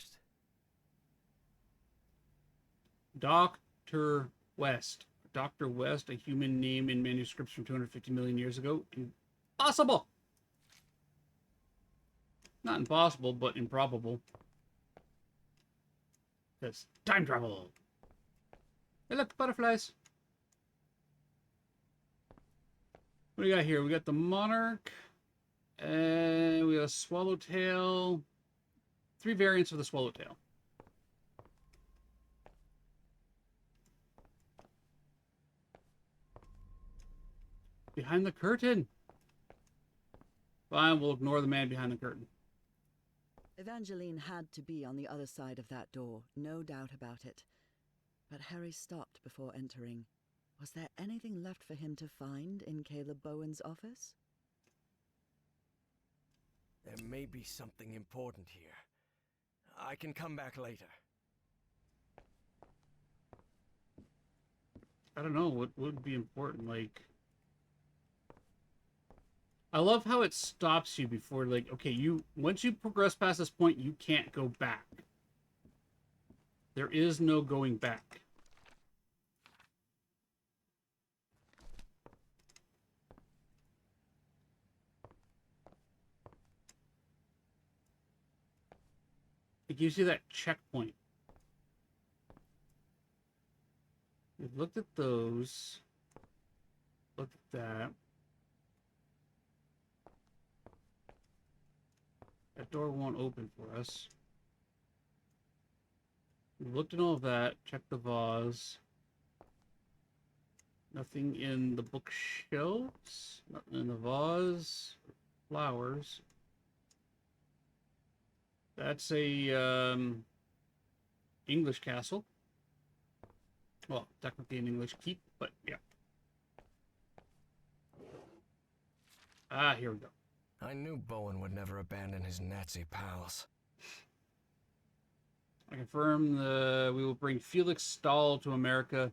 Dr. West. Dr. West, a human name in manuscripts from 250 million years ago. Impossible! Not impossible, but improbable. That's time travel. Hey, look, butterflies. What do we got here? We got the Monarch. And we got a Swallowtail. 3 variants of the Swallowtail. Behind the curtain. Fine, we'll ignore the man behind the curtain. Evangeline had to be on the other side of that door, no doubt about it. But Harry stopped before entering. Was there anything left for him to find in Caleb Bowen's office? There may be something important here. I can come back later. I don't know what would be important. Like, I love how it stops you before, like, okay, once you progress past this point, you can't go back. There is no going back. It gives you that checkpoint. We've looked at those. Looked at that. That door won't open for us. We've looked at all of that. Checked the vase. Nothing in the bookshelves. Nothing in the vase. Flowers. That's a English castle. Well, technically an English keep, but yeah. Ah, here we go. I knew Bowen would never abandon his Nazi pals. I confirm we will bring Felix Stahl to America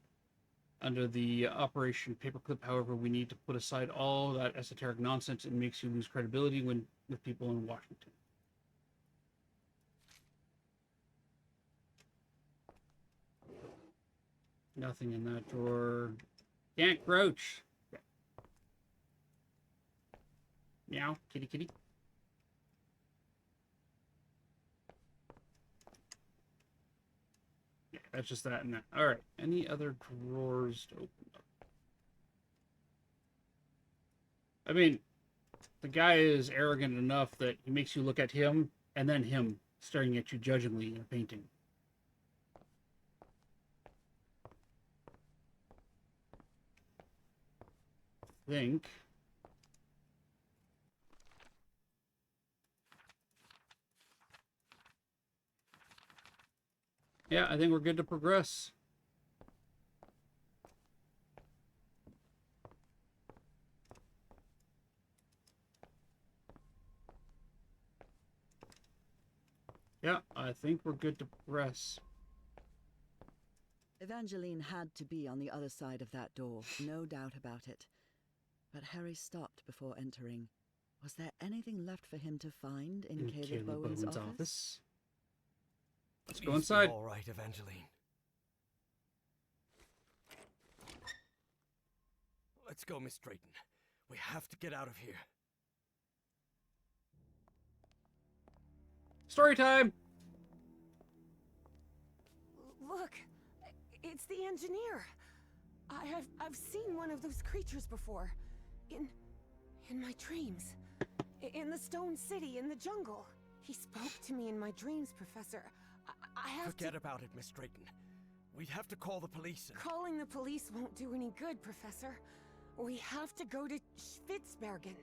under the Operation Paperclip. However, we need to put aside all that esoteric nonsense. It makes you lose credibility with people in Washington. Nothing in that drawer. Can't crouch. Okay. Meow, kitty, kitty. Yeah, that's just that and that. All right. Any other drawers to open up? I mean, the guy is arrogant enough that he makes you look at him and then him staring at you judgingly in a painting. think. Yeah, I think we're good to progress. Yeah, I think we're good to progress. Evangeline had to be on the other side of that door, no doubt about it. But Harry stopped before entering. Was there anything left for him to find in Caleb Bowen's office? Let's go inside. All right, Evangeline. Let's go, Miss Drayton. We have to get out of here. Story time! Look, it's the engineer. I've seen one of those creatures before. In my dreams. In the Stone City, in the jungle. He spoke to me in my dreams, Professor. I have Forget about it, Miss Drayton. We have to call the police and... Calling the police won't do any good, Professor. We have to go to Spitzbergen.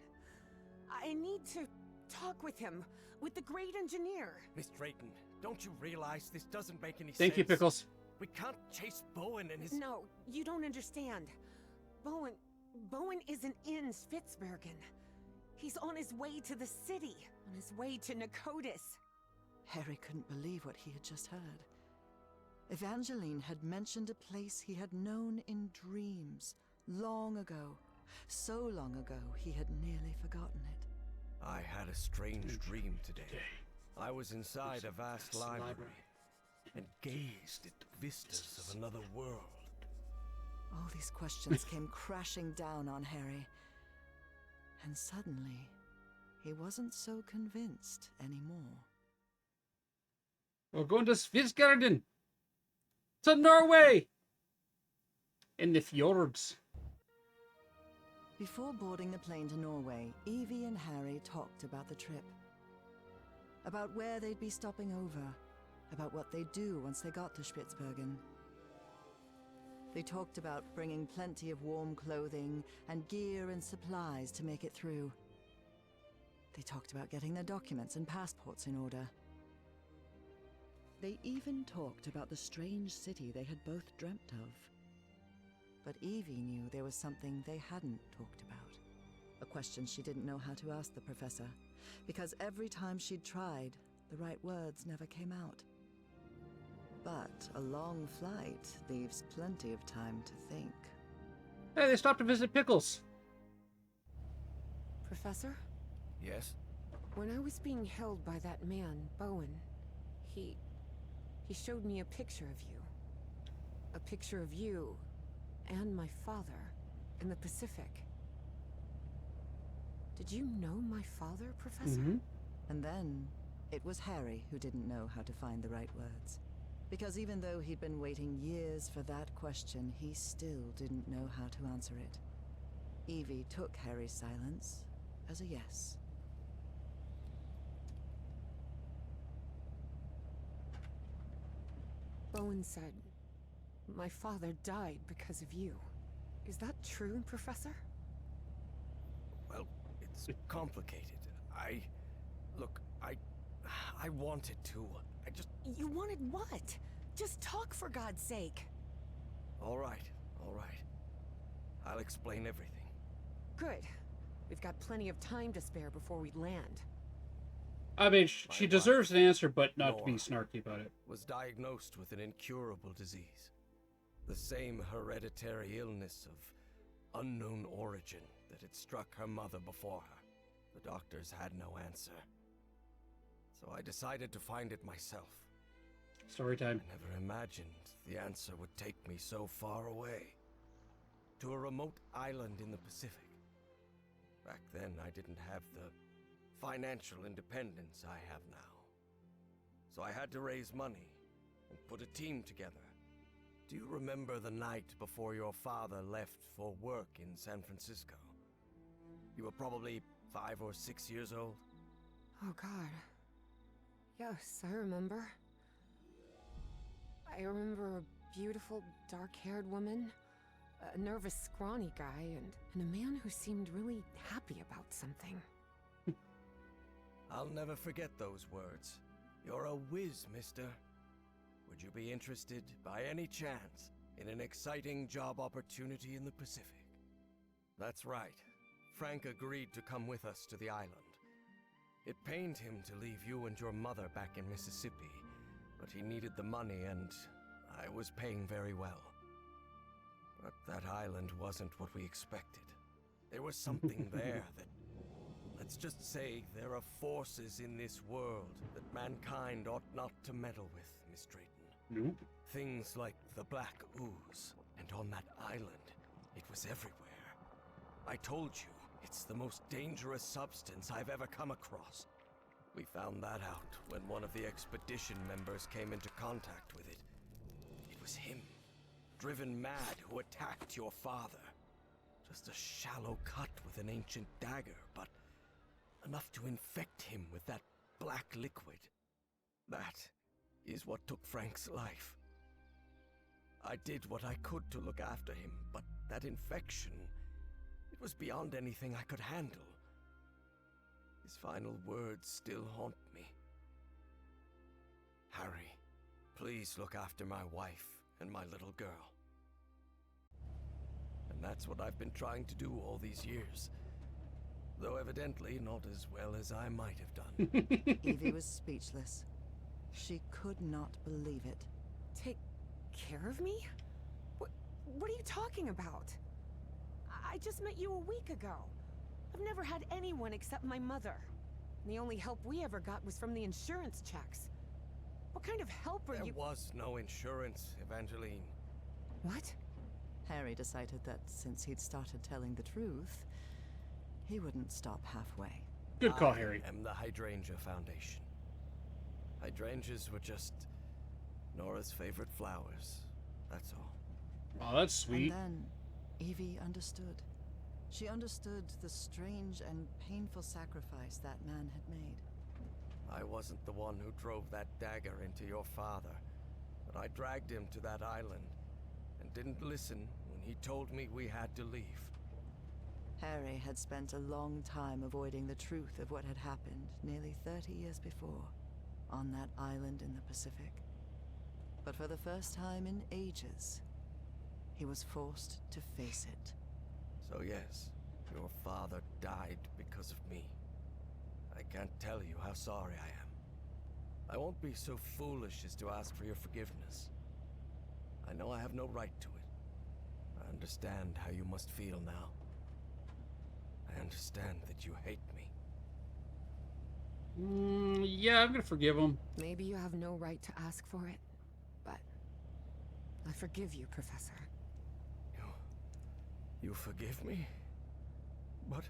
I need to talk with him, with the great engineer. Miss Drayton, don't you realize this doesn't make any sense? Thank you, Pickles. We can't chase Bowen and his... No, you don't understand. Bowen isn't in Spitzbergen. He's on his way to the city, on his way to Nakotis. Harry couldn't believe what he had just heard. Evangeline had mentioned a place he had known in dreams, long ago. So long ago, he had nearly forgotten it. I had a strange dream today. I was inside a vast library and gazed at the vistas of another world. All these questions came crashing down on Harry. And suddenly, he wasn't so convinced anymore. We're going to Spitzbergen! To Norway! In the fjords. Before boarding the plane to Norway, Evie and Harry talked about the trip. About where they'd be stopping over. About what they'd do once they got to Spitzbergen. They talked about bringing plenty of warm clothing and gear and supplies to make it through. They talked about getting their documents and passports in order. They even talked about the strange city they had both dreamt of. But Evie knew there was something they hadn't talked about. A question she didn't know how to ask the professor, because every time she'd tried, the right words never came out. But a long flight leaves plenty of time to think. Hey, they stopped to visit Pickles. Professor? Yes? When I was being held by that man, Bowen, he showed me a picture of you. A picture of you and my father in the Pacific. Did you know my father, Professor? Mm-hmm. And then, it was Harry who didn't know how to find the right words. Because even though he'd been waiting years for that question, he still didn't know how to answer it. Evie took Harry's silence as a yes. Bowen said, my father died because of you. Is that true, Professor? Well, it's complicated. Look, I wanted to. You wanted what? Just talk, for God's sake. All right. I'll explain everything. Good. We've got plenty of time to spare before we land. I mean, she deserves an answer, but not to be snarky about it. Was diagnosed with an incurable disease. The same hereditary illness of unknown origin that had struck her mother before her. The doctors had no answer. So I decided to find it myself. Story time. I never imagined the answer would take me so far away. To a remote island in the Pacific. Back then, I didn't have the financial independence I have now. So I had to raise money and put a team together. Do you remember the night before your father left for work in San Francisco? You were probably 5 or 6 years old. Oh, God. Yes, I remember. I remember a beautiful, dark-haired woman, A nervous, scrawny guy, and a man who seemed really happy about something. I'll never forget those words. You're a whiz, mister. Would you be interested, by any chance, in an exciting job opportunity in the Pacific? That's right. Frank agreed to come with us to the island. It pained him to leave you and your mother back in Mississippi, but he needed the money and I was paying very well. But that island wasn't what we expected. There was something there that... Let's just say there are forces in this world that mankind ought not to meddle with, Miss Drayton. Nope. Things like the Black Ooze, and on that island, it was everywhere. I told you, it's the most dangerous substance I've ever come across. We found that out when one of the expedition members came into contact with it. It was him, driven mad, who attacked your father. Just a shallow cut with an ancient dagger, but enough to infect him with that black liquid. That is what took Frank's life. I did what I could to look after him, but that infection, it was beyond anything I could handle. His final words still haunt me. Harry, please look after my wife and my little girl. And that's what I've been trying to do all these years. Though evidently not as well as I might have done. Evie was speechless. She could not believe it. Take care of me? What are you talking about? I just met you a week ago. I've never had anyone except my mother. And the only help we ever got was from the insurance checks. What kind of help are you— There was no insurance, Evangeline. What? Harry decided that since he'd started telling the truth, he wouldn't stop halfway. Good call, Harry. I am the Hydrangea Foundation. Hydrangeas were just Nora's favorite flowers. That's all. Oh, that's sweet. And then Evie understood. She understood the strange and painful sacrifice that man had made. I wasn't the one who drove that dagger into your father, but I dragged him to that island and didn't listen when he told me we had to leave. Harry had spent a long time avoiding the truth of what had happened nearly 30 years before, on that island in the Pacific. But for the first time in ages, he was forced to face it. So yes, your father died because of me. I can't tell you how sorry I am. I won't be so foolish as to ask for your forgiveness. I know I have no right to it. I understand how you must feel now. I understand that you hate me. Yeah, I'm gonna forgive him. Maybe you have no right to ask for it, but I forgive you, Professor. You forgive me? But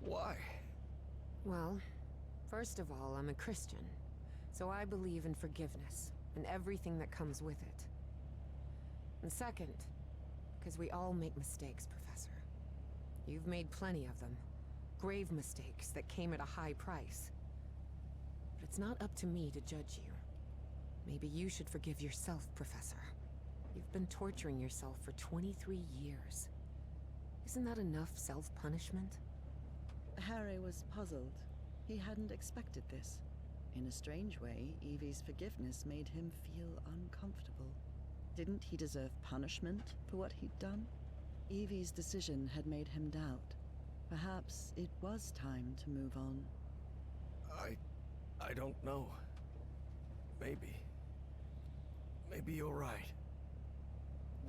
why? Well, first of all, I'm a Christian, so I believe in forgiveness and everything that comes with it. And second, because we all make mistakes, Professor. You've made plenty of them. Grave mistakes that came at a high price. But it's not up to me to judge you. Maybe you should forgive yourself, Professor. You've been torturing yourself for 23 years. Isn't that enough self-punishment? Harry was puzzled. He hadn't expected this. In a strange way, Evie's forgiveness made him feel uncomfortable. Didn't he deserve punishment for what he'd done? Evie's decision had made him doubt. Perhaps it was time to move on. I don't know. Maybe you're right.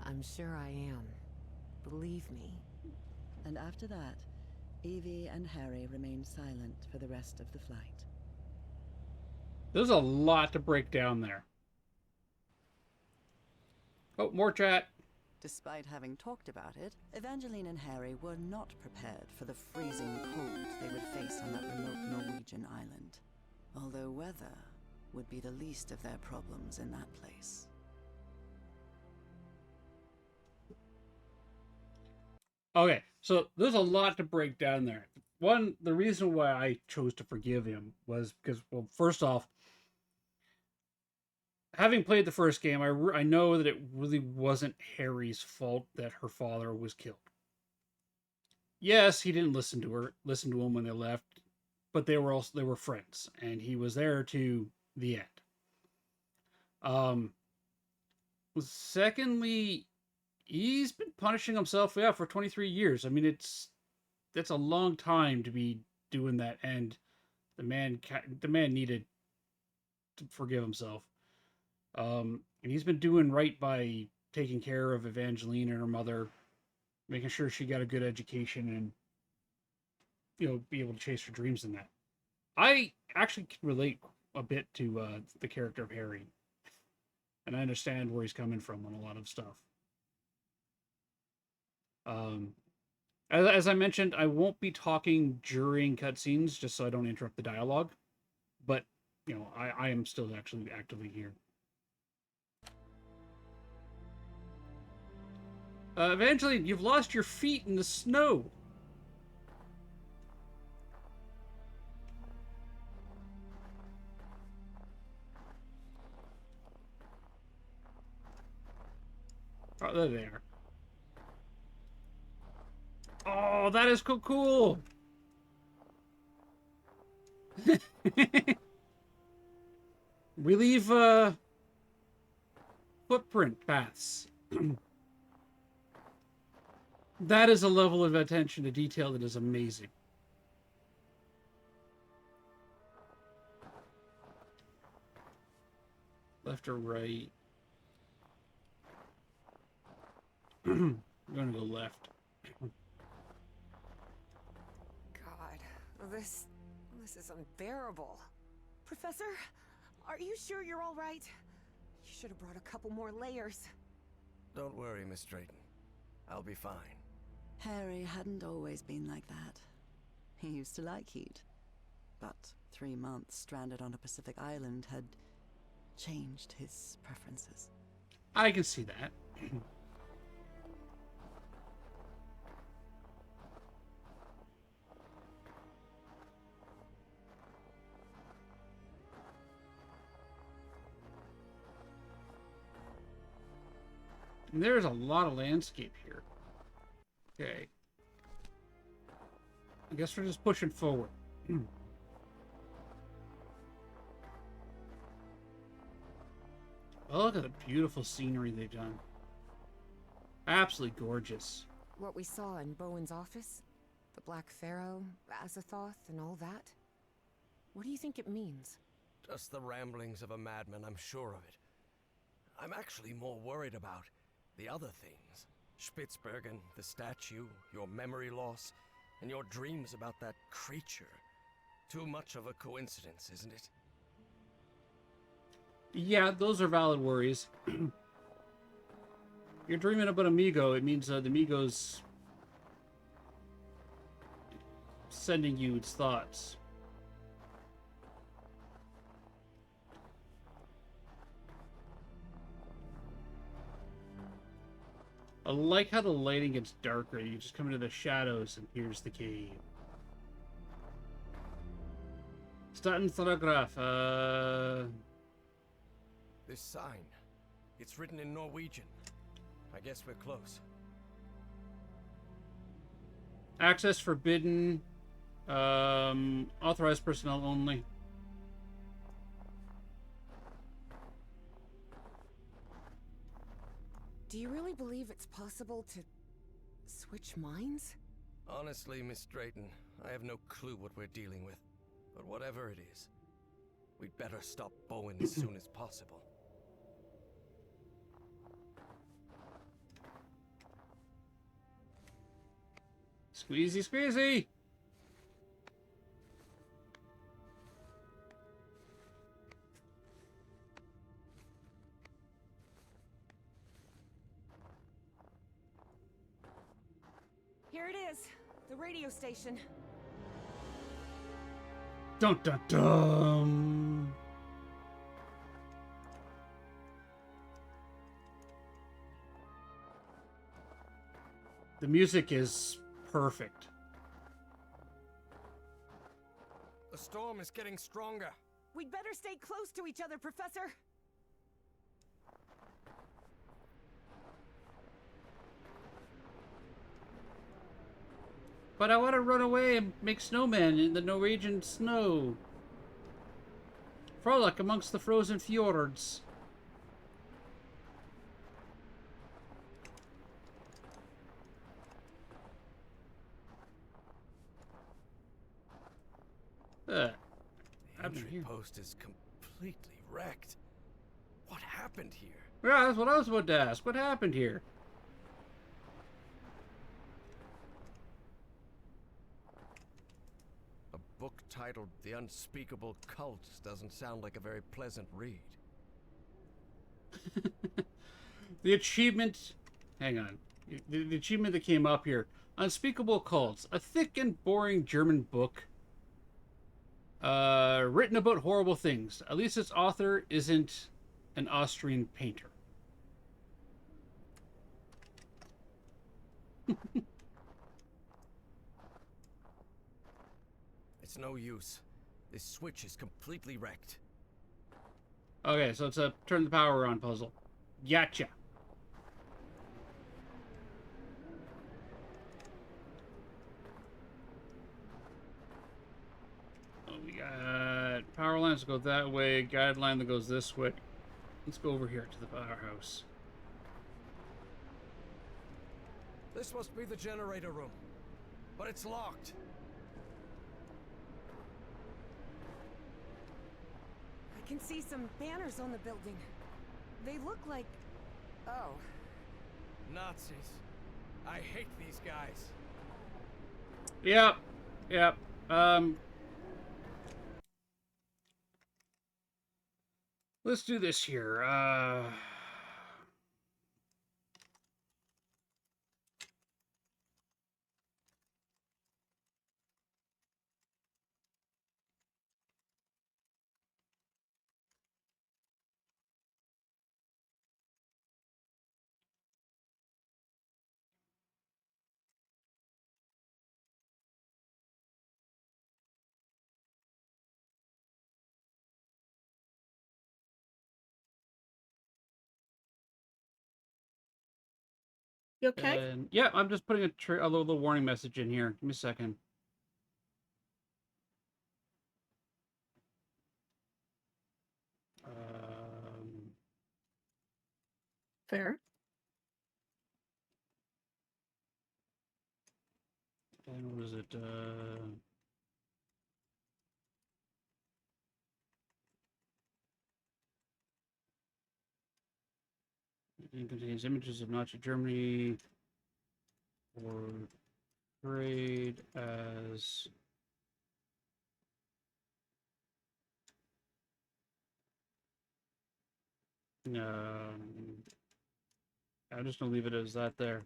I'm sure I am. Believe me. And after that, Evie and Harry remained silent for the rest of the flight. There's a lot to break down there. Oh, more chat. Despite having talked about it, Evangeline and Harry were not prepared for the freezing cold they would face on that remote Norwegian island. Although weather would be the least of their problems in that place. Okay, so there's a lot to break down there. One, the reason why I chose to forgive him was because, well, first off, having played the first game, I know that it really wasn't Harry's fault that her father was killed. Yes, he didn't listen to him when they left, but they were friends, and he was there to the end. Secondly, he's been punishing himself, yeah, for 23 years. I mean, that's a long time to be doing that, and the man needed to forgive himself. And he's been doing right by taking care of Evangeline and her mother, making sure she got a good education and, you know, be able to chase her dreams in that. I actually can relate a bit to the character of Harry, and I understand where he's coming from on a lot of stuff. As I mentioned, I won't be talking during cutscenes just so I don't interrupt the dialogue, but, you know, I am still actually actively here. Evangeline, you've lost your feet in the snow. Oh, there they are. Oh, that is cool. We leave footprint paths. That is a level of attention to detail that is amazing. Left or right? I'm gonna go left. God, this is unbearable. Professor, are you sure you're all right? You should have brought a couple more layers. Don't worry, Miss Drayton. I'll be fine. Harry hadn't always been like that. He used to like heat. But 3 months stranded on a Pacific island had changed his preferences. I can see that. And there's a lot of landscape here. Okay. I guess we're just pushing forward. Oh, look at the beautiful scenery they've done. Absolutely gorgeous. What we saw in Bowen's office? The Black Pharaoh, Azathoth, and all that? What do you think it means? Just the ramblings of a madman, I'm sure of it. I'm actually more worried about the other things. Spitsbergen, the statue, your memory loss, and your dreams about that creature. Too much of a coincidence, isn't it? Yeah, those are valid worries. You're dreaming about Amigo. It means the Amigo's sending you its thoughts. I like how the lighting gets darker. You just come into the shadows and here's the cave. Staten Telegraph. This sign. It's written in Norwegian. I guess we're close. Access forbidden. Authorized personnel only. Do you really believe it's possible to switch minds? Honestly, Miss Drayton, I have no clue what we're dealing with. But whatever it is, we'd better stop Bowen as soon as possible. Squeezy, squeezy! Here it is, the radio station. Dun dun dun! The music is perfect. The storm is getting stronger. We'd better stay close to each other, Professor. But I want to run away and make snowmen in the Norwegian snow. Frolic amongst the frozen fjords. The entry post is completely wrecked. What happened here? Yeah, that's what I was about to ask. What happened here? A book titled The Unspeakable Cults doesn't sound like a very pleasant read. The achievement... Hang on. The achievement that came up here. Unspeakable Cults. A thick and boring German book. Written about horrible things. At least its author isn't an Austrian painter. It's no use. This switch is completely wrecked. Okay, so it's a turn the power on puzzle. Gotcha. Oh, we got power lines that go that way, guideline that goes this way. Let's go over here to the powerhouse. This must be the generator room, but it's locked. I can see some banners on the building. They look like... Oh. Nazis. I hate these guys. Yep. Yep. Let's do this here. You okay? And, yeah, I'm just putting a little warning message in here. Give me a second. Fair. And what is it? It contains images of Nazi Germany portrayed as I'm just gonna leave it as that there.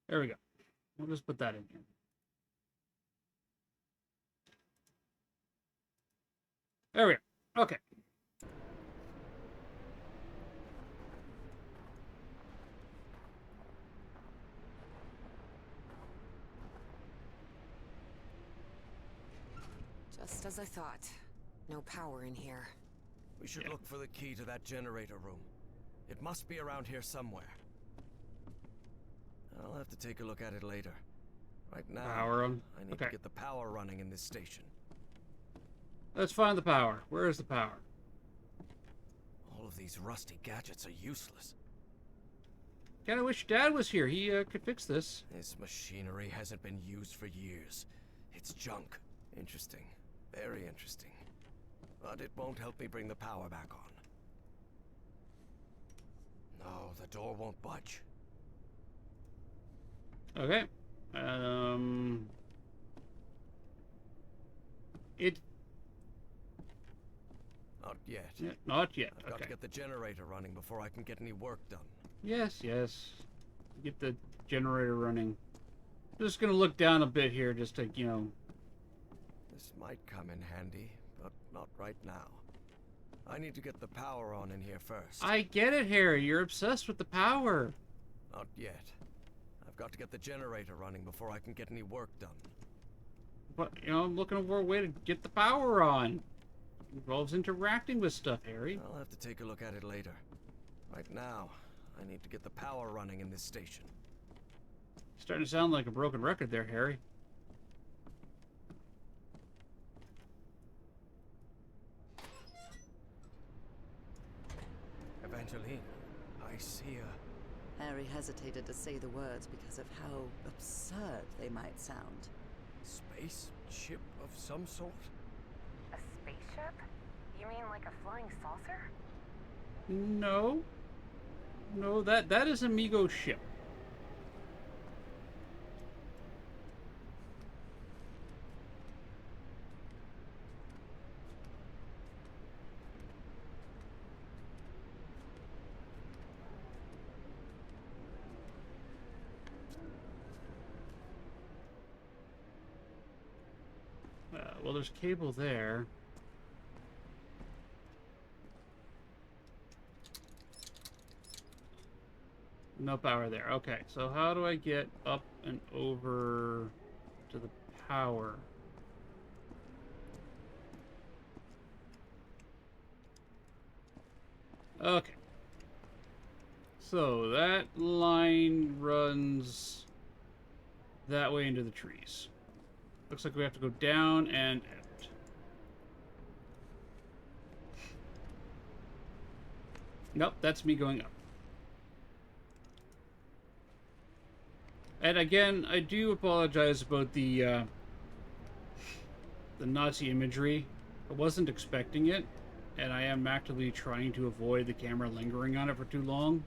There we go. We'll just put that in here. There we go. Okay. Just as I thought. No power in here. We should look for the key to that generator room. It must be around here somewhere. I'll have to take a look at it later. Right now, Power on. I need to get the power running in this station. Let's find the power. Where is the power? All of these rusty gadgets are useless. Kinda wish Dad was here. He could fix this. This machinery hasn't been used for years. It's junk. Interesting. Very interesting. But it won't help me bring the power back on. No, the door won't budge. Okay. It... Not yet. Yeah, not yet. I've got to get the generator running before I can get any work done. Yes, yes. Get the generator running. Just gonna look down a bit here just to, you know... This might come in handy, but not right now. I need to get the power on in here first. I get it, Harry. You're obsessed with the power. Not yet. I've got to get the generator running before I can get any work done. But, you know, I'm looking for a way to get the power on. It involves interacting with stuff, Harry. I'll have to take a look at it later. Right now, I need to get the power running in this station. Starting to sound like a broken record there, Harry. Evangeline, I see a... Harry hesitated to say the words because of how absurd they might sound. space ship of some sort? A spaceship? You mean like a flying saucer? No. No, that is Amigo's ship. Well, there's cable there. No power there. Okay, so how do I get up and over to the power? Okay. So that line runs that way into the trees. Looks like we have to go down and out. Nope, that's me going up. And again, I do apologize about the Nazi imagery. I wasn't expecting it, and I am actively trying to avoid the camera lingering on it for too long.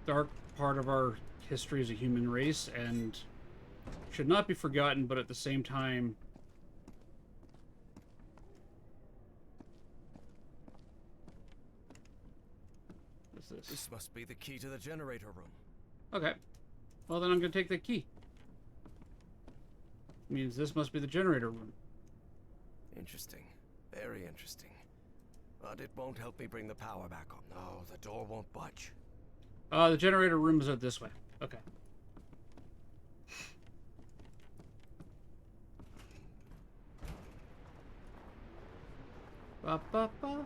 Dark part of our history as a human race, and should not be forgotten, but at the same time... What's this? This must be the key to the generator room. Okay. Well, then I'm going to take the key. Means this must be the generator room. Interesting. Very interesting. But it won't help me bring the power back on. No, the door won't budge. The generator rooms are this way. Okay. Ba, ba, ba.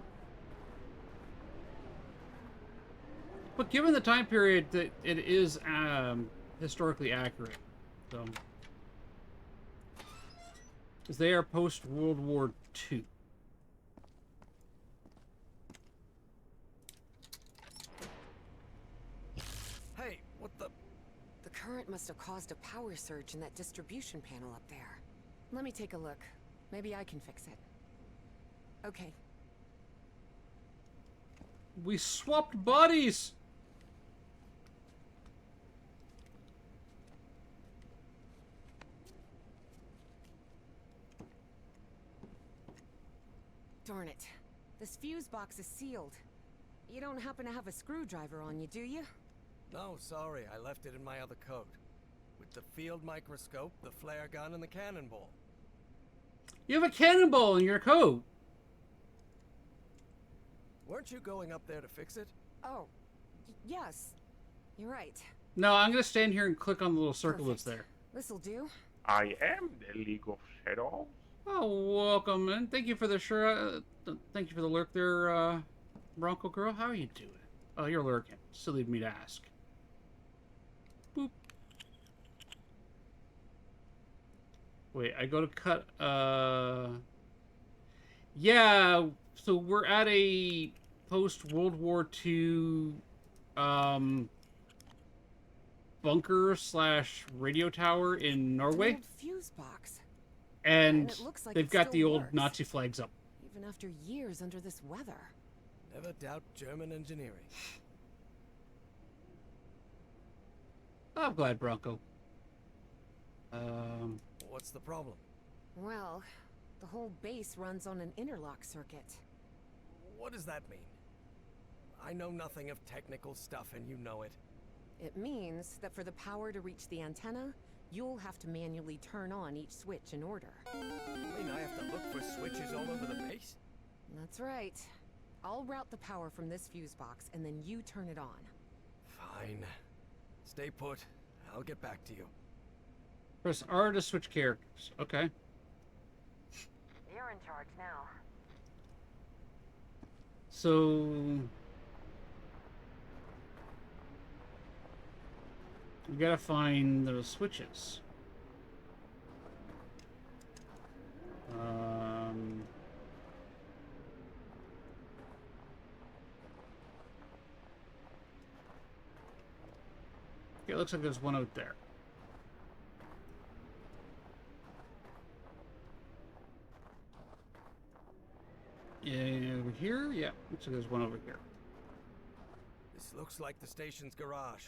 But given the time period, that it is historically accurate. So, because they are post World War II. Hey, what the? The current must have caused a power surge in that distribution panel up there. Let me take a look. Maybe I can fix it. Okay. We swapped bodies! Darn it. This fuse box is sealed. You don't happen to have a screwdriver on you, do you? No, sorry. I left it in my other coat. With the field microscope, the flare gun, and the cannonball. You have a cannonball in your coat! Weren't you going up there to fix it? Oh, yes. You're right. No, I'm going to stand here and click on the little circle that's there. This'll do. I am the League of Shadows. Oh, welcome, and thank you for the thank you for the lurk there, Bronco girl. How are you doing? Oh, you're lurking. Silly of me to ask. Boop. Wait, I go to cut. Yeah. So we're at a post World War II bunker / radio tower in Norway. An old fuse box. And it looks like they've it got the still old works. Nazi flags up. Even after years under this weather. Never doubt German engineering. I'm glad, Bronco. What's the problem? Well, the whole base runs on an interlock circuit. What does that mean? I know nothing of technical stuff, and you know it. It means that for the power to reach the antenna, you'll have to manually turn on each switch in order. You mean I have to look for switches all over the base? That's right. I'll route the power from this fuse box, and then you turn it on. Fine. Stay put. I'll get back to you. Press R to switch characters. Okay. You're in charge now. So... We gotta find those switches. Okay, it looks like there's one out there. Yeah, over here? Yeah, looks like there's one over here. This looks like the station's garage.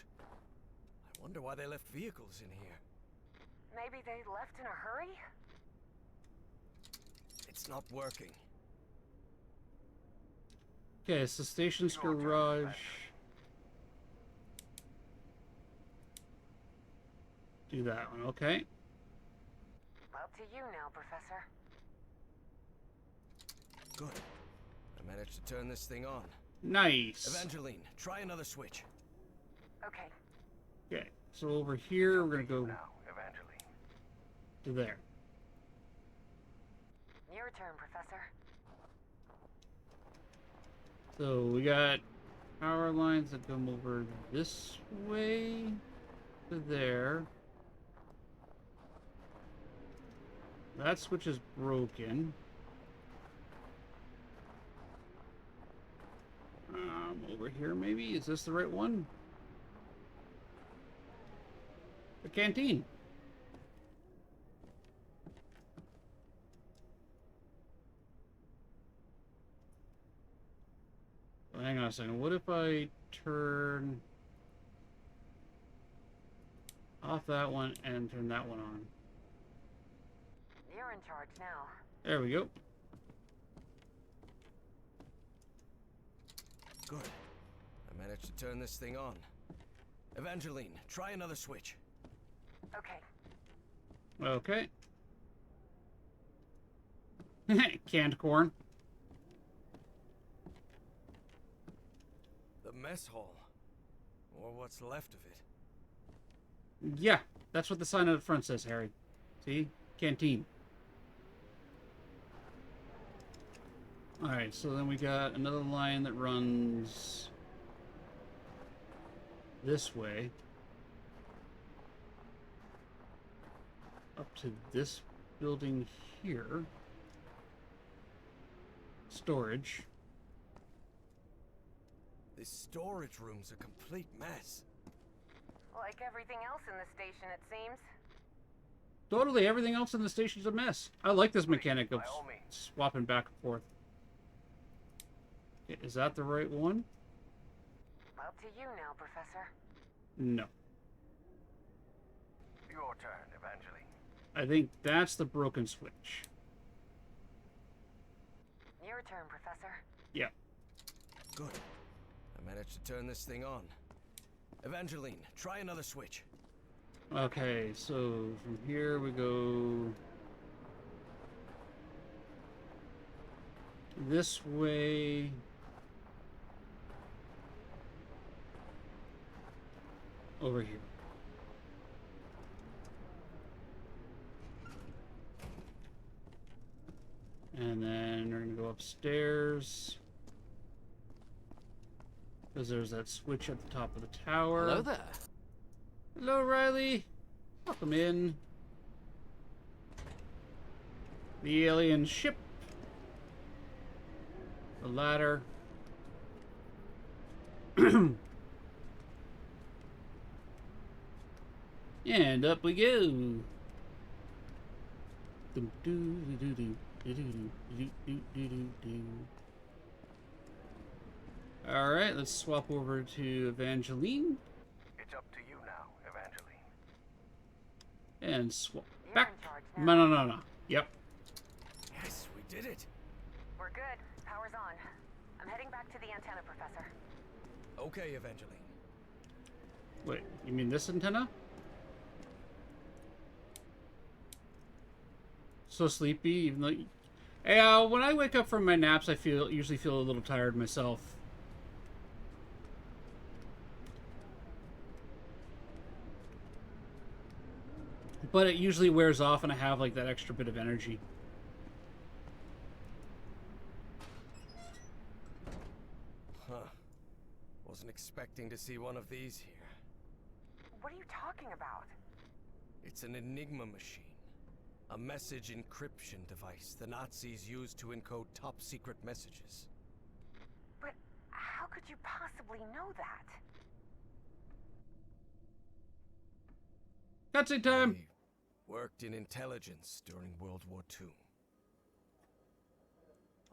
I wonder why they left vehicles in here. Maybe they left in a hurry? It's not working. Okay, it's the station's garage. Do that one, okay. Up to you now, Professor. Good. I managed to turn this thing on. Nice. Evangeline, try another switch. Okay. Okay, so over here we're gonna go Evangeline. to there. Your turn, Professor. So we got power lines that come over this way to there. That switch is broken. Over here maybe? Is this the right one? The canteen. Oh, hang on a second. What if I turn off that one and turn that one on? You're in charge now. There we go. Good. I managed to turn this thing on. Evangeline, try another switch. Okay. Okay. Canned corn. The mess hall. Or what's left of it. Yeah, that's what the sign on the front says, Harry. See? Canteen. Alright, so then we got another line that runs this way. Up to this building here. Storage. This storage room's a complete mess. Like everything else in the station, it seems. Totally, everything else in the station's a mess. I like this mechanic of swapping back and forth. Okay, is that the right one? Up to you now, Professor. No. Your turn, Evangeline. I think that's the broken switch. Your turn, Professor. Yeah. Good. I managed to turn this thing on. Evangeline, try another switch. Okay, so from here we go this way. Over here. And then we're gonna go upstairs. Because there's that switch at the top of the tower. Hello there. Hello, Riley. Welcome in. The alien ship. The ladder. And up we go. Alright, let's swap over to Evangeline. It's up to you now, Evangeline. And swap back. No. Yep. Yes, we did it. We're good. Power's on. I'm heading back to the antenna, Professor. Okay, Evangeline. Wait, you mean this antenna? So sleepy, even though... Hey, when I wake up from my naps, I usually feel a little tired myself. But it usually wears off and I have like that extra bit of energy. Huh. Wasn't expecting to see one of these here. What are you talking about? It's an Enigma machine. A message encryption device the Nazis used to encode top-secret messages. But how could you possibly know that? Cutscene time! I worked in intelligence during World War II.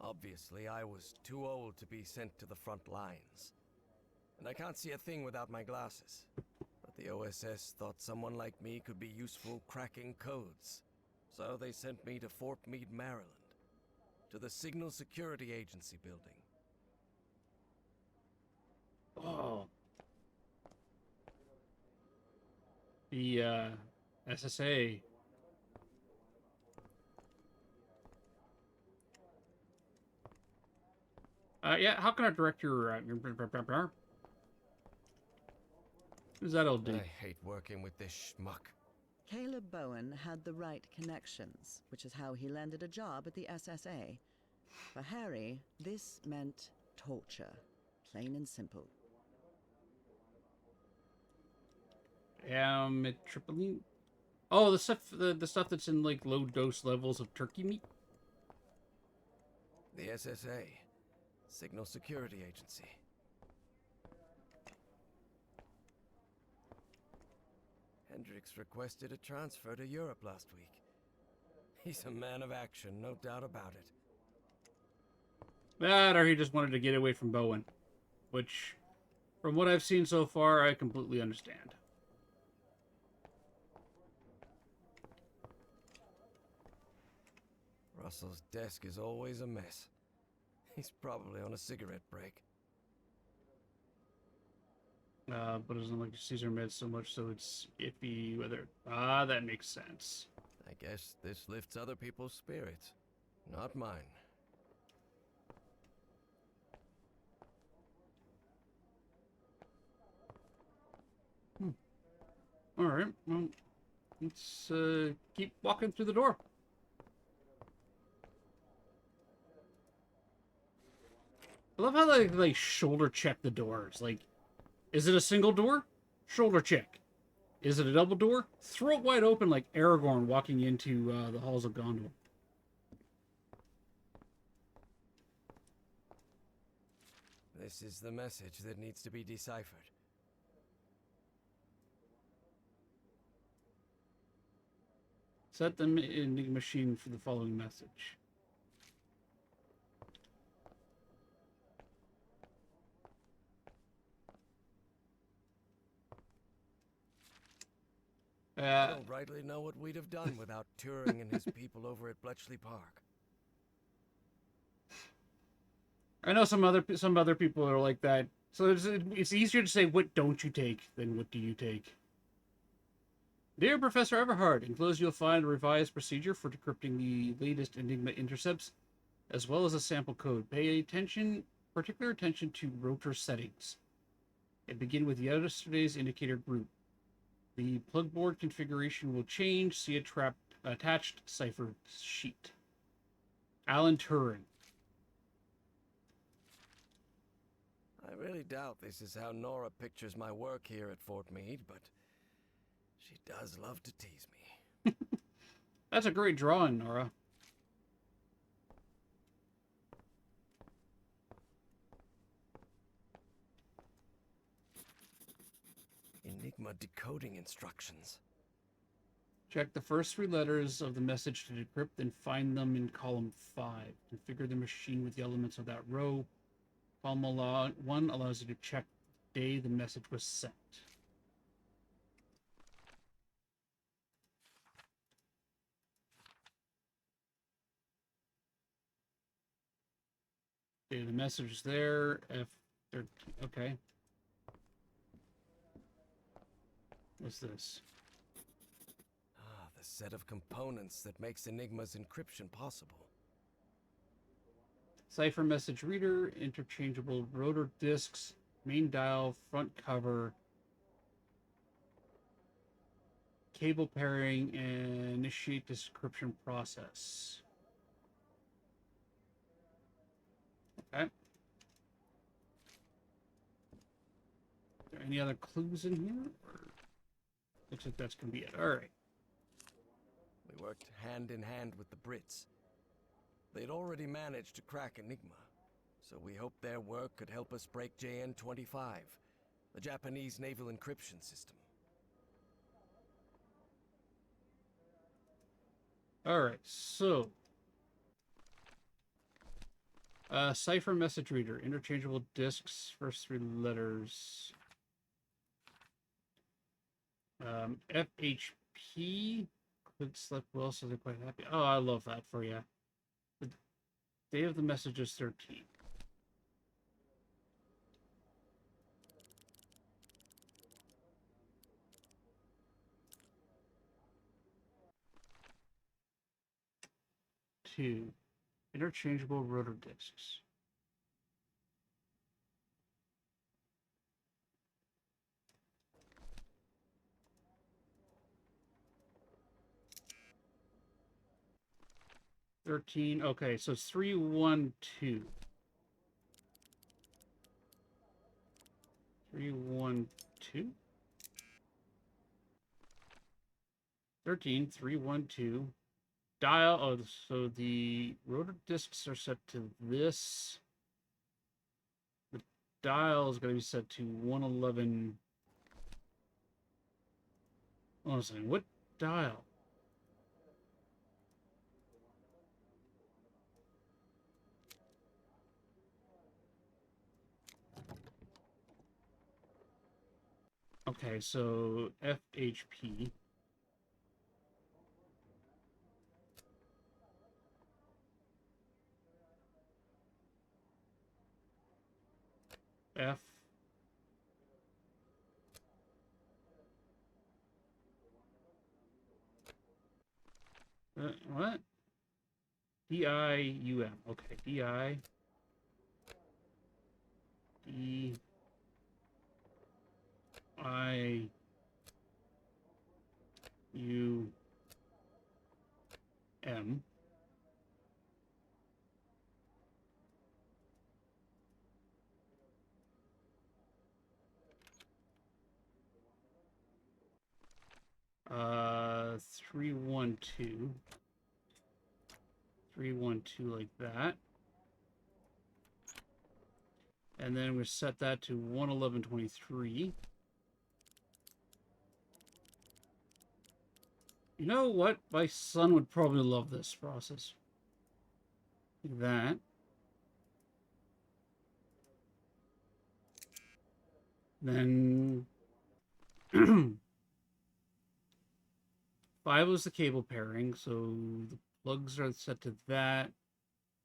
Obviously, I was too old to be sent to the front lines. And I can't see a thing without my glasses. But the OSS thought someone like me could be useful cracking codes. So they sent me to Fort Meade, Maryland, to the Signal Security Agency building. Oh. The, SSA. Yeah, how can I direct your, who's that old dude? I hate working with this schmuck. Caleb Bowen had the right connections, which is how he landed a job at the SSA. For Harry, this meant torture, plain and simple. Tripoli. Oh, the stuff that's in like low dose levels of turkey meat. The SSA, Signal Security Agency. Hendricks requested a transfer to Europe last week. He's a man of action, no doubt about it. That, or he just wanted to get away from Bowen, which, from what I've seen so far, I completely understand. Russell's desk is always a mess. He's probably on a cigarette break. But it doesn't like Caesar meds so much, so it's iffy whether... Ah, that makes sense. I guess this lifts other people's spirits, not mine. Alright, well, let's keep walking through the door. I love how they shoulder check the doors. Like, is it a single door? Shoulder check. Is it a double door? Throw it wide open like Aragorn walking into the halls of Gondor. This is the message that needs to be deciphered. Set the Enigma machine for the following message. I don't rightly know what we'd have done without Turing and his people over at Bletchley Park. I know some other people are like that. So it's easier to say what don't you take than what do you take. Dear Professor Everhard, enclosed you'll find a revised procedure for decrypting the latest Enigma intercepts, as well as a sample code. Pay particular attention to rotor settings. And begin with yesterday's indicator group. The plug board configuration will change. See attached cipher sheet. Alan Turing. I really doubt this is how Nora pictures my work here at Fort Meade, but she does love to tease me. That's a great drawing, Nora. Enigma decoding instructions. Check the first 3 letters of the message to decrypt, then find them in column 5. Configure the machine with the elements of that row. Column 1 allows you to check the day the message was sent. Okay, the message is there. F13. Okay. What's this? Ah, the set of components that makes Enigma's encryption possible. Cipher message reader, interchangeable rotor discs, main dial, front cover, cable pairing, and initiate decryption process. Okay. Are there any other clues in here? Or... Looks like that's gonna be it. Alright. We worked hand in hand with the Brits. They'd already managed to crack Enigma, so we hoped their work could help us break JN-25, the Japanese naval encryption system. Alright, so... cipher message reader. Interchangeable disks. First 3 letters. FHP. Could slept well, so they're quite happy. Oh, I love that for you. The date of the message is 13. Two. Interchangeable rotor disks. Okay, so it's 312. 312? 312. Dial, oh, so the rotor disks are set to this. The dial is going to be set to 111. Hold on a second, what dial? Okay, so FHP. F. What? DIUM. Okay, DI. DIUM. Uh, 312. 312 like that. And then we set that to 111.23. You know what? My son would probably love this process. Like that. Then 5 was the cable pairing, so the plugs are set to that,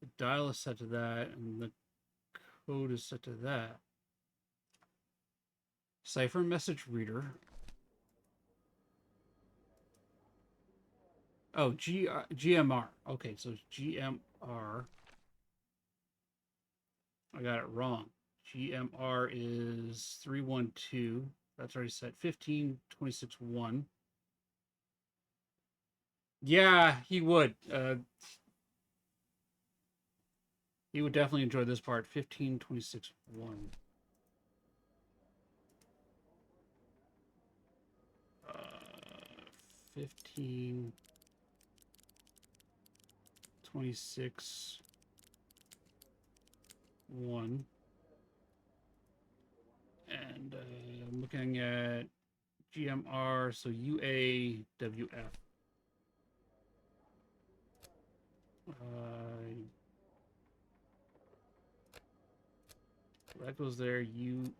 the dial is set to that, and the code is set to that. Cipher message reader. Oh, GMR. Okay, so it's GMR. I got it wrong. GMR is 312. That's already set. 15.26.1. Yeah, he would. He would definitely enjoy this part. 15.26.1. 15.26.1. And I'm looking at GMR, so UAWF. That goes there. UAWF.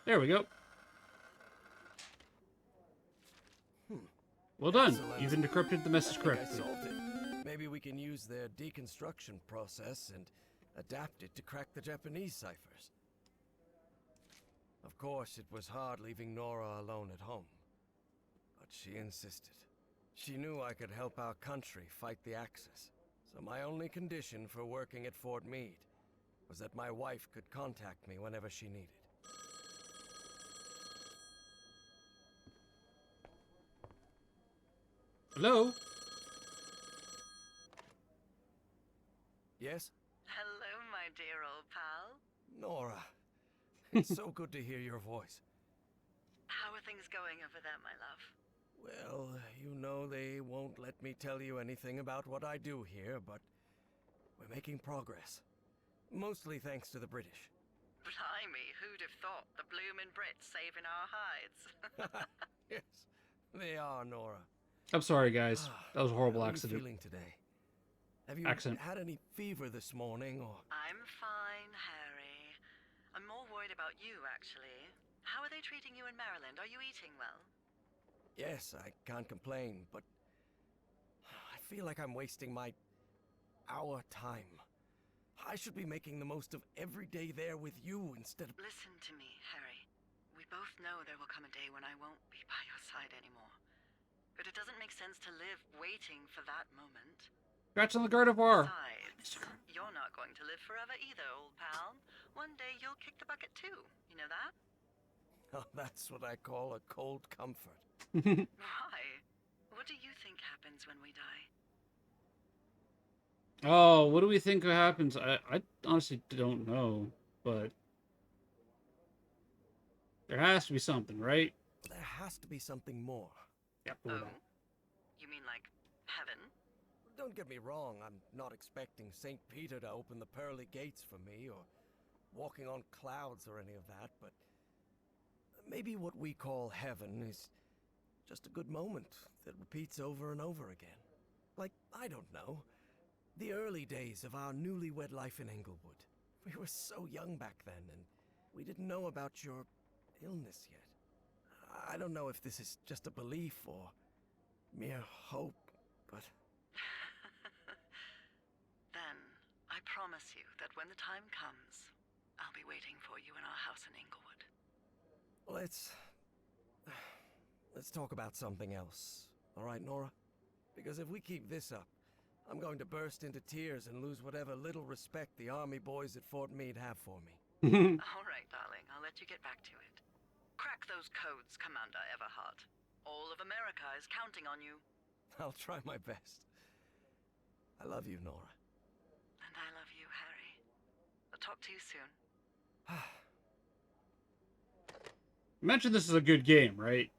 There we go. Well done. Excellent. You've decrypted the message I correctly. solved it. Maybe we can use their deconstruction process and adapt it to crack the Japanese ciphers. Of course, it was hard leaving Nora alone at home, but she insisted. She knew I could help our country fight the Axis, so my only condition for working at Fort Meade was that my wife could contact me whenever she needed. Hello? Yes? Hello, my dear old pal. Nora. It's so good to hear your voice. How are things going over there, my love? Well, you know they won't let me tell you anything about what I do here, but we're making progress. Mostly thanks to the British. Blimey, who'd have thought the bloomin' Brits saving our hides? Yes, they are, Nora. I'm sorry, guys. That was a horrible How are accident. you feeling today? Have you Accent. had any fever this morning, or...? I'm fine, Harry. I'm more worried about you, actually. How are they treating you in Maryland? Are you eating well? Yes, I can't complain, but I feel like I'm wasting our time. I should be making the most of every day there with you instead of... Listen to me, Harry. We both know there will come a day when I won't be by your side anymore. But it doesn't make sense to live waiting for that moment. Congrats on the Gardevoir. Besides, you're not going to live forever either, old pal. One day you'll kick the bucket too. You know that? Oh, that's what I call a cold comfort. Why? What do you think happens when we die? Oh, what do we think happens? I honestly don't know, but there has to be something, right? There has to be something more. Yeah. Oh? You mean like heaven? Don't get me wrong, I'm not expecting St. Peter to open the pearly gates for me, or walking on clouds or any of that, but maybe what we call heaven is just a good moment that repeats over and over again. Like, I don't know, the early days of our newlywed life in Englewood. We were so young back then, and we didn't know about your illness yet. I don't know if this is just a belief or mere hope, but... Then, I promise you that when the time comes, I'll be waiting for you in our house in Englewood. Let's talk about something else. All right, Nora? Because if we keep this up, I'm going to burst into tears and lose whatever little respect the army boys at Fort Meade have for me. All right, darling. I'll let you get back to it. Crack those codes, Commander Everhart. All of America is counting on you. I'll try my best. I love you, Nora. And I love you, Harry. I'll talk to you soon. You mentioned this is a good game, right?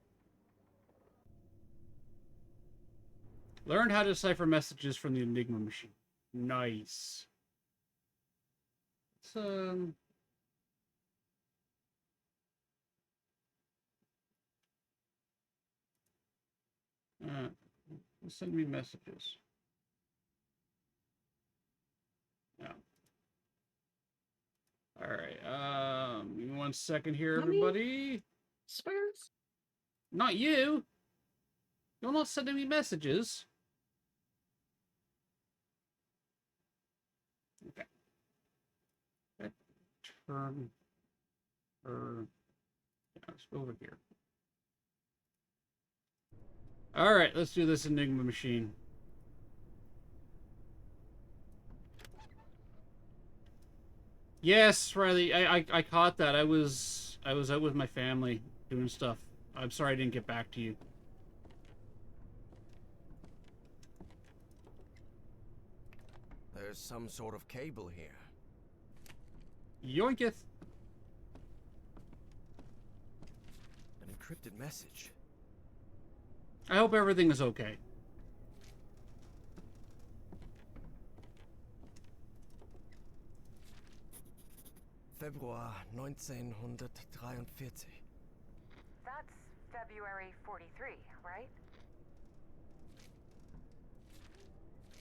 Learn how to decipher messages from the Enigma machine. Nice. It's, send me messages. Yeah. All right. Give me 1 second here, everybody. Swears? Not you. You're not sending me messages. Okay. Turn her. Yeah, let's go over here. All right, let's do this Enigma machine. Yes, Riley, I caught that. I was out with my family doing stuff. I'm sorry I didn't get back to you. There's some sort of cable here. Yoinketh. An encrypted message. I hope everything is okay. Februar 1943. That's February 43, right?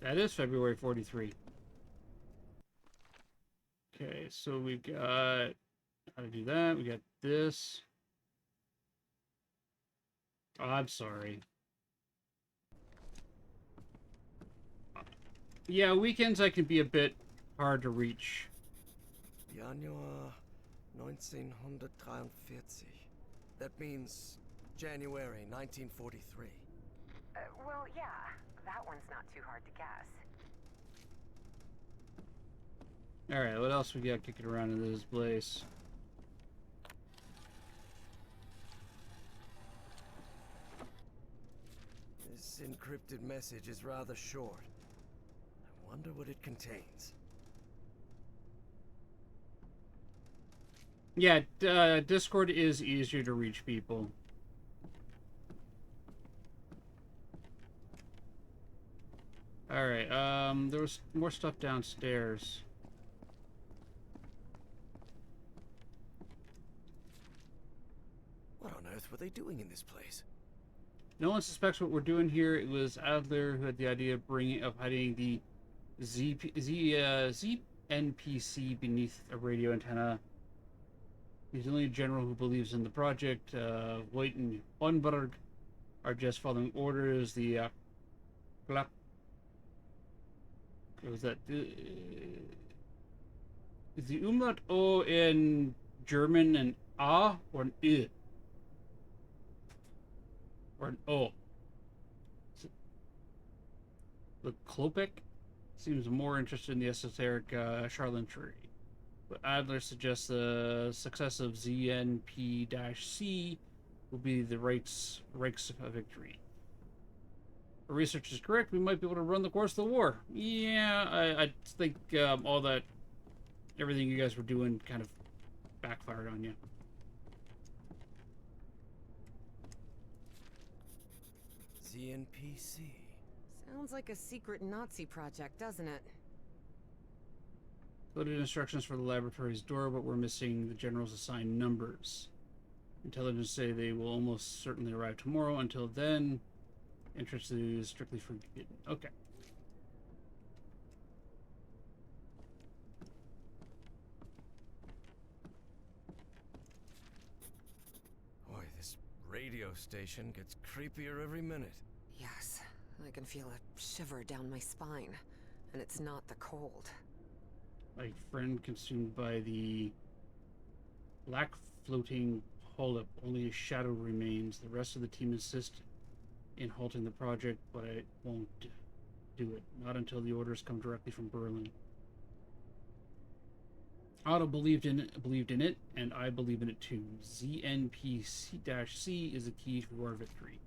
That is February 43. Okay, so we got how to do that. We got this. Oh, I'm sorry. Yeah, weekends I can be a bit hard to reach. Januar 1943. That means January 1943. Well, yeah, that one's not too hard to guess. Alright, what else we got kicking around in this place? This encrypted message is rather short. I wonder what it contains. Yeah, Discord is easier to reach people. Alright, there was more stuff downstairs. What on earth were they doing in this place? No one suspects what we're doing here. It was Adler who had the idea of hiding the NPC beneath a radio antenna. He's the only general who believes in the project. Voight and Unberg are just following orders. The what was that? Is the umlaut O in German an A or an I? Or an O? The Klopek seems more interested in the esoteric charlatanry. But Adler suggests the success of ZNP-C will be the Reich's victory. If our research is correct, we might be able to run the course of the war. Yeah, I think all that, everything you guys were doing kind of backfired on you. ZNPC. Sounds like a secret Nazi project, doesn't it? Loaded instructions for the laboratory's door, but we're missing the general's assigned numbers. Intelligence say they will almost certainly arrive tomorrow. Until then, entrance is strictly forbidden. Okay. Boy, this radio station gets creepier every minute. Yes, I can feel a shiver down my spine, and it's not the cold. My friend consumed by the black floating polyp. Only a shadow remains. The rest of the team insist in halting the project, but I won't do it. Not until the orders come directly from Berlin. Otto believed in it, and I believe in it too. ZNP-C is the key to our victory.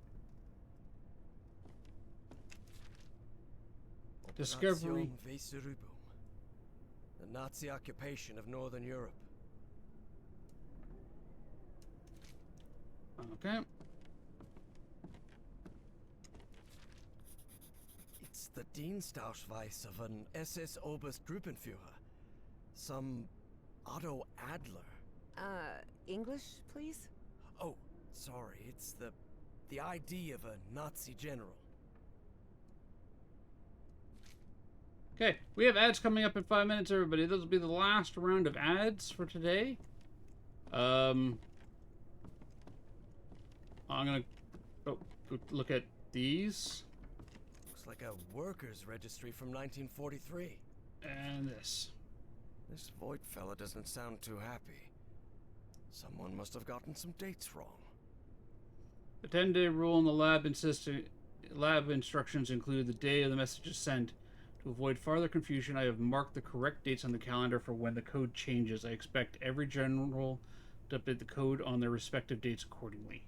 Discovery. Operation Weserübung. The Nazi occupation of Northern Europe. Okay. It's the Dienstausweis of an SS Oberstgruppenführer. Some Otto Adler. English, please? Oh, sorry, it's the ID of a Nazi general. Okay, we have ads coming up in 5 minutes, everybody. This will be the last round of ads for today. I'm gonna go look at these. Looks like a workers' registry from 1943. And this. This Voight fella doesn't sound too happy. Someone must have gotten some dates wrong. The 10-day rule in the lab instructions include the day of the message is sent. To avoid further confusion, I have marked the correct dates on the calendar for when the code changes. I expect every general to update the code on their respective dates accordingly.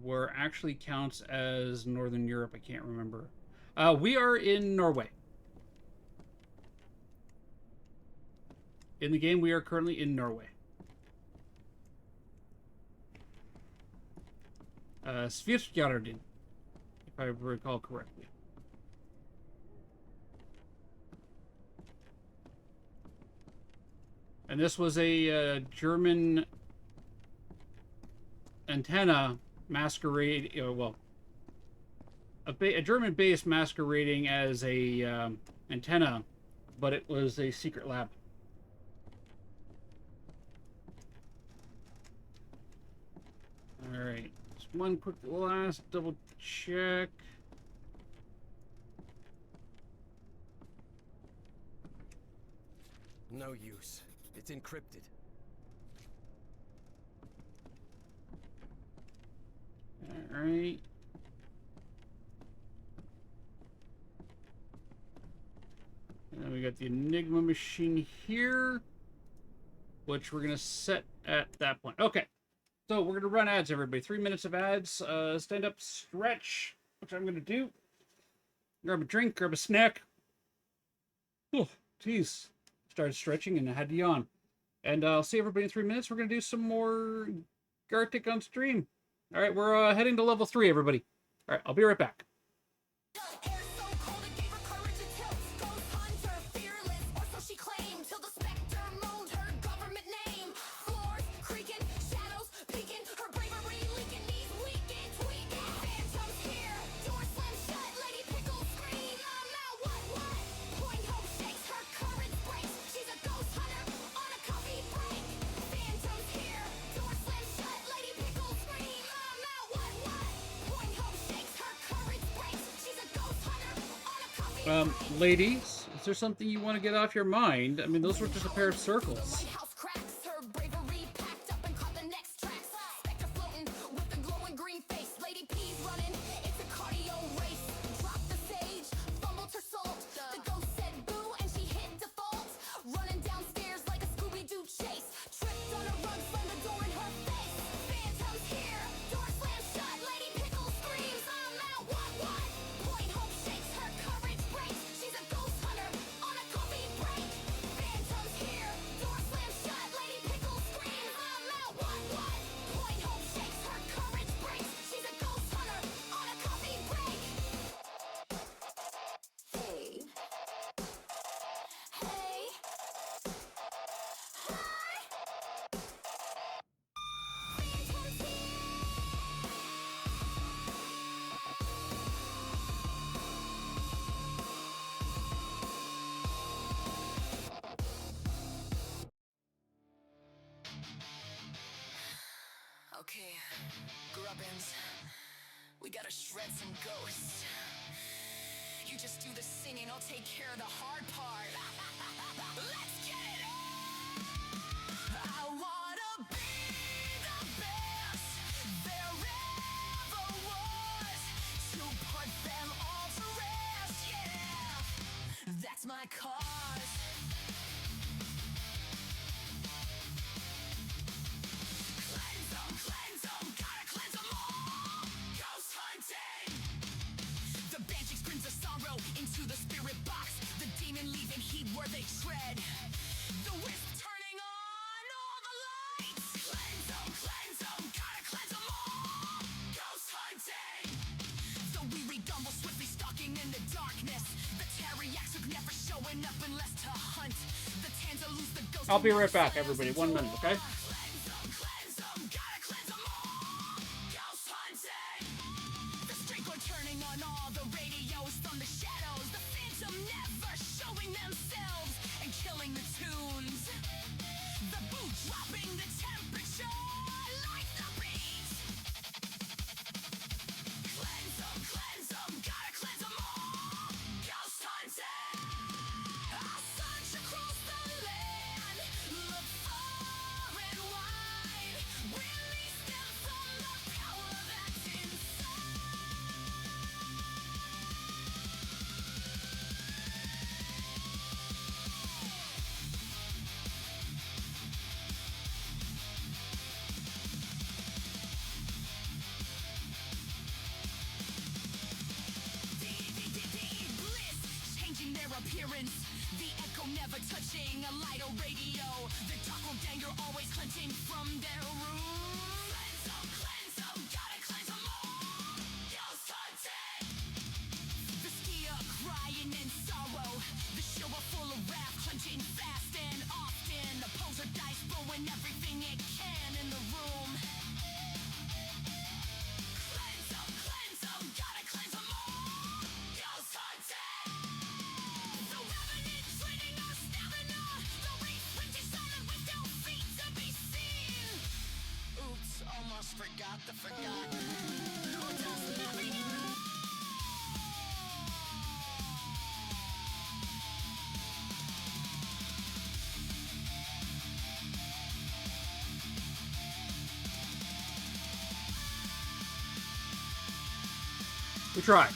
Where actually counts as Northern Europe, I can't remember. We are in Norway. In the game, we are currently in Norway. Svirtjarden, if I recall correctly. And this was a German antenna masquerade, well, a German base masquerading as a antenna, but it was a secret lab. All right, just one quick last double check. No use. It's encrypted. All right. And then we got the Enigma machine here, which we're going to set at that point. Okay. So we're gonna run ads, everybody. 3 minutes of ads. Stand up, stretch, which I'm gonna do. Grab a drink, grab a snack. Oh, jeez. Started stretching and I had to yawn. And I'll see everybody in 3 minutes. We're gonna do some more Gartic on stream. All right, we're heading to level 3, everybody. All right, I'll be right back. She claimed till the specter moaned her government name. Floors creaking, shadows peeking, her bravery leaking, knees weakened, tweaking. Phantoms here, door slammed shut, Lady Pickle scream, I'm out, what? Point hope shakes, her courage breaks. She's a ghost hunter on a coffee break. Phantoms here, door slammed shut, Lady Pickle scream, I'm out, what? Point hope shakes, her courage breaks. She's a ghost hunter on a coffee break. Ladies, is there something you want to get off your mind? I mean, those were just a pair of circles. Her bravery packed up and caught the next tracks. Spectre floating with a glowing green face. Lady P's running, it's a cardio race. Dropped the sage, fumbled her soul. The ghost said boo and she hit default. Running downstairs like a Scooby-Doo chase. Tripped on a rug, slammed the door in her face. Phantoms here, door slammed shut. Lady Pickle screams, I'm out, what? Point hope shakes, her courage breaks. She's a ghost hunter on a coffee break. Phantoms here, door slammed shut. Lady Pickle screams, I'm out, what? Point hope shakes, her courage breaks. She's a ghost hunter on a coffee break. Hey. Okay, Grubbins, we gotta shred some ghosts. You just do the singing, I'll take care of the hard part. Let's get it on! I wanna be the best there ever was, to put them all to rest, yeah, that's my cause. Cleanse them, gotta cleanse them all. Ghost hunting. The banshee screams of sorrow into the spirit box. The demon leaving heat where they tread. The wisp turning on all the lights. Cleanse them, gotta cleanse them all. Ghost hunting. The weary gumble swiftly stalking in the darkness. The Terriacs are never showing up unless to hunt. The Tanza lose the ghost. I'll be right back, everybody. 1 minute, okay? Turning on all the radios from the shadows. The phantom never showing themselves and killing the tunes. The boot dropping the temperature like the beat. Cleanse them, gotta cleanse them all. Ghost hunting. I'll search across the land, look far and wide, release them from the power that's inside. Bliss, changing their appearance. The echo never touching a light or radio. The doppelganger always hunting from their room. Cleanse them, gotta cleanse them all. Ghost hunting. The skier crying in sorrow. The shower full of wrath, clenching fast and often. The poser dice throwing everything it can in the room. Cleanse them, gotta cleanse them all. Ghost hunting. The revenant draining our stamina. The reef silent with no feet to be seen. Oops, almost forgot the forgotten. Who does nothing at all? We try.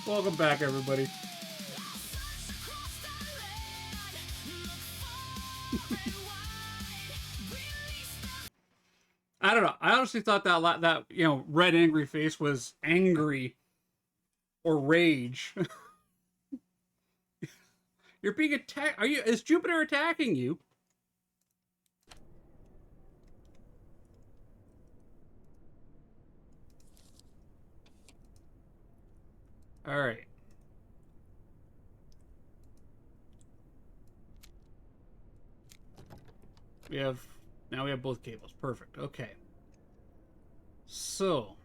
Welcome back, everybody. I don't know. I honestly thought that red angry face was angry or rage. You're being attacked. Is Jupiter attacking you? All right. Now we have both cables. Perfect. Okay. So,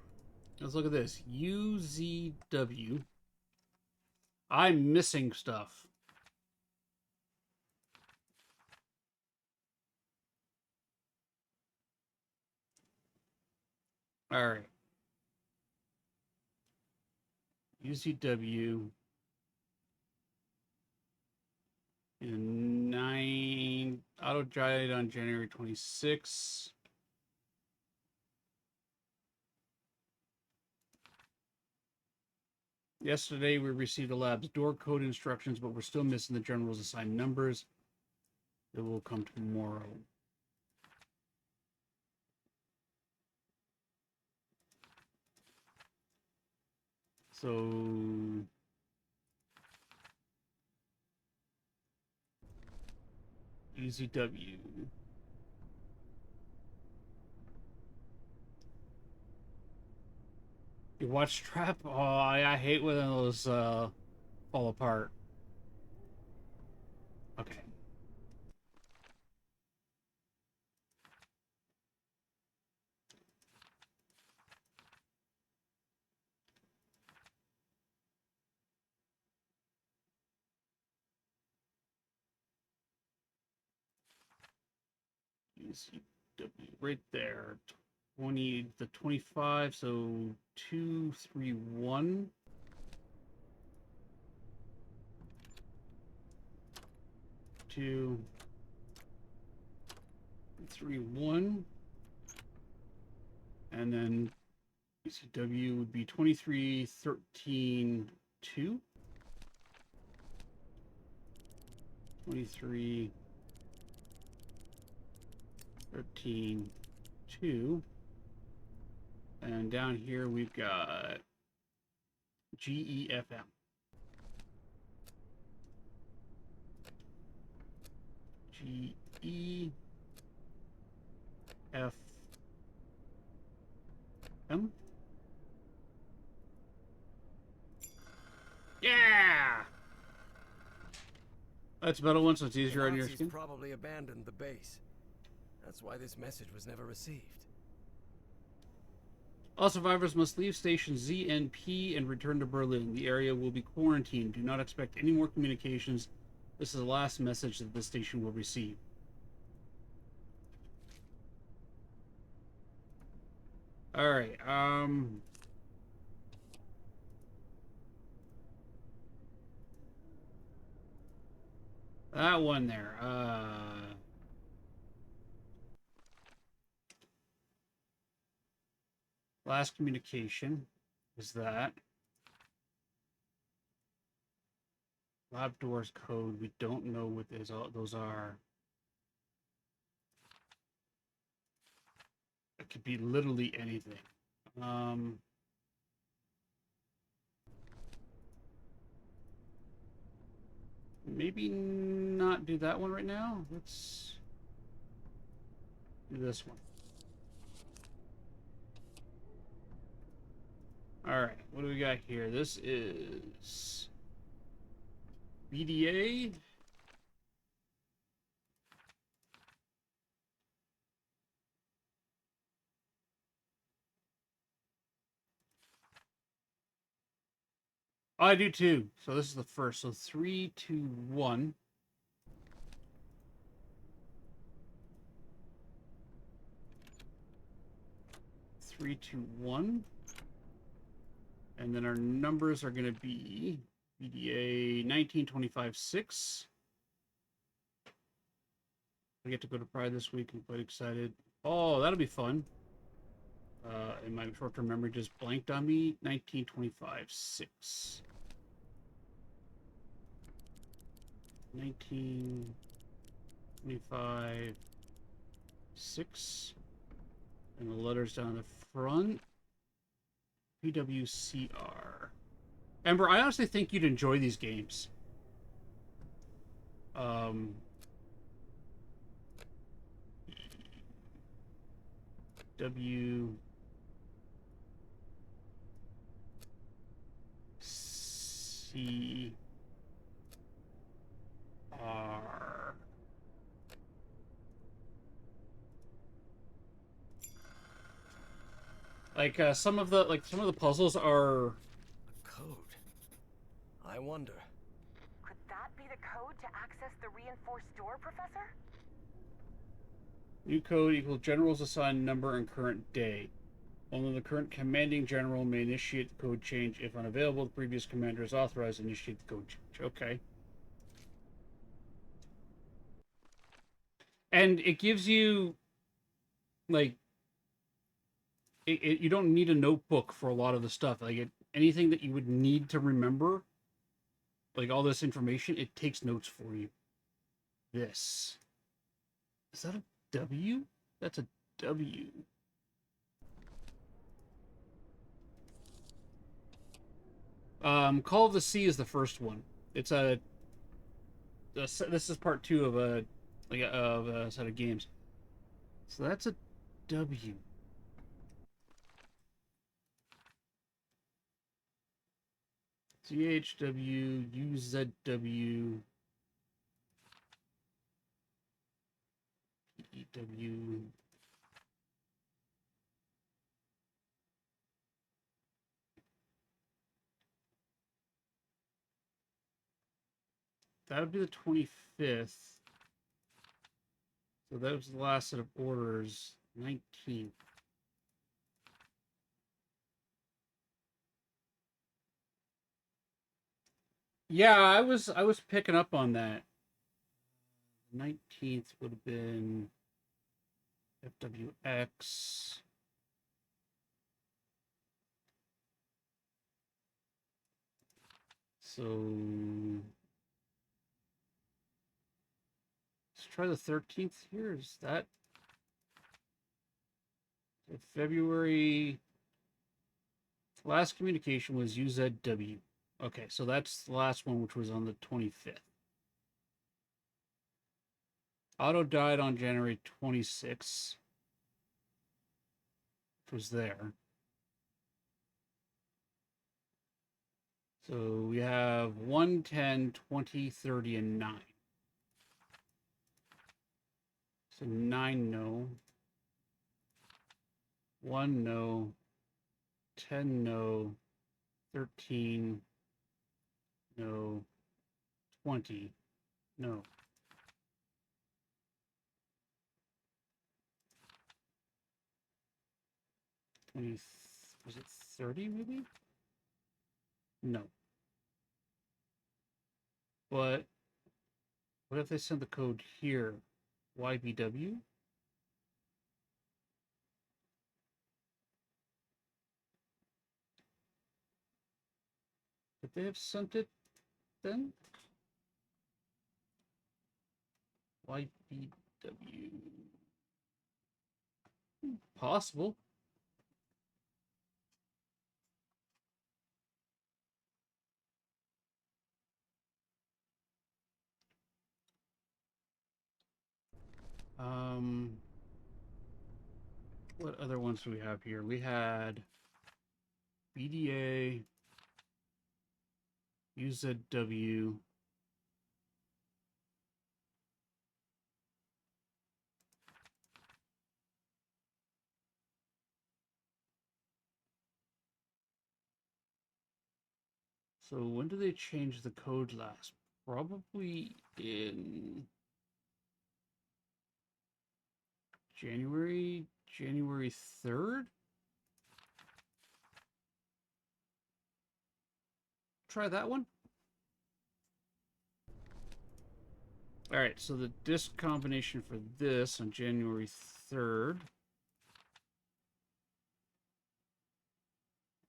let's look at this. UZW. I'm missing stuff. All right. UZW. In 9 auto dried on January 26th. Yesterday, we received the lab's door code instructions, but we're still missing the general's assigned numbers. It will come tomorrow. So... EZW. You watch Trap? Oh, I hate when those fall apart. Okay. EZW right there. 25, so 231. 2, 3, 1. And then ECW would be 23, 13, 2. 23, 13, 2. And down here we've got GEFM. GEFM. Yeah! That's a better one, so it's easier on your Nazis skin. probably abandoned the base. That's why this message was never received. All survivors must leave station ZNP and return to Berlin. The area will be quarantined. Do not expect any more communications. This is the last message that the station will receive. All right. That one there. Last communication is that. Lab doors code. We don't know what those are. It could be literally anything. Maybe not do that one right now. Let's do this one. All right, what do we got here? This is BDA. Oh, I do too. So this is the first. So 3, 2, 1. Three, 2, 1. And then our numbers are going to be BDA 1925 6. I get to go to Pride this week. I'm quite excited. Oh, that'll be fun. And my short-term memory just blanked on me. 1925 6. 1925 6. And the letters down the front. PWCR. Ember, I honestly think you'd enjoy these games. W C R. Like some of the puzzles are Code. I wonder. Could that be the code to access the reinforced door, Professor? new code equals general's assigned number and current day. Only the current commanding general may initiate the code change. If unavailable, the previous commander is authorized to initiate the code change. Okay. And it gives you, like, you don't need a notebook for a lot of the stuff. Like, anything that you would need to remember, like all this information, it takes notes for you. This. Is that a W? That's a W. Call of the Sea is the first one. It's this is part 2 of a set of games. So that's a W. CHW, UZW, EW. That would be the 25th. So that was the last set of orders. 19th. Yeah, I was picking up on that. 19th would have been FWX. So let's try the 13th here. Is that February? Last communication was UZW. Okay, so that's the last one, which was on the 25th. Otto died on January 26th, which was there. So we have 1, 10, 20, 30, and 9. So 9, no. 1, no. 10, no. 13, no. 20, no. 20, was it 30 maybe? No. But what if they send the code here? YBW? Could they have sent it then? YBW. Possible. What other ones do we have here? We had BDA, UZW, so when did they change the code last? Probably in January 3rd? Try that one. All right, so the disk combination for this on January 3rd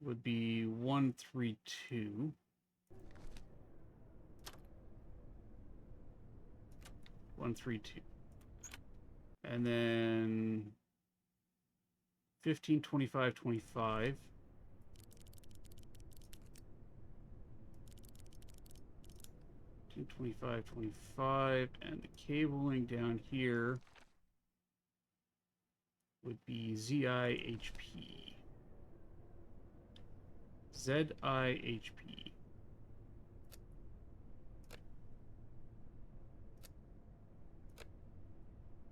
would be 132. 132. And then 15, 25, 25. $25, 25, and the cabling down here would be ZIHP. ZIHP.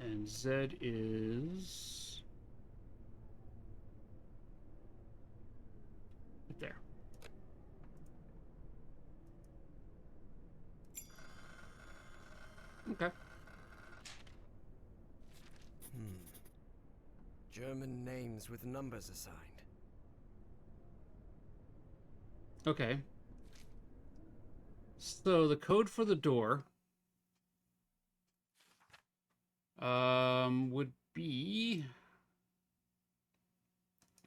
And Z is right there. Okay. German names with numbers assigned. Okay. So the code for the door would be,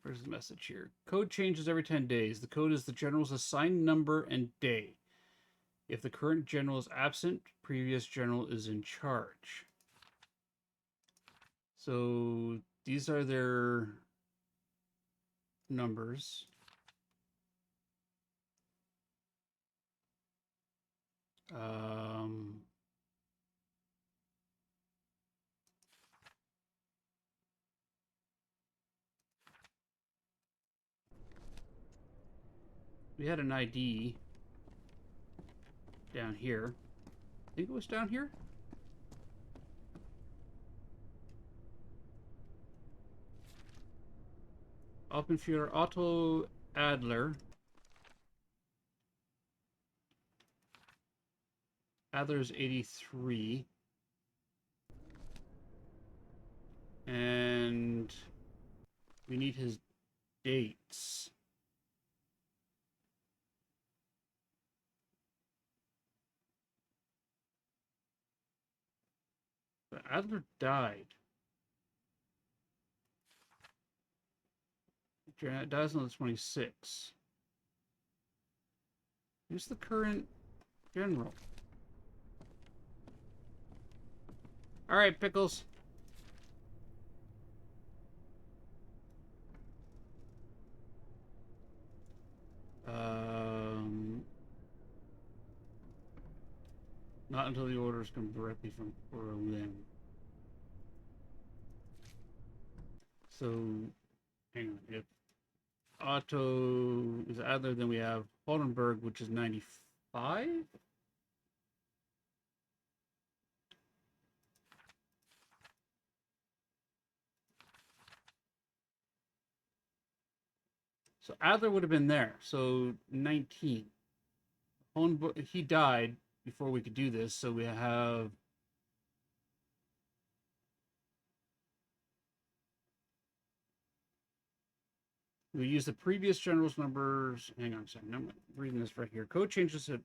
where's the message here? Code changes every 10 days. The code is the general's assigned number and day. If the current general is absent, previous general is in charge. So these are their numbers. We had an ID down here. I think it was down here. Alpenführer Otto Adler. Adler's 83. And we need his dates. But Adler died. Dies on the 26th. Who's the current general? All right, Pickles. Not until the orders come directly from Berlin. So, hang on. If Otto is Adler, then we have Oldenburg, which is 95. So Adler would have been there. So 19. He died before we could do this. So we have we use the previous general's numbers. Hang on a second. I'm reading this right here. Code changes it.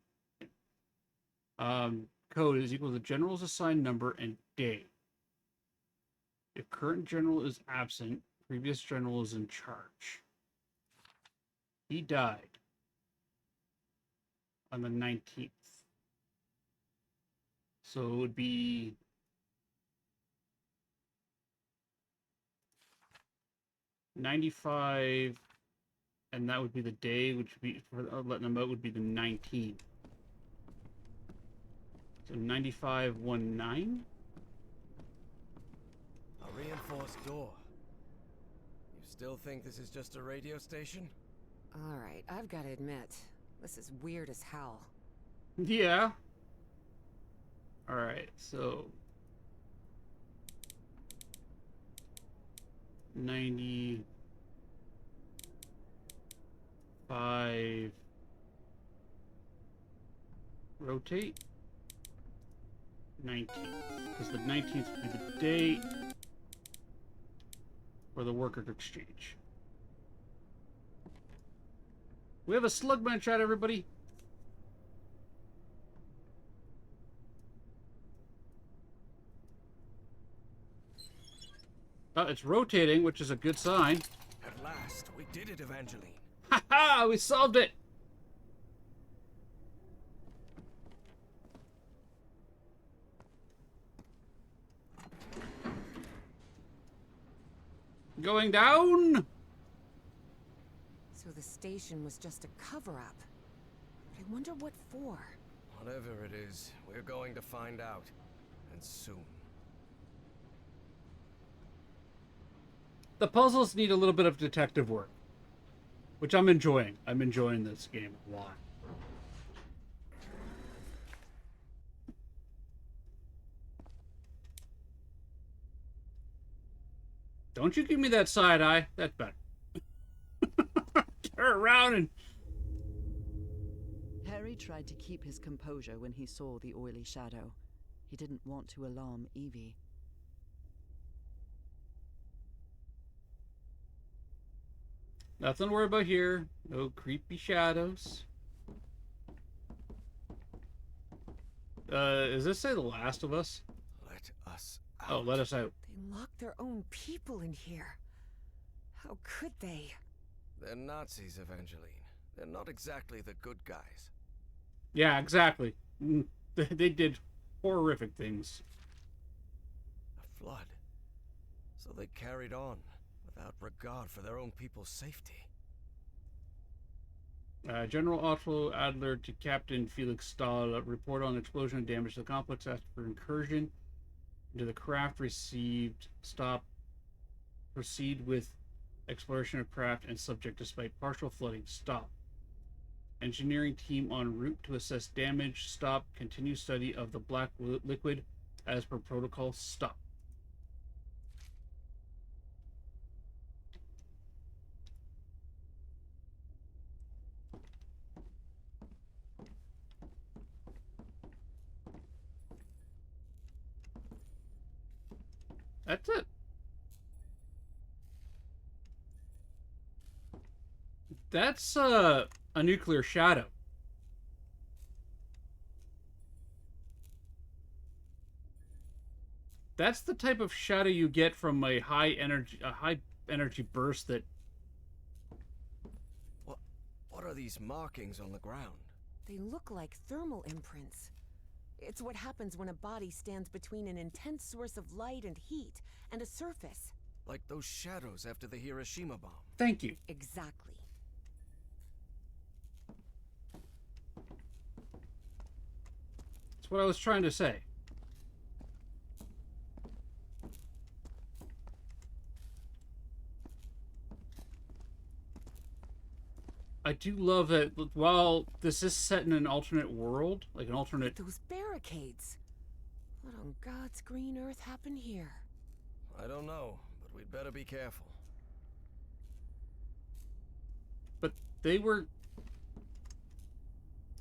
Code is equal to the general's assigned number and day. If current general is absent, previous general is in charge. He died on the 19th. So it would be $95, and that would be the day, which would be for letting them out would be the 19th. So 9519. A reinforced door. You still think this is just a radio station? Alright, I've got to admit, this is weird as hell. Yeah. Alright, so 95 rotate 19, because the 19th would be the date for the worker exchange. We have a slugman chat, everybody. It's rotating, which is a good sign. At last, we did it, Evangeline. Ha ha! We solved it! Going down! So the station was just a cover-up. But I wonder what for. Whatever it is, we're going to find out. And soon. The puzzles need a little bit of detective work, which I'm enjoying. I'm enjoying this game a lot. Don't you give me that side eye. That's better. Turn around and... Harry tried to keep his composure when he saw the oily shadow. He didn't want to alarm Evie. Nothing to worry about here. No creepy shadows. Does this say The Last of Us? Let us out. Oh, let us out. They locked their own people in here. How could they? They're Nazis, Evangeline. They're not exactly the good guys. Yeah, exactly. They did horrific things. A flood. So they carried on, without regard for their own people's safety. General Otto Adler to Captain Felix Stahl. Report on explosion and damage to the complex after incursion into the craft received. Stop. Proceed with exploration of craft and subject despite partial flooding. Stop. Engineering team en route to assess damage. Stop. Continue study of the black liquid as per protocol. Stop. That's it. That's a nuclear shadow. That's the type of shadow you get from a high energy burst that... What are these markings on the ground? They look like thermal imprints. It's what happens when a body stands between an intense source of light and heat and a surface. Like those shadows after the Hiroshima bomb. Thank you. Exactly. That's what I was trying to say. I do love that while this is set in an alternate world, like an alternate... Those barricades. What on God's green earth happened here? I don't know, but we'd better be careful. But they were...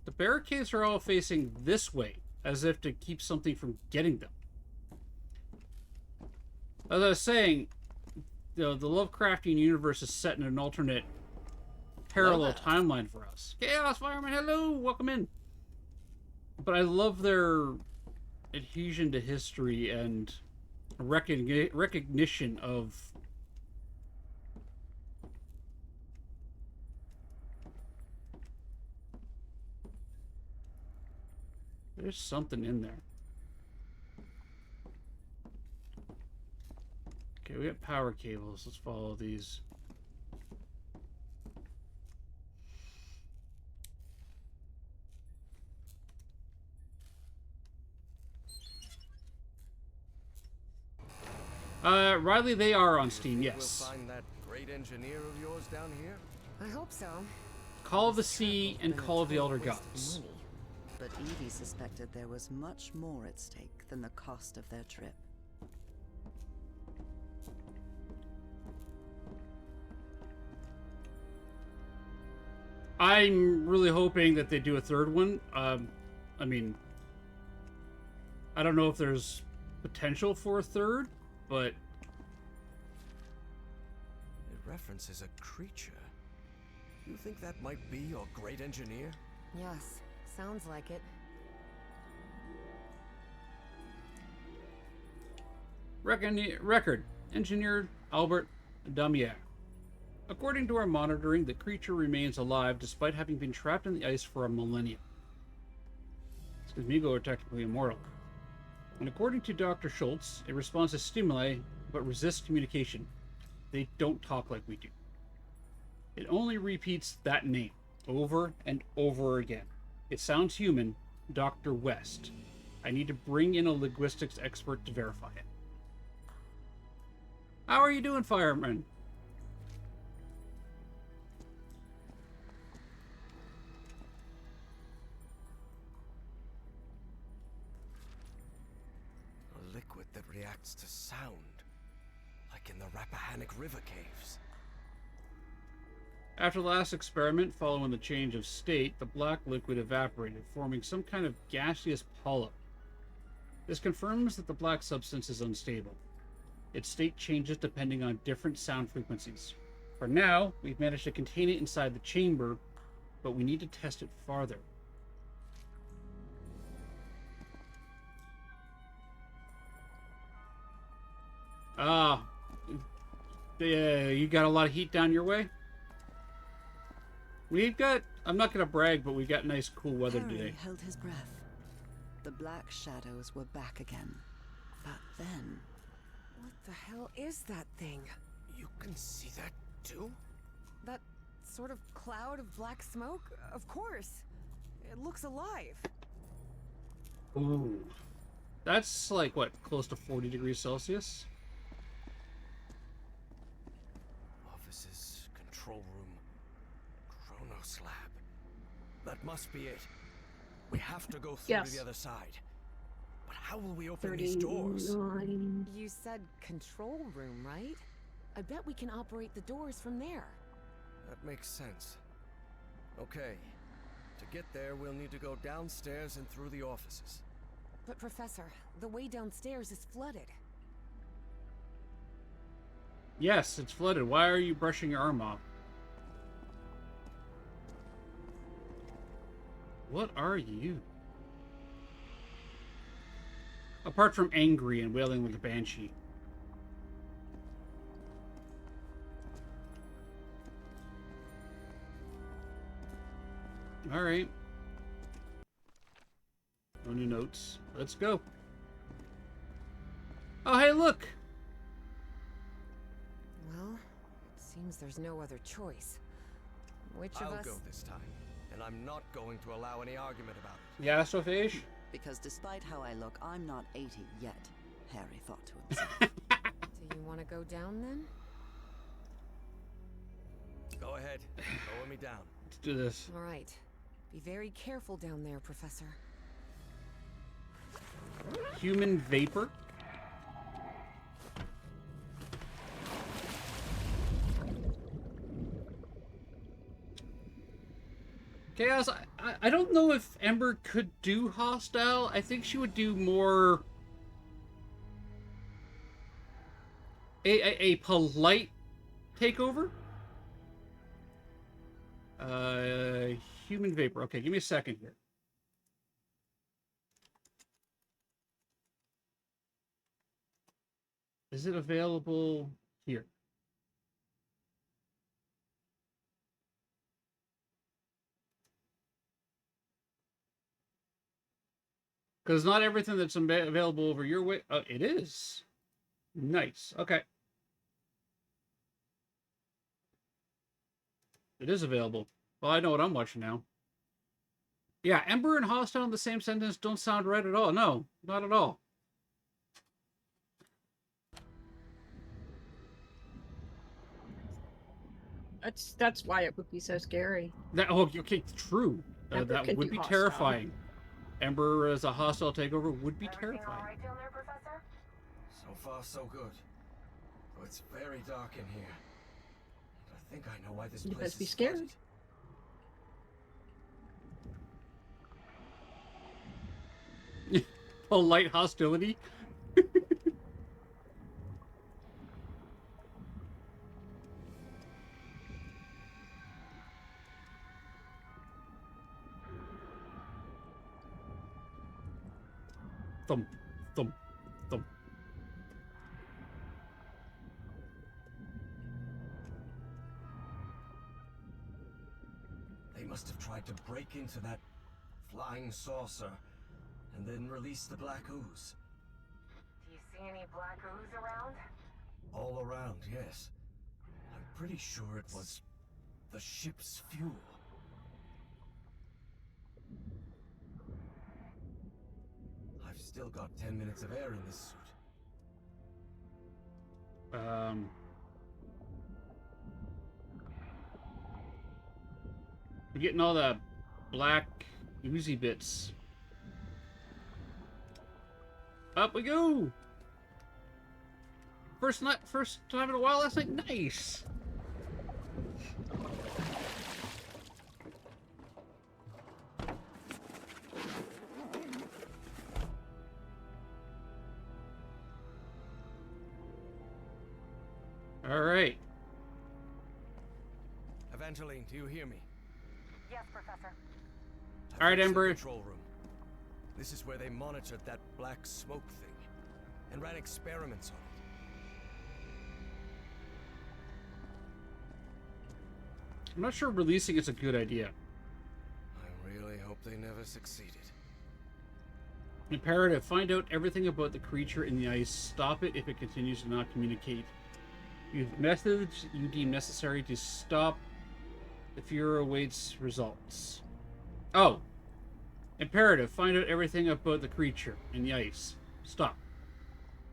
The barricades are all facing this way, as if to keep something from getting them. As I was saying, the Lovecraftian universe is set in an alternate parallel timeline for us. Chaos Fireman, hello, welcome in. But I love their adhesion to history and recognition of there's something in there. Okay, we got power cables. Let's follow these. Riley, they are on Steam, yes. We'll find that great engineer of yours down here? I hope so. Call of the Sea and Call of the Elder Gods. But Evie suspected there was much more at stake than the cost of their trip. I'm really hoping that they do a third one. I mean, I don't know if there's potential for a third, but... It references a creature. You think that might be your great engineer? Yes, sounds like it. Record. Engineer Albert Damier. According to our monitoring, the creature remains alive despite having been trapped in the ice for a millennium. Because Migo are technically immortal. And according to Dr. Schultz, it responds to stimuli but resists communication. They don't talk like we do. It only repeats that name over and over again. It sounds human, Dr. West. I need to bring in a linguistics expert to verify it. How are you doing, fireman? A liquid that reacts to sound, like in the Rappahannock River caves. After the last experiment, following the change of state, the black liquid evaporated, forming some kind of gaseous polyp. This confirms that the black substance is unstable. Its state changes depending on different sound frequencies. For now, we've managed to contain it inside the chamber, but we need to test it farther. You got a lot of heat down your way? We've got, I'm not going to brag, but we got nice cool weather Harry today. held his breath. The black shadows were back again. But then... What the hell is that thing? You can see that too? That sort of cloud of black smoke? Of course. It looks alive. Ooh. That's like, what, close to 40 degrees Celsius? Offices, control room, Chronos lab. That must be it. We have to go through to the other side. But how will we open these doors? You said control room, right? I bet we can operate the doors from there. That makes sense. Okay. To get there, we'll need to go downstairs and through the offices. But Professor, the way downstairs is flooded. Yes, it's flooded. Why are you brushing your arm off? What are you? Apart from angry and wailing like a banshee. Alright. No new notes. Let's go. Oh, hey, look! Well, it seems there's no other choice. Which of I'll us... go this time, and I'm not going to allow any argument about it. The astrophage? Because despite how I look, I'm not 80 yet, Harry thought to himself. Do you want to go down then? Go ahead. Lower me down. Let's do this. All right. Be very careful down there, Professor. Human vapor? Chaos, I don't know if Ember could do hostile. I think she would do more... A polite takeover? Human vapor. Okay, give me a second here. Is it available here? Because not everything that's available over your way... it is. Nice. Okay. It is available. Well, I know what I'm watching now. Yeah, Ember and Hostile in the same sentence don't sound right at all. No, not at all. That's why it would be so scary. That, oh, okay, true. Ember That can would do be hostile. terrifying. Ember as a hostile takeover would be terrifying. down there, Professor? So far, so good. Oh, it's very dark in here. And I think I know why this You place best be is scared. flooded. Polite hostility. Thump, thump, thump. They must have tried to break into that flying saucer and then release the black ooze. Do you see any black ooze around? All around, yes. I'm pretty sure it was the ship's fuel. I've still got 10 minutes of air in this suit. We're getting all the black oozy bits. Up we go! First time in a while, that's like nice! Alright. Evangeline, do you hear me? Yes, Professor. All right, Ember. Control room. This is where they monitored that black smoke thing and ran experiments on it. I'm not sure releasing it's a good idea. I really hope they never succeeded. Imperative, find out everything about the creature in the ice. Stop it if it continues to not communicate. Use methods you deem necessary to stop. The Fuhrer awaits results. Oh. Imperative, find out everything about the creature in the ice. Stop.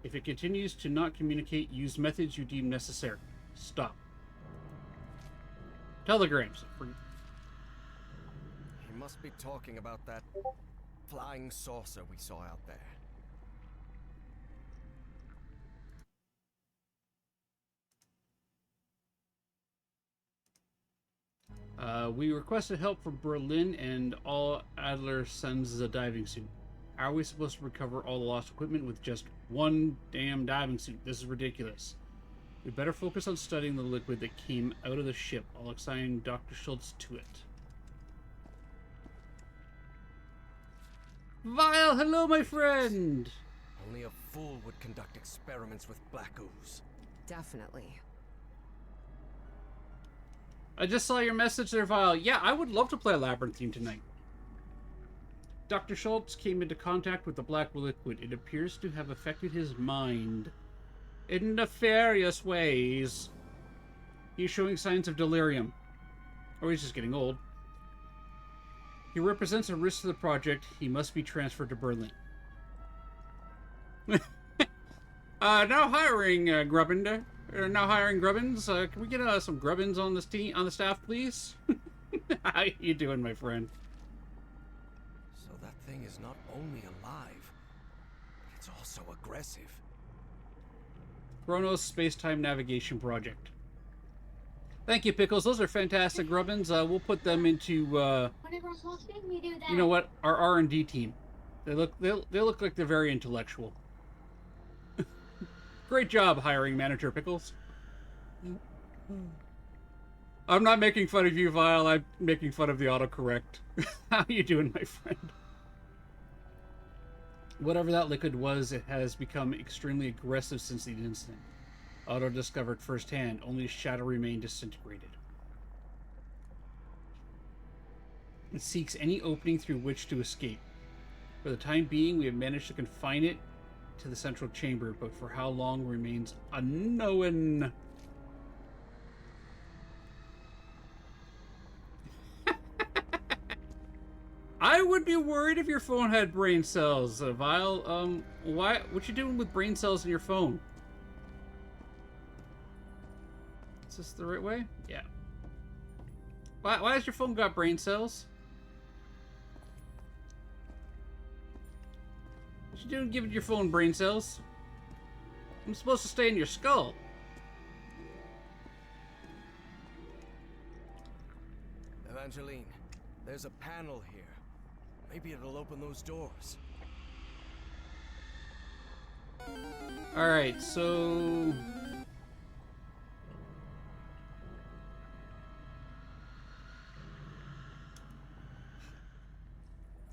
If it continues to not communicate, use methods you deem necessary. Stop. Telegrams. He must be talking about that flying saucer we saw out there. We requested help from Berlin, and all Adler sends is a diving suit. How are we supposed to recover all the lost equipment with just one damn diving suit? This is ridiculous. We better focus on studying the liquid that came out of the ship. I'll assign Dr. Schultz to it. Vile, hello, my friend! Only a fool would conduct experiments with black ooze. Definitely. I just saw your message there, Vile. Yeah, I would love to play a Labyrinthine tonight. Dr. Schultz came into contact with the black liquid. It appears to have affected his mind in nefarious ways. He's showing signs of delirium. Or he's just getting old. He represents a risk to the project. He must be transferred to Berlin. Now hiring Grubbin. Now hiring Grubbins. Can we get some Grubbins on this team, on the staff, please? How you doing, my friend? So that thing is not only alive, but it's also aggressive. Chronos Space-Time Navigation Project. Thank you, Pickles. Those are fantastic Grubbins. We'll put them into, you know what, our R&D team. They look like they're very intellectual. Great job, hiring manager Pickles. I'm not making fun of you, Vile. I'm making fun of the autocorrect. How you doing, my friend? Whatever that liquid was, it has become extremely aggressive since the incident. Otto discovered firsthand. Only shadow remained disintegrated. It seeks any opening through which to escape. For the time being, we have managed to confine it to the central chamber, but for how long remains unknown. I would be worried if your phone had brain cells, Vile. What you doing with brain cells in your phone? Is this the right way? Yeah. Why has your phone got brain cells? What you doing giving your phone brain cells? I'm supposed to stay in your skull. Evangeline, there's a panel here. Maybe it'll open those doors. Alright, so...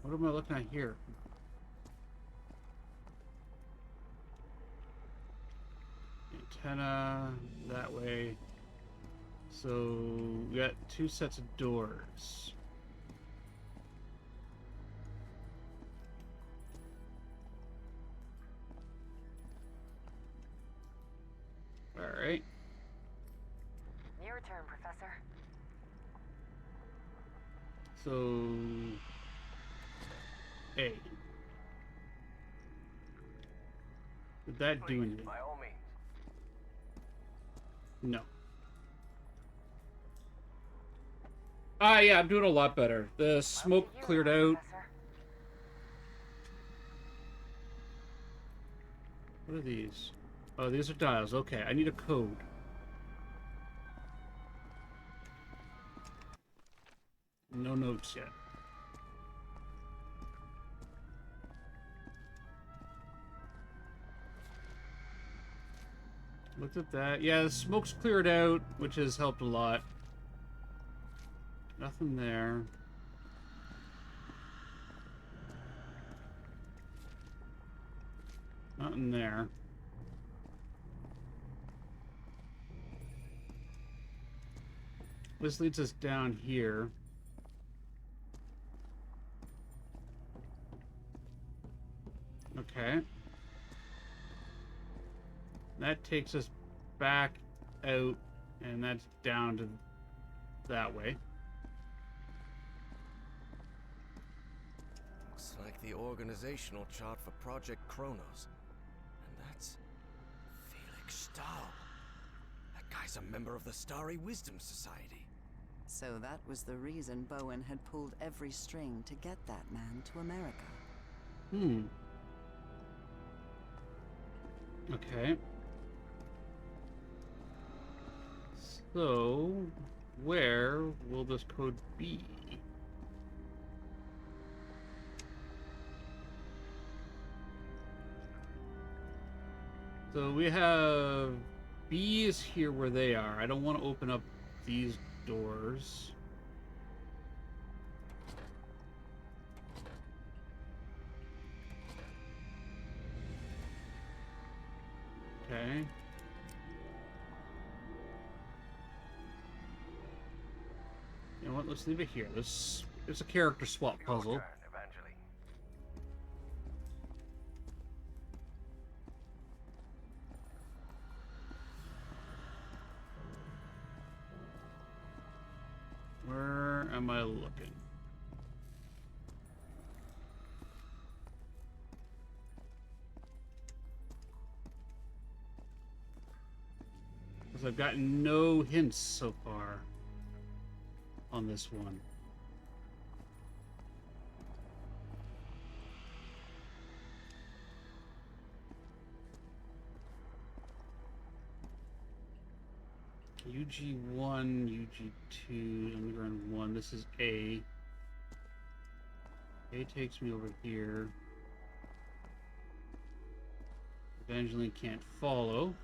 what am I looking at here? Antenna, that way. So, we got two sets of doors. Alright. So... A. Did that do anything? By all means. No. Ah, yeah, I'm doing a lot better. The smoke cleared out. What are these? Oh, these are dials. Okay, I need a code. No notes yet. Looked at that. Yeah, the smoke's cleared out, which has helped a lot. Nothing there. Nothing there. This leads us down here. Okay. That takes us back out, and that's down to that way. Looks like the organizational chart for Project Kronos. And that's Felix Stahl. That guy's a member of the Starry Wisdom Society. So that was the reason Bowen had pulled every string to get that man to America. Hmm. Okay. So, where will this code be? So we have B is here where they are. I don't want to open up these doors. Okay. You know what? Let's leave it here. It's a character swap puzzle. Where am I looking? Because I've gotten no hints so far on this one. UG1, UG2, underground 1. This is A. A takes me over here. Evangeline can't follow.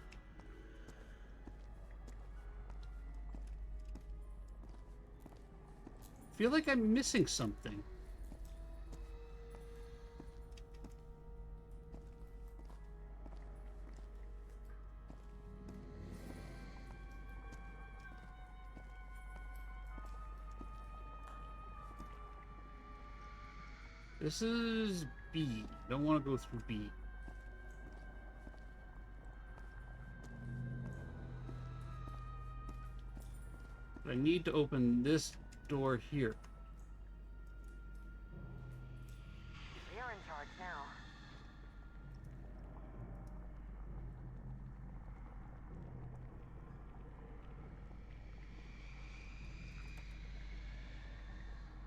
I feel like I'm missing something. This is B. Don't want to go through B. But I need to open this door here. You're in charge now.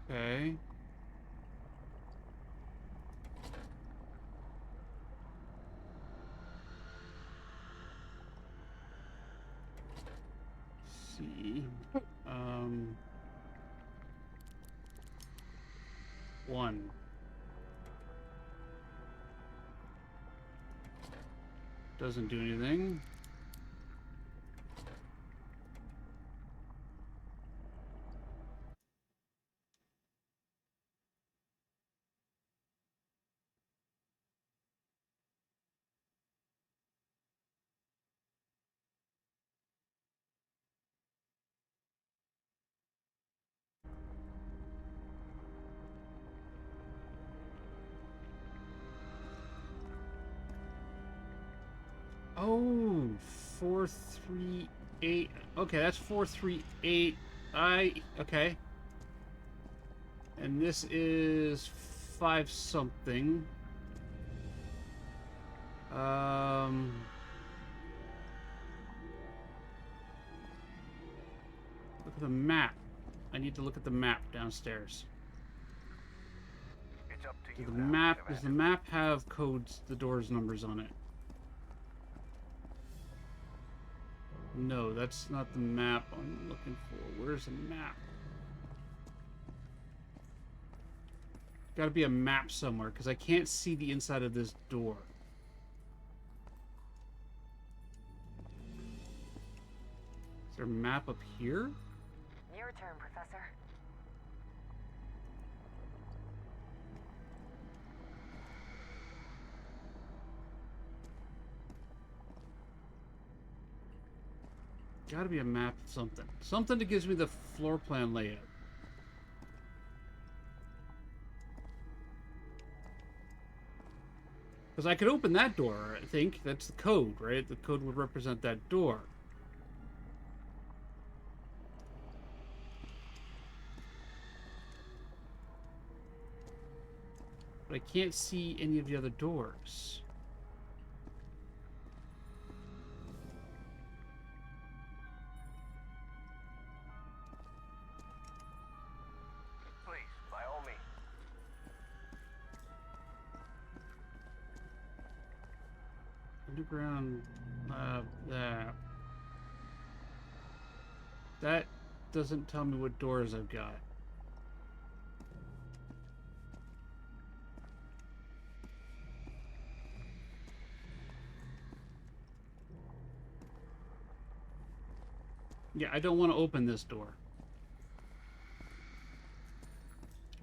Okay. See. 1. Doesn't do anything. Oh, 438. Okay, that's 438. Okay. And this is 5 something. Look at the map. I need to look at the map downstairs. It's up to you. Does the map have codes, the doors numbers on it? No, that's not the map I'm looking for. Where's the map? Gotta be a map somewhere, because I can't see the inside of this door. Is there a map up here? Your turn, Professor. Gotta be a map of something. Something that gives me the floor plan layout. Because I could open that door, I think. That's the code, right? The code would represent that door. But I can't see any of the other doors. Please, by all means. Underground lab, that doesn't tell me what doors I've got. Yeah, I don't want to open this door.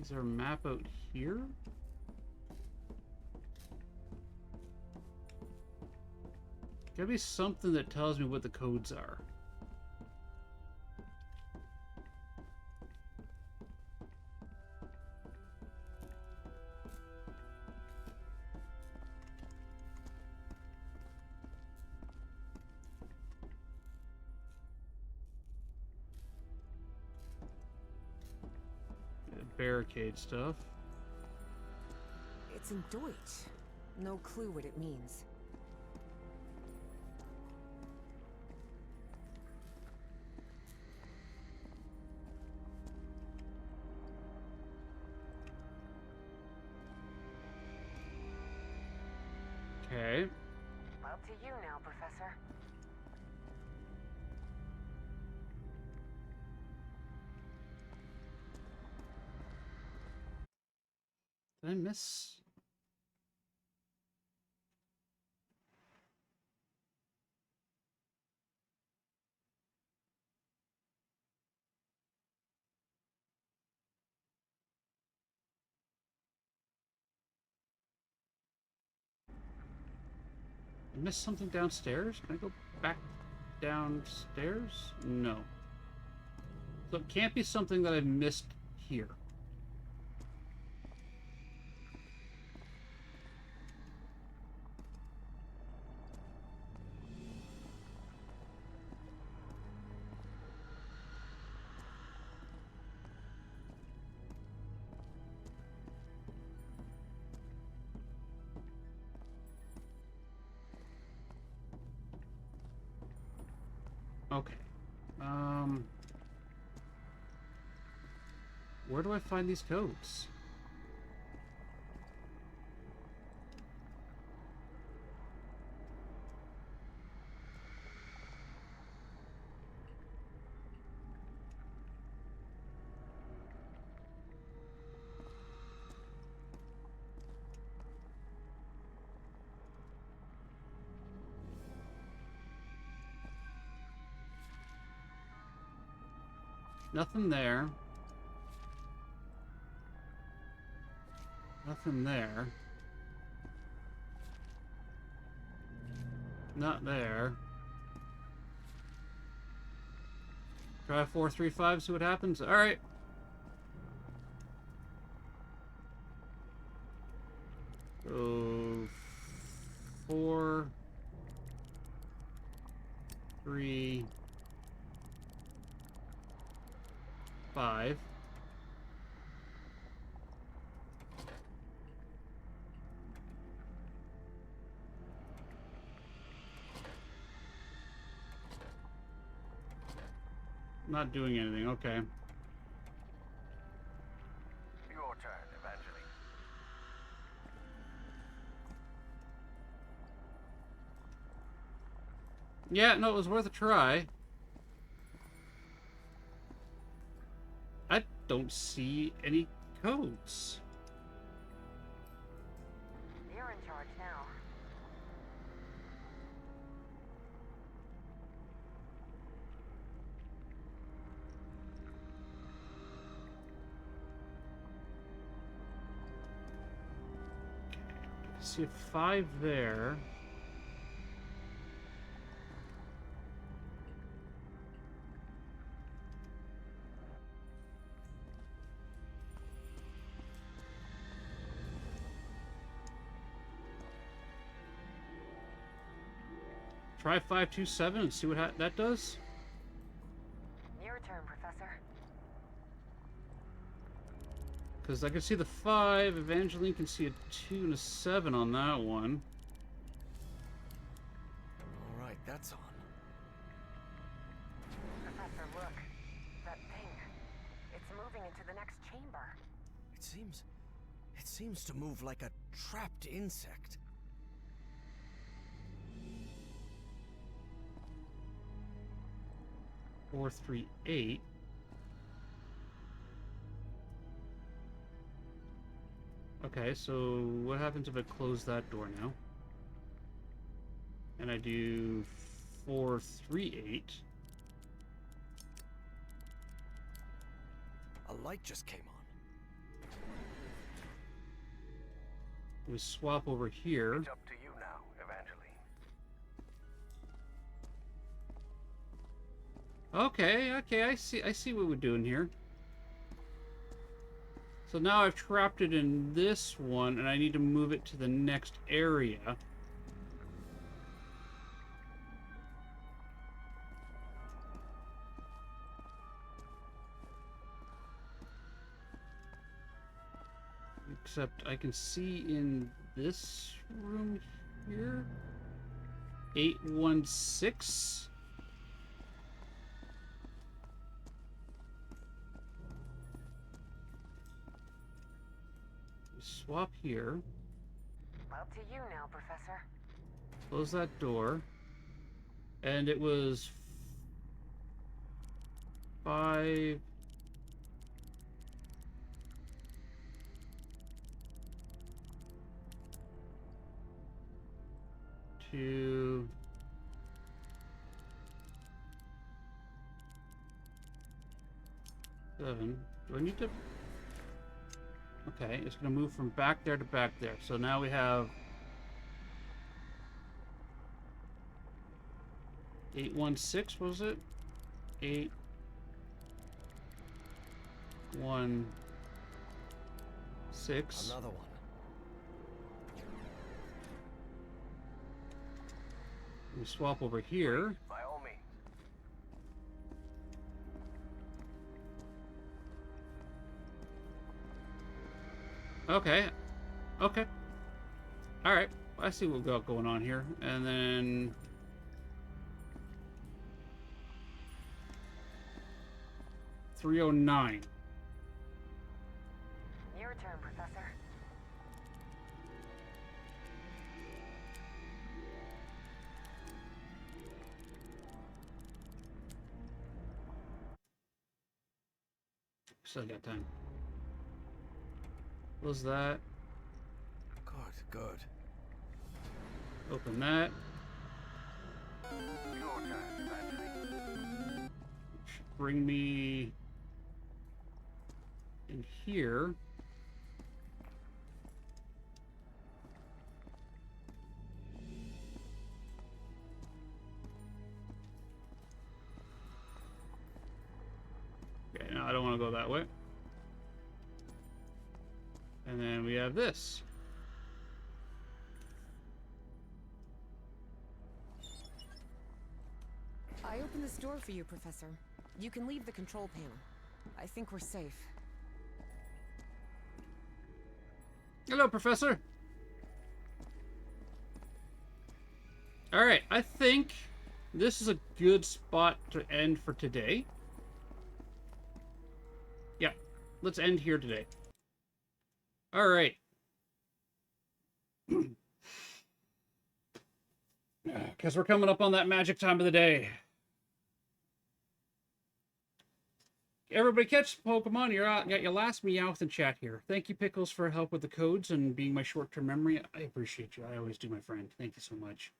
Is there a map out here? Gotta be something that tells me what the codes are. Barricade stuff. It's in Deutsch. No clue what it means. Okay. Up to you now, Professor. Did I miss? I missed something downstairs? Can I go back downstairs? No. So it can't be something that I missed here. Okay. Where do I find these codes? Nothing there. Nothing there. Not there. Try 435, see what happens. Alright. So 4 3 5 Not doing anything, okay. Your turn, Evangeline. Yeah, no, it was worth a try. I don't see any codes. You're in charge now. See a 5 there. Try 527 and see what that does. Your turn, Professor. Because I can see the 5. Evangeline can see a 2 and a 7 on that one. All right, that's on. Professor, look. That thing. It's moving into the next chamber. It seems to move like a trapped insect. 438. Okay, so what happens if I close that door now? And I do 438. A light just came on. We swap over here. It's up to you now, Evangeline. Okay, I see what we're doing here. So now I've trapped it in this one, and I need to move it to the next area. Except I can see in this room here, 816. Swap here. Up to you now, Professor. Close that door. And it was 5. Two. 7. Do I need to? Okay, it's going to move from back there to back there. So now we have 816, was it? 816. Another one. We swap over here. By all means. Okay. Okay. Alright. I see what we got going on here. And then... $309. Your turn, Professor. Still got time. Close that. Good. Open that. Your turn, Evangeline. Should bring me in here. Okay, no, I don't want to go that way. And then we have this. I opened this door for you, Professor. You can leave the control panel. I think we're safe. Hello, Professor. All right, I think this is a good spot to end for today. let's end here today. All right. Because we're coming up on that magic time of the day. Everybody catch Pokemon. You're out. Got your last Meowth in chat here. Thank you, Pickles, for help with the codes and being my short-term memory. I appreciate you. I always do, my friend. Thank you so much.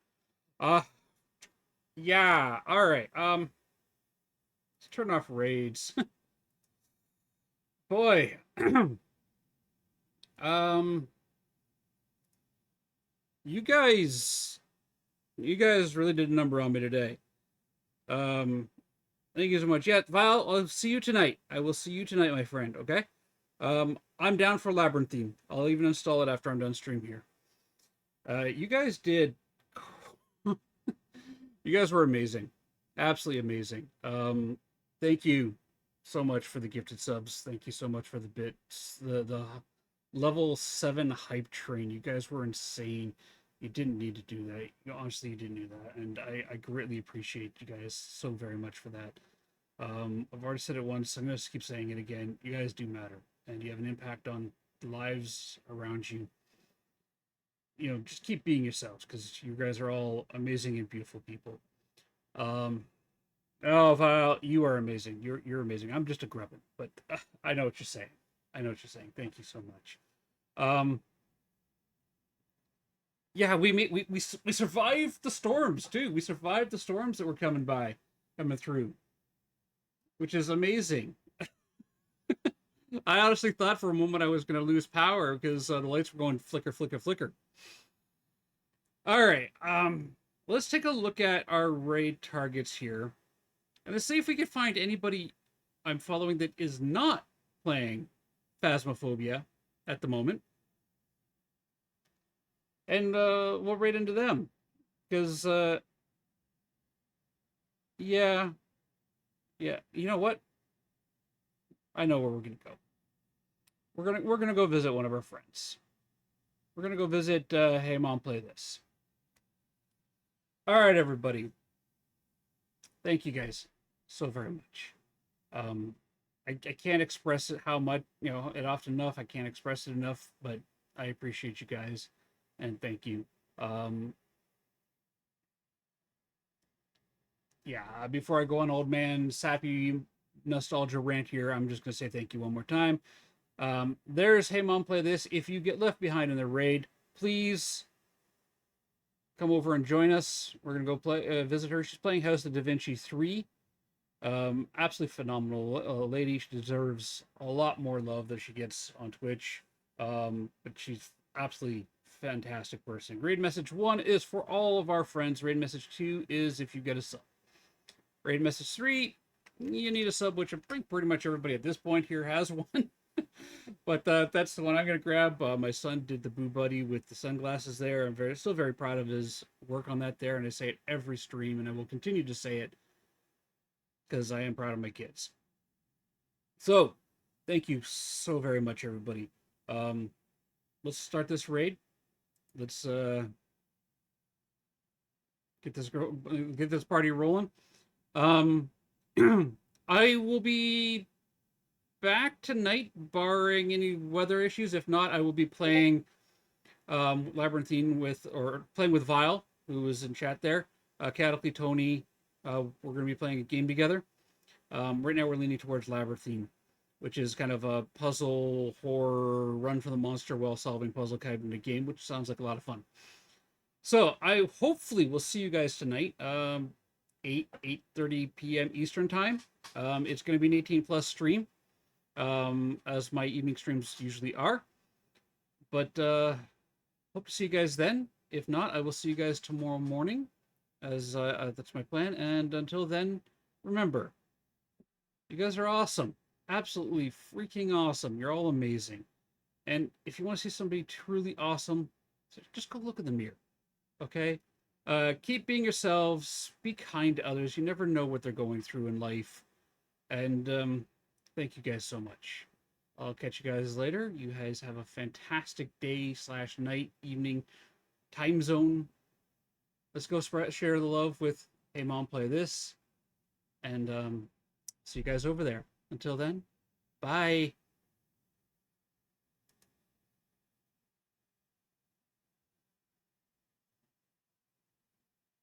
Yeah. All right. Let's turn off raids. Boy. You guys really did a number on me today. Thank you so much. Yeah, Val, I'll see you tonight. I will see you tonight, my friend, okay? I'm down for Labyrinthine. I'll even install it after I'm done stream here. You guys did... You guys were amazing. Absolutely amazing. Thank you so much for the gifted subs. Thank you so much for the bits. The level 7 hype train. You guys were insane. You didn't need to do that. Honestly, you didn't do that. And I greatly appreciate you guys so very much for that. I've already said it once. I'm going to keep saying it again. You guys do matter. And you have an impact on the lives around you. You know, just keep being yourselves, because you guys are all amazing and beautiful people. Oh, Val, you are amazing. You're amazing. I'm just a grubbin, but I know what you're saying. I know what you're saying. Thank you so much. Yeah, we survived the storms too. We survived the storms that were coming through, which is amazing. I honestly thought for a moment I was going to lose power because the lights were going flicker, flicker, flicker. All right, let's take a look at our raid targets here, and let's see if we can find anybody I'm following that is not playing Phasmophobia at the moment. And we'll raid into them, because yeah, you know what? I know where we're gonna go. We're gonna go visit one of our friends. We're gonna go visit. Hey, Mom, play this. All right, everybody. Thank you guys so very much. I can't express it how much, it often enough. I can't express it enough, but I appreciate you guys, and thank you. Yeah, before I go on old man sappy nostalgia rant here, I'm just gonna say thank you one more time. There's Hey Mom, play this. If you get left behind in the raid, please come over and join us. We're gonna go visit her. She's playing House of Da Vinci 3. Absolutely phenomenal lady. She deserves a lot more love that she gets on Twitch. But she's absolutely fantastic person. Raid message 1 is for all of our friends. Raid message 2 is if you get a sub. Raid message 3, you need a sub, which I think pretty much everybody at this point here has one. But that's the one I'm going to grab. My son did the Boo Buddy with the sunglasses there. I'm still very proud of his work on that there, and I say it every stream, and I will continue to say it because I am proud of my kids. So, thank you so very much, everybody. Let's start this raid. Let's get this party rolling. I will be back tonight, barring any weather issues. If not, I will be playing Labyrinthine with Vile, who was in chat there. Catacly Tony, we're going to be playing a game together. Right now we're leaning towards Labyrinthine, which is kind of a puzzle horror run for the monster while solving puzzle kind of game, which sounds like a lot of fun. So I hopefully will see you guys tonight, 8:30 p.m. Eastern time. It's going to be an 18+ stream, as my evening streams usually are. But hope to see you guys then. If not, I will see you guys tomorrow morning, as that's my plan. And until then, remember, you guys are awesome. Absolutely freaking awesome. You're all amazing. And if you want to see somebody truly awesome, just go look in the mirror. Okay? Keep being yourselves. Be kind to others. You never know what they're going through in life. And thank you guys so much. I'll catch you guys later. You guys have a fantastic day / night, evening, time zone. Let's go share the love with Hey Mom, play this. And see you guys over there. Until then, bye.